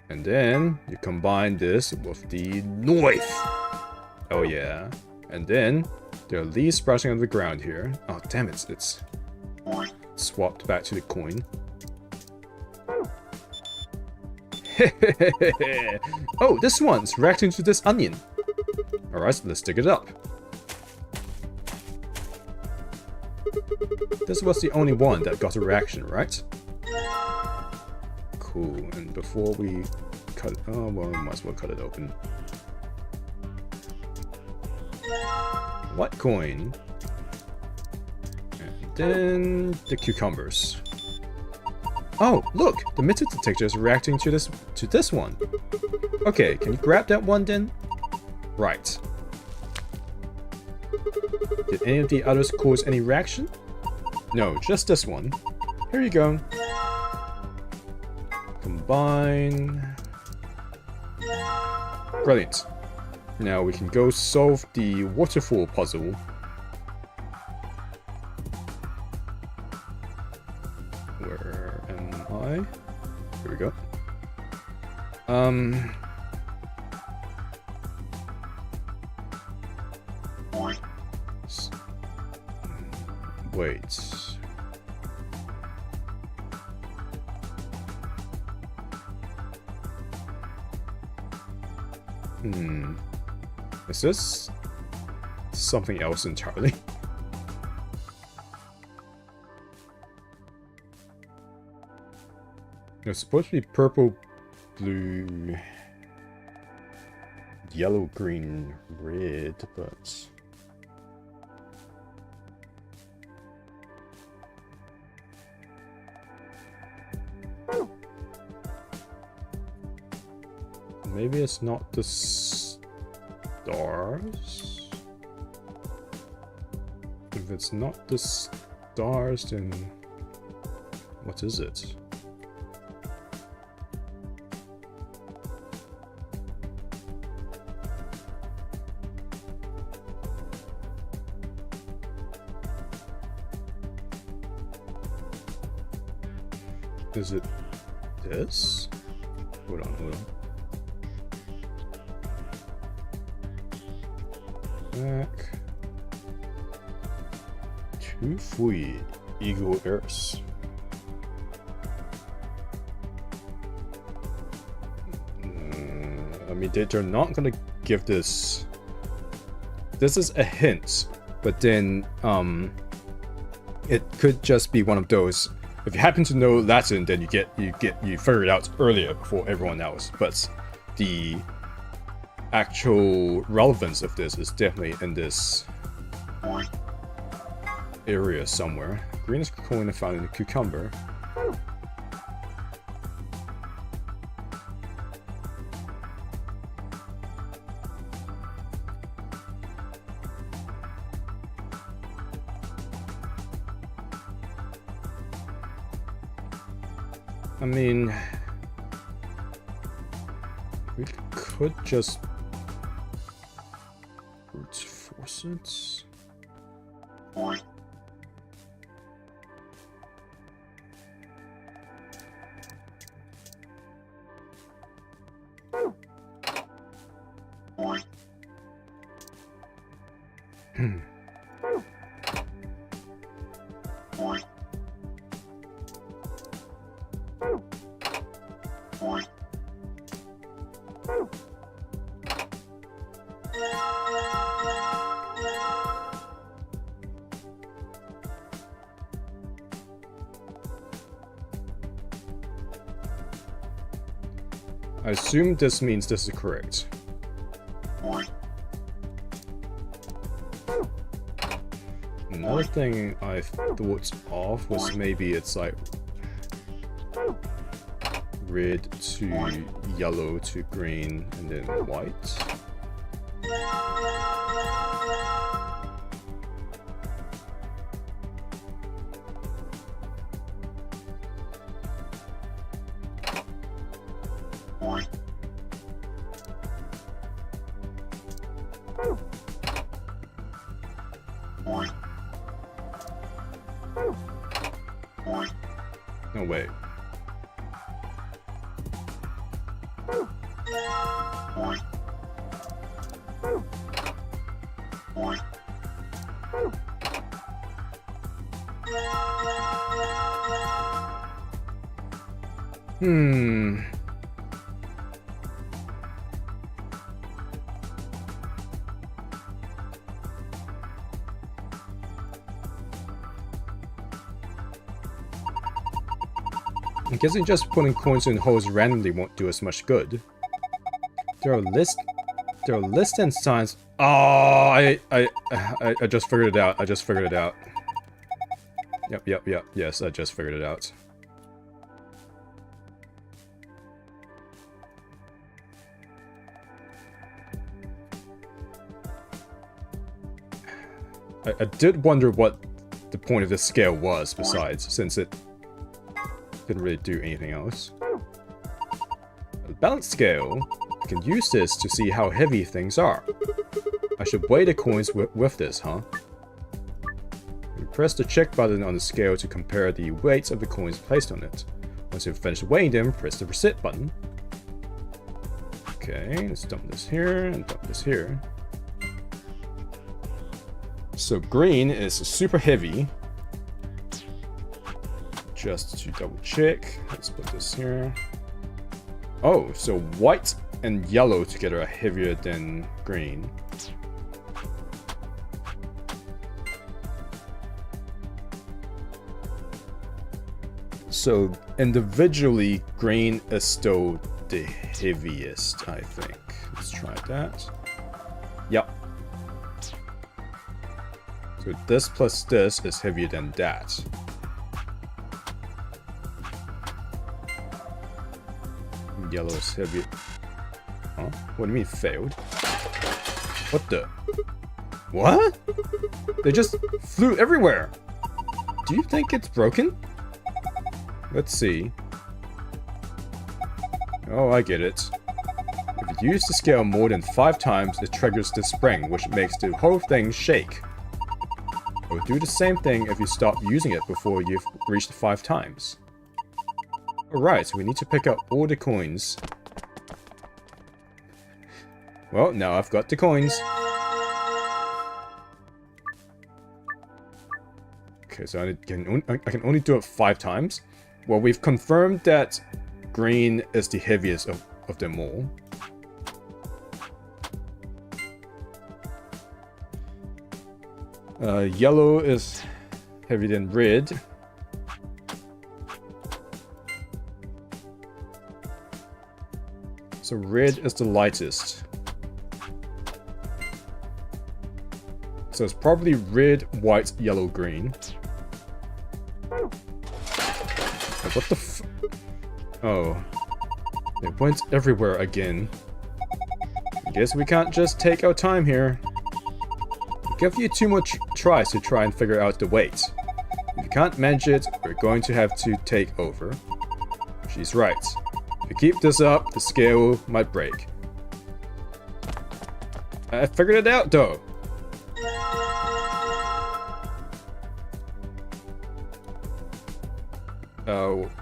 And then you combine this with the knife. Oh yeah. And then there are leaves sprouting on the ground here. Oh damn it, it's swapped back to the coin. Oh, this one's reacting to this onion. Alright, let's dig it up. This was the only one that got a reaction, right? Cool, and before we cut it... Oh, well, we might as well cut it open. What coin? And then the cucumbers. Oh, look! The metal detector is reacting to this one. Okay, can you grab that one then? Right. Did any of the others cause any reaction? No, just this one. Here you go. Combine. Brilliant. Now we can go solve the waterfall puzzle. Where am I? Here we go. Wait. Is this something else entirely? It's supposed to be purple, blue, yellow, green, red, but... Maybe it's not the stars? If it's not the stars, then what is it? Is it this? Hold on, hold on. Back to Fui Eagle Earth. I mean, they're not gonna give this. This is a hint, but then it could just be one of those. if you happen to know Latin, then you figure it out earlier before everyone else. But the actual relevance of this is definitely in this area somewhere. Greenest coin found in the cucumber. I mean, we could just brute force it. I assume this means this is correct. Another thing I thought of was maybe it's like red to yellow to green and then white. No, wait. I'm guessing just putting coins in holes randomly won't do us much good. There are lists and signs. Oh, I just figured it out. I just figured it out. Yep. Yes, I just figured it out. I did wonder what the point of this scale was, besides, since it didn't really do anything else. A balance scale. I can use this to see how heavy things are. I should weigh the coins with this, huh? You press the check button on the scale to compare the weights of the coins placed on it. Once you've finished weighing them, press the reset button. Okay, let's dump this here and dump this here. So green is super heavy. Just to double check, let's put this here. Oh, so white and yellow together are heavier than green. So individually, green is still the heaviest, I think. Let's try that. Yep. So this plus this is heavier than that. Yellow is heavy. Huh? What do you mean failed? What the? What? They just flew everywhere. Do you think it's broken? Let's see. Oh, I get it. If you use the scale more than 5 times, it triggers the spring, which makes the whole thing shake. It will do the same thing if you stop using it before you've reached 5 times. Alright, so we need to pick up all the coins. Well, now I've got the coins. Okay, so I can only do it 5 times. Well, we've confirmed that green is the heaviest of them all. Yellow is heavier than red. So red is the lightest. So it's probably red, white, yellow, green. Oh, what the f... Oh. It went everywhere again. I guess we can't just take our time here. I'll give you 2 more tries to try and figure out the weight. If you can't manage it, we're going to have to take over. She's right. If you keep this up, the scale might break. I figured it out though.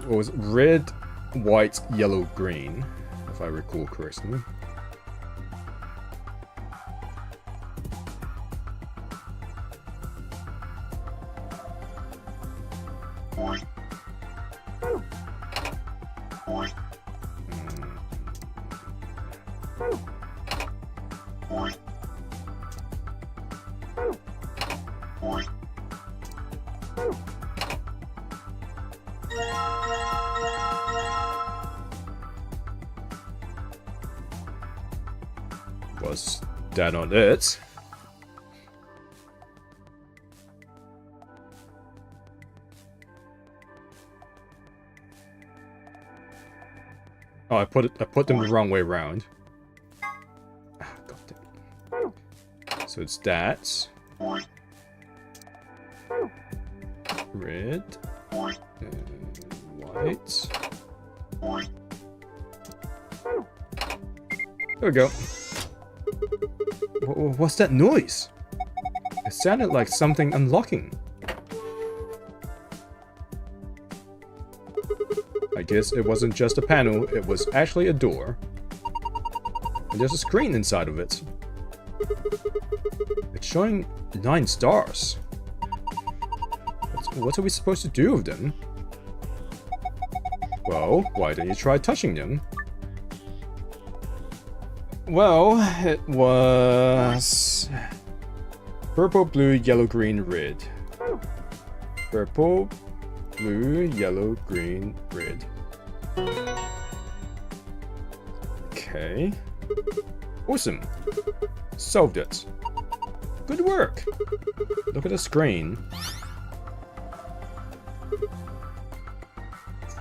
It was red, white, yellow, green, if I recall correctly. Was that on it? Oh, I put them the wrong way around. Ah, God damn. So it's that. Red. And white. There we go. What's that noise? It sounded like something unlocking. I guess it wasn't just a panel, it was actually a door. And there's a screen inside of it. It's showing 9 stars. What are we supposed to do with them? Well, why don't you try touching them? Well, it was purple, blue, yellow, green, red. Purple, blue, yellow, green, red. Okay. Awesome. Solved it. Good work. Look at the screen.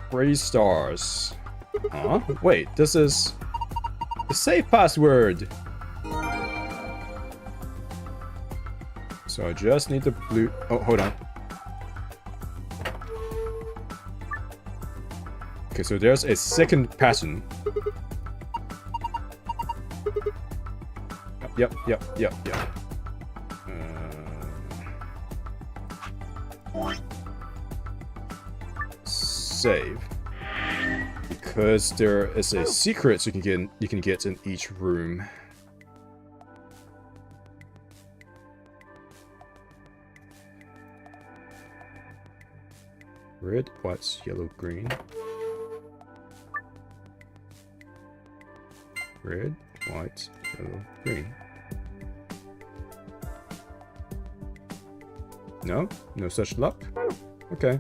3 stars. Huh? Wait, this is... the safe password! So I just need the blue... oh, hold on. Okay, so there's a second pattern. Yep. Save. Because there is a secret you can get in each room. Red, white, yellow, green. Red, white, yellow, green. No? No such luck? Okay.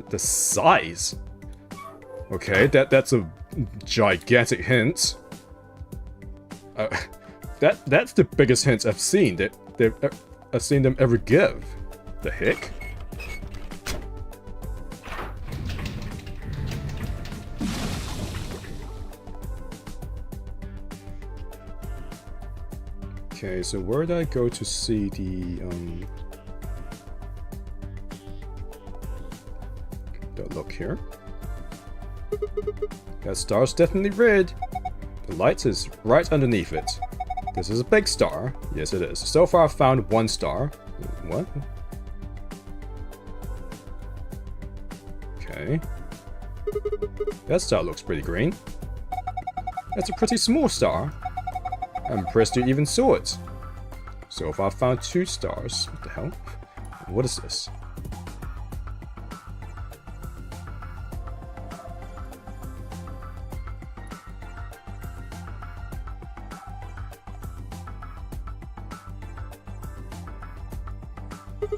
The size? Okay, that's a gigantic hint. That's the biggest hint I've seen I've seen them ever give. The heck? Okay, so where did I go to see the look here? That star's definitely red. The light is right underneath it. This is a big star. Yes, it is. So far, I've found 1 star. What? Okay. That star looks pretty green. That's a pretty small star. I'm impressed you even saw it. So far, I've found 2 stars. What the hell? What is this?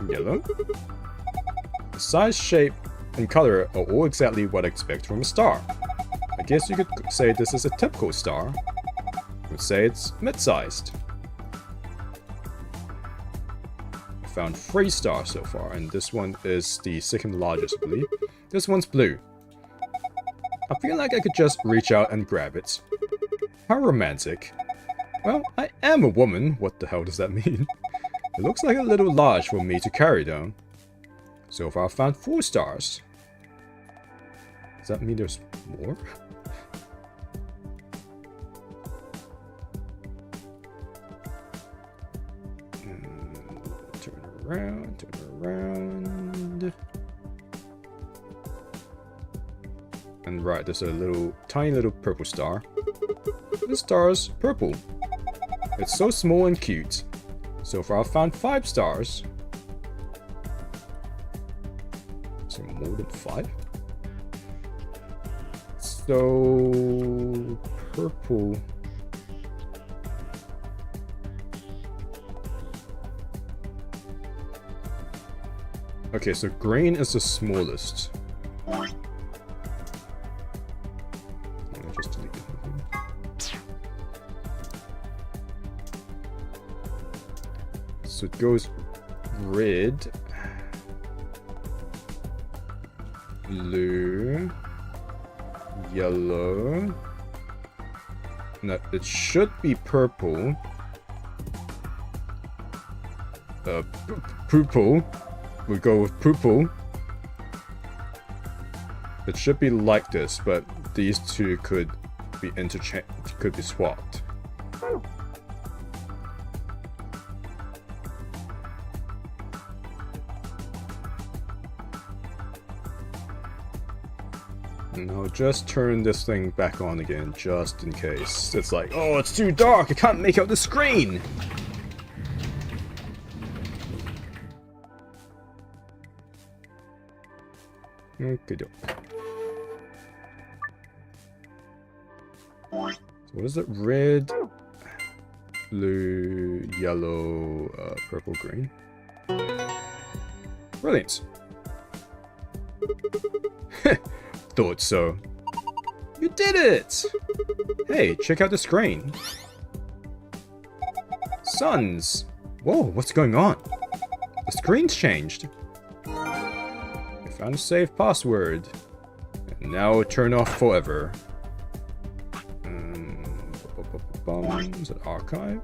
Yellow. The size, shape, and color are all exactly what I expect from a star. I guess you could say this is a typical star. I would say it's mid-sized. I found 3 stars so far, and this one is the second largest, I believe. This one's blue. I feel like I could just reach out and grab it. How romantic. Well, I am a woman. What the hell does that mean? It looks like a little large for me to carry though. So far I found 4 stars. Does that mean there's more? Turn around, turn around. And right, there's a little, tiny little purple star. This star's purple. It's so small and cute. So far I've found 5 stars. So more than 5? So purple. Okay, so green is the smallest. Let me just delete it. So it goes red, blue, yellow. No, it should be purple. Purple. We go with purple. It should be like this, but these two could be could be swapped. And I'll just turn this thing back on again, just in case. It's like, oh, it's too dark, I can't make out the screen! Okay, doke. So what is it? Red, blue, yellow, purple, green. Brilliant. Thought so. You did it! Hey, check out the screen. Suns! Whoa, what's going on? The screen's changed. I found a safe password. And now turn off forever. Is it archive?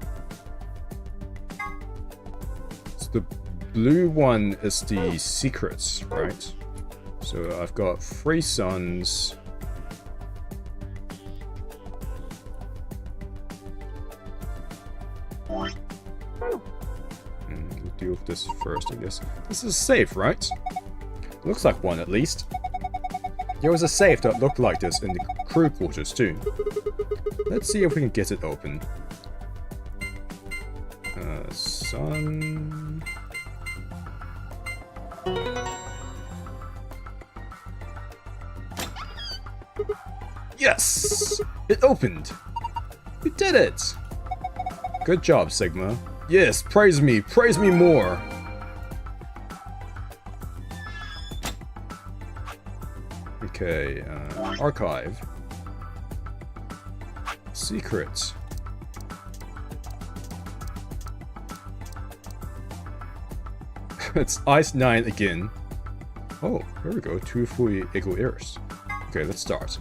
So the blue one is the secrets, right? So I've got 3 suns. We'll deal with this first, I guess. This is safe, right? Looks like one, at least. There was a safe that looked like this in the crew quarters, too. Let's see if we can get it open. Sun... Yes! It opened! You did it! Good job, Sigma. Yes, praise me more! Okay, archive. Secret. It's Ice 9 again. Oh, here we go. 2 fully equal errors. Okay, let's start.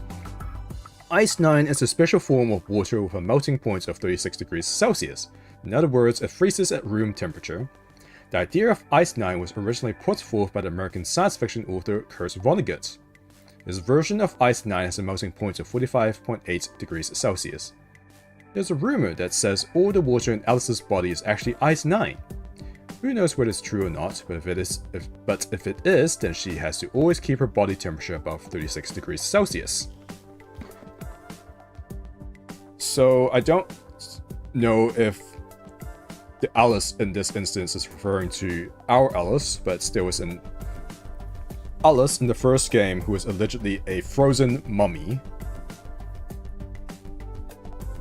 Ice 9 is a special form of water with a melting point of 36 degrees Celsius. In other words, it freezes at room temperature. The idea of Ice 9 was originally put forth by the American science fiction author Kurt Vonnegut. His version of Ice 9 has a melting point of 45.8 degrees Celsius. There's a rumor that says all the water in Alice's body is actually Ice 9. Who knows whether it's true or not, but if it is, then she has to always keep her body temperature above 36 degrees Celsius. So I don't know if the Alice in this instance is referring to our Alice, but there was an Alice in the first game who was allegedly a frozen mummy.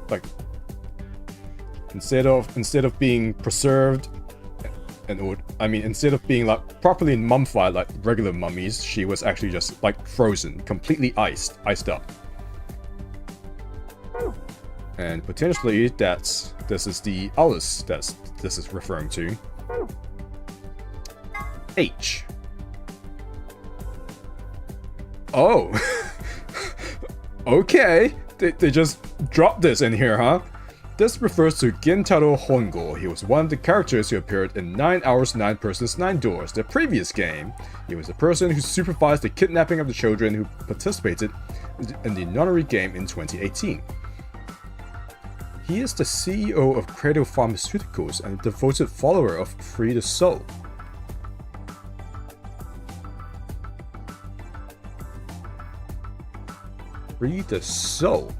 Like, instead of being preserved, instead of being like properly mummified like regular mummies, she was actually just like frozen, completely iced up. And potentially this is the Alice that this is referring to. H. Oh. Okay. They just dropped this in here, huh? This refers to Gintaro Hongo. He was one of the characters who appeared in 9 Hours, 9 Persons, 9 Doors, the previous game. He was the person who supervised the kidnapping of the children who participated in the Nonary Game in 2018. He is the CEO of Credo Pharmaceuticals and a devoted follower of Free the Soul. Free the Soul.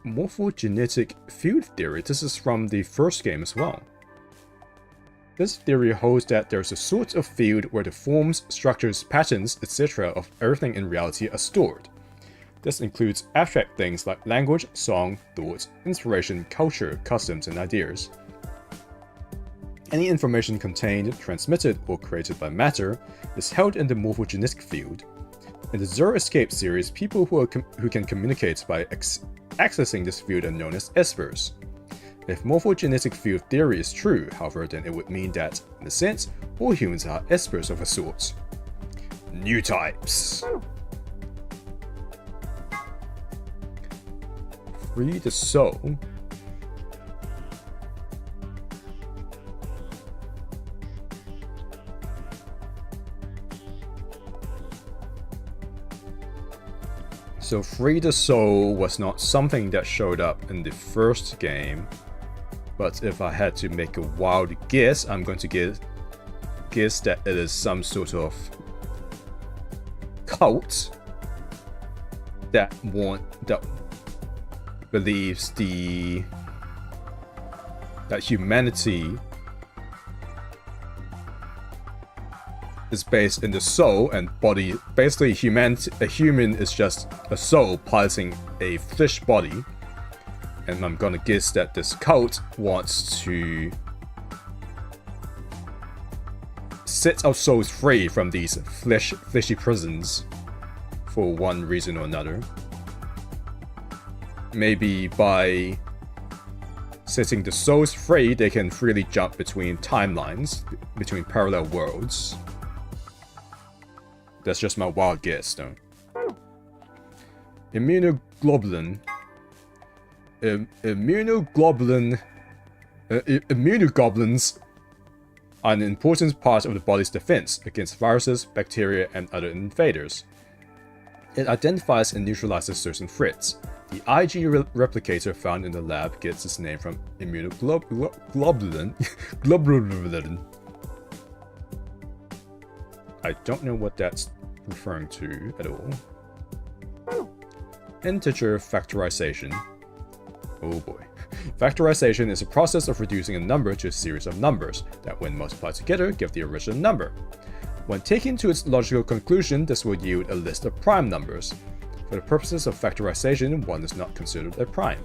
Morphogenetic field theory. This is from the first game as well. This theory holds that there's a sort of field where the forms, structures, patterns, etc. of everything in reality are stored. This includes abstract things like language, song, thoughts, inspiration, culture, customs, and ideas. Any information contained, transmitted, or created by matter is held in the morphogenetic field. In the Zero Escape series, people who can communicate by accessing this field are known as espers. If morphogenetic field theory is true, however, then it would mean that, in a sense, all humans are espers of a sort. New types. Free the soul. So Free the Soul was not something that showed up in the first game, but if I had to make a wild guess, I'm going to guess that it is some sort of cult that believes that humanity is based in the soul and body. Basically, a human is just a soul piloting a flesh body. And I'm gonna guess that this cult wants to set our souls free from these fleshy prisons for one reason or another. Maybe by setting the souls free, they can freely jump between timelines, between parallel worlds. That's just my wild guess, though. Immunoglobulin. Immunoglobulins are an important part of the body's defense against viruses, bacteria, and other invaders. It identifies and neutralizes certain threats. The IG replicator found in the lab gets its name from immunoglobulin. Globulin. I don't know what that's referring to at all. Integer factorization. Oh boy. Factorization is a process of reducing a number to a series of numbers that, when multiplied together, give the original number. When taken to its logical conclusion, this will yield a list of prime numbers. For the purposes of factorization, 1 is not considered a prime.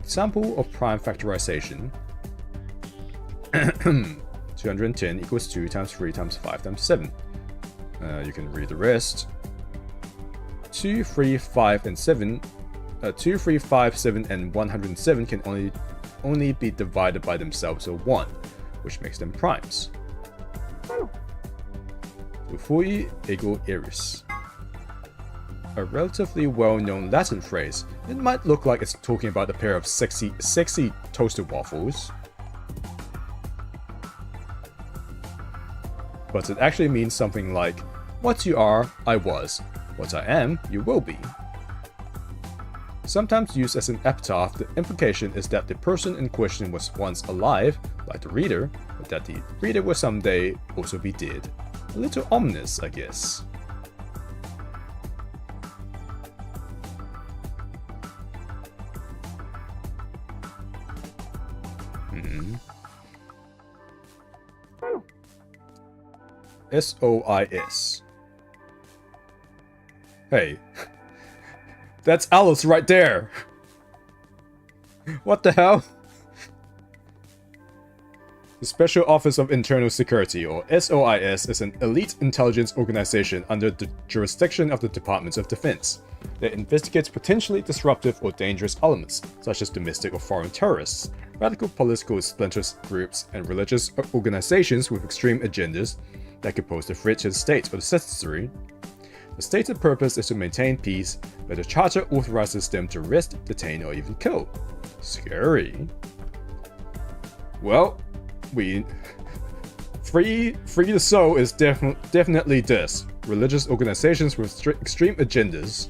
Example of prime factorization. 210 equals 2 times 3 times 5 times 7. You can read the rest. 2, 3, 5, and 7. 2, 3, 5, 7, and 107 can only be divided by themselves or 1, which makes them primes. Fui ego iris. A relatively well-known Latin phrase. It might look like it's talking about a pair of sexy toasted waffles, but it actually means something like, what you are, I was. What I am, you will be. Sometimes used as an epitaph, the implication is that the person in question was once alive, like the reader, but that the reader will someday also be dead. A little ominous, I guess. SOIS. Hey. That's Alice right there! What the hell? The Special Office of Internal Security, or SOIS, is an elite intelligence organization under the jurisdiction of the Departments of Defense that investigates potentially disruptive or dangerous elements, such as domestic or foreign terrorists, radical political splinter groups, and religious organizations with extreme agendas that could pose a threat to the state or the citizenry. The stated purpose is to maintain peace, but the charter authorizes them to arrest, detain, or even kill. Scary. Well, Free the Soul is definitely this. Religious organizations with extreme agendas.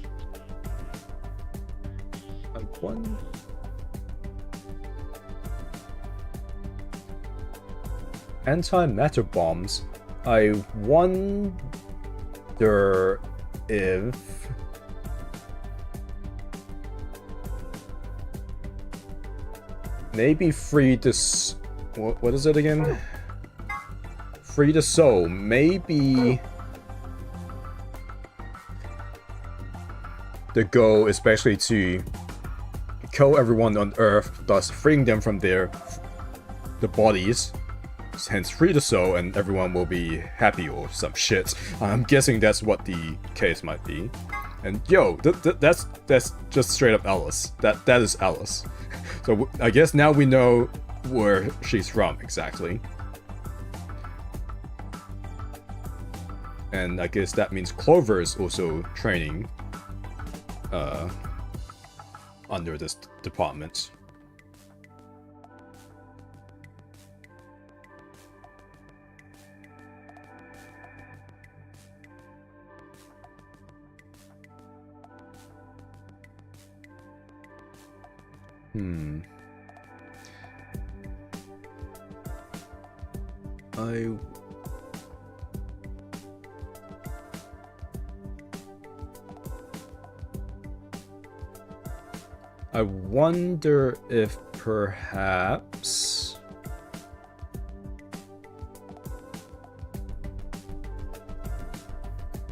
Anti-matter bombs. I wonder if... maybe free this... What is it again? Free the Soul. Maybe... the goal is basically to kill everyone on Earth, thus freeing them from the bodies. Hence free the soul and everyone will be happy or some shit. I'm guessing that's what the case might be. And yo, that's just straight up Alice. That is Alice. So I guess now we know where she's from exactly. And I guess that means Clover is also training under this department. I wonder if perhaps...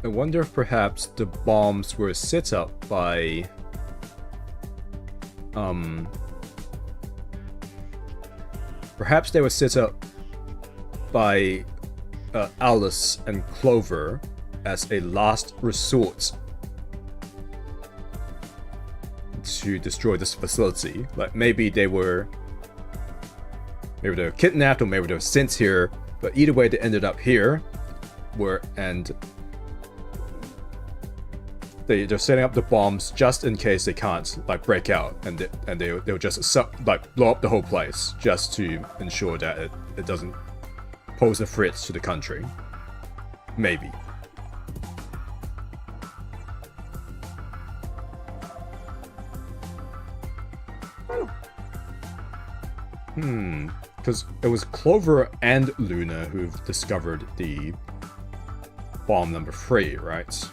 the bombs were set up by... perhaps they were set up by Alice and Clover as a last resort to destroy this facility. Like maybe they were kidnapped or maybe they were sent here, but either way they ended up here, and they're setting up the bombs just in case they can't like break out, and they'll just like blow up the whole place just to ensure that it doesn't pose a threat to the country. Maybe. Because it was Clover and Luna who've discovered the bomb number 3, right?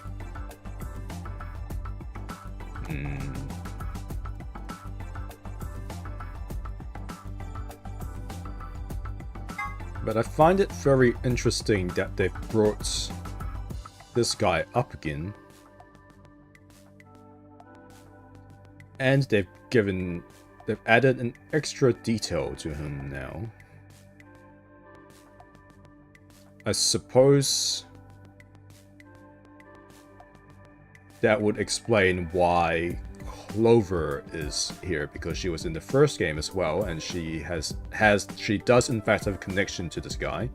But I find it very interesting that they've brought this guy up again. And they've added an extra detail to him now. I suppose that would explain why Clover is here, because she was in the first game as well, and she does in fact have a connection to this guy.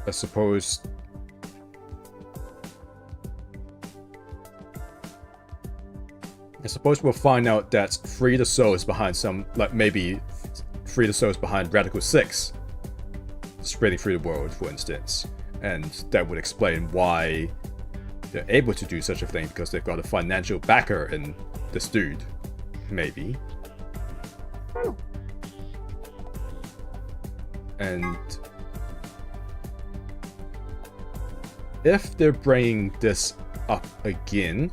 I suppose we'll find out that Free the Soul is behind maybe Free the Soul is behind Radical 6 spreading through the world, for instance. And that would explain why they're able to do such a thing, because they've got a financial backer in this dude. Maybe. And if they're bringing this up again,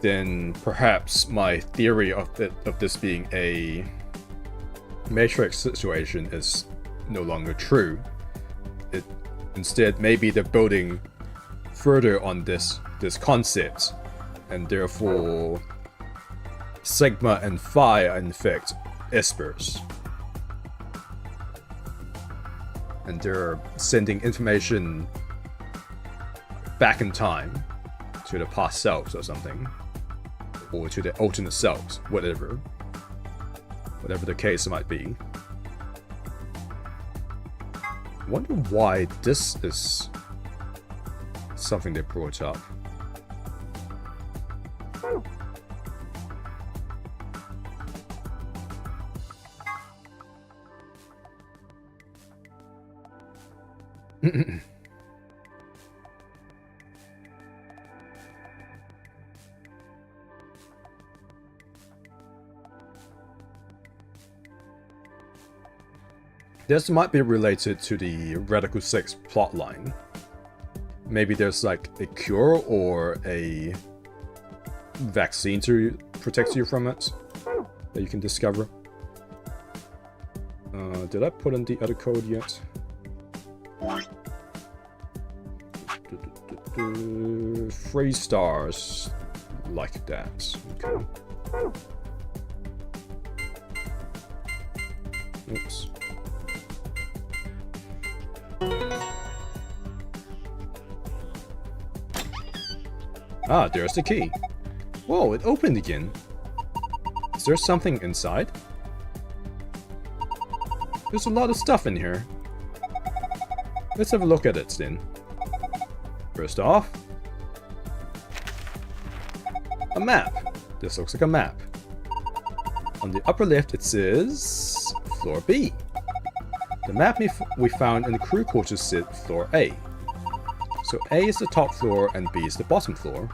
then perhaps my theory of this being a Matrix situation is no longer true. Instead, maybe they're building further on this concept, and therefore Sigma and Phi are in fact espers. And they're sending information back in time to the past selves or something. Or to the alternate selves, whatever. Whatever the case might be. I wonder why this is something they brought up. This might be related to the Radical 6 plotline. Maybe there's like a cure or a vaccine to protect you from it that you can discover. Did I put in the other code yet? 3 stars like that. Okay. Oops. Ah, there's the key. Whoa, it opened again. Is there something inside? There's a lot of stuff in here. Let's have a look at it then. First off, a map. This looks like a map. On the upper left it says floor B. The map we found in the crew quarters said floor A. So A is the top floor and B is the bottom floor.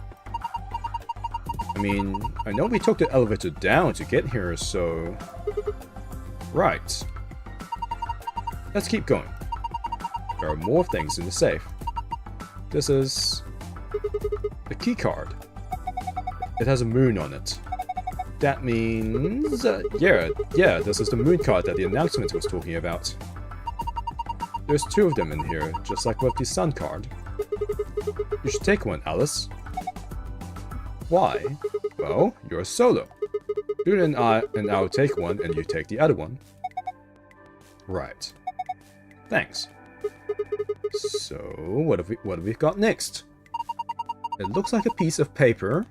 I mean, I know we took the elevator down to get here, so... Right. Let's keep going. There are more things in the safe. This is... a key card. It has a moon on it. That means... yeah, this is the moon card that the announcement was talking about. There's 2 of them in here, just like with the sun card. You should take one, Alice. Why? Well, you're solo. Dude and I'll take one, and you take the other one. Right. Thanks. So, what have we got next? It looks like a piece of paper.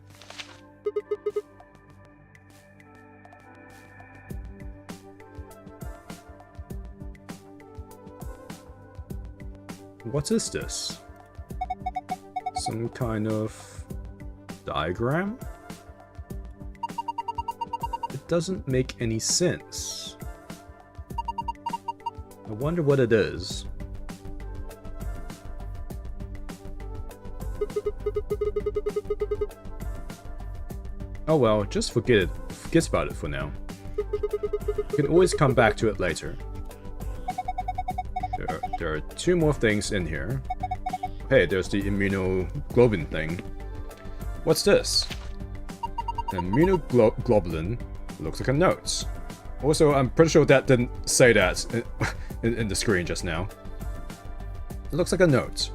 What is this? Some kind of diagram? It doesn't make any sense. I wonder what it is. Oh well, just forget about it for now. You can always come back to it later. There are 2 more things in here. Hey, there's the immunoglobulin thing. What's this? An immunoglobulin looks like a note. Also, I'm pretty sure that didn't say that in the screen just now. It looks like a note.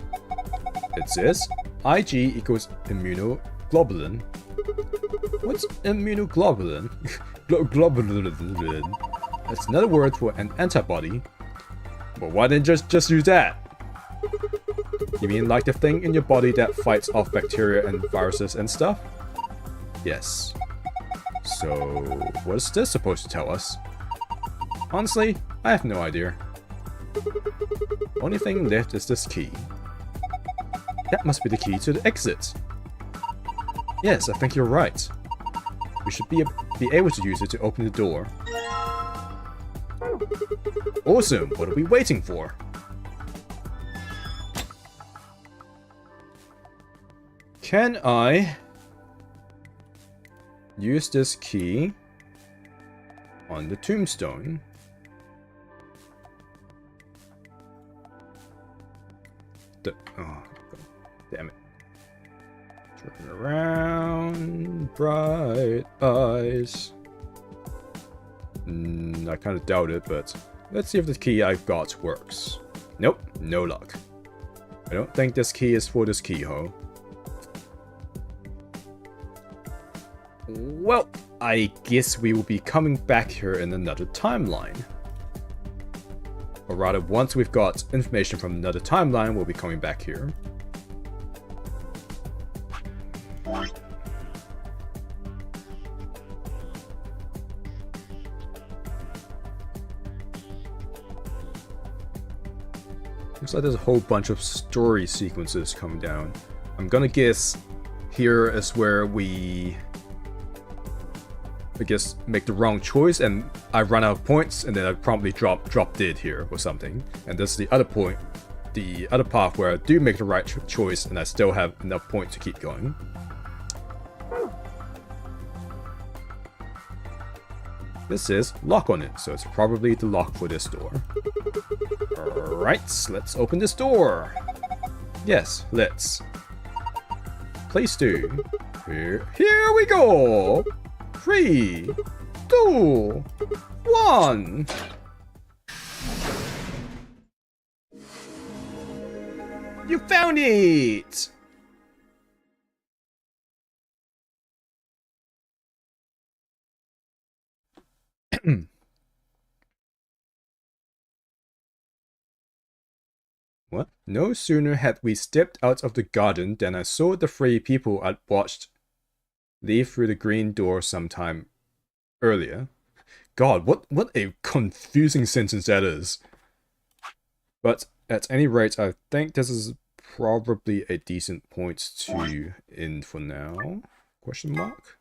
It says, IG equals immunoglobulin. What's immunoglobulin? Globulin. That's another word for an antibody. Well, why didn't you just use that? You mean like the thing in your body that fights off bacteria and viruses and stuff? Yes. So, what is this supposed to tell us? Honestly, I have no idea. Only thing left is this key. That must be the key to the exit. Yes, I think you're right. We should be able to use it to open the door. Awesome! What are we waiting for? Can I use this key on the tombstone? Oh, damn it. Turn around, bright eyes. I kind of doubt it, but let's see if the key I've got works. Nope, no luck. I don't think this key is for this keyhole. Well, I guess we will be coming back here in another timeline. Or rather, once we've got information from another timeline, we'll be coming back here. Looks like there's a whole bunch of story sequences coming down. I'm gonna guess here is where we, I guess, make the wrong choice and I run out of points and then I promptly drop dead here or something. And this is the other point, the other path where I do make the right choice and I still have enough points to keep going. This says lock on it, so it's probably the lock for this door. Alright, let's open this door. Yes, let's. Please do. Here we go! 3, 2, 1! You found it! What? No sooner had we stepped out of the garden than I saw the 3 people I'd watched leave through the green door sometime earlier. God, what a confusing sentence that is. But at any rate, I think this is probably a decent point to end for now. Question mark?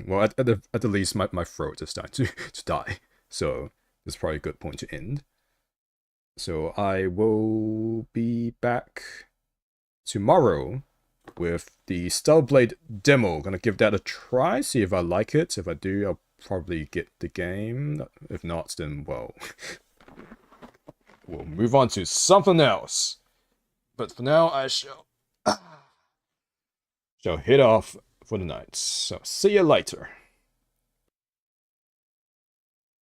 Well, at the least, my throat is starting to die. So, this is probably a good point to end. So, I will be back tomorrow with the Stellblade demo. Gonna give that a try, see if I like it. If I do, I'll probably get the game. If not, then, well, we'll move on to something else. But for now, I shall head off for the night. So, see you later.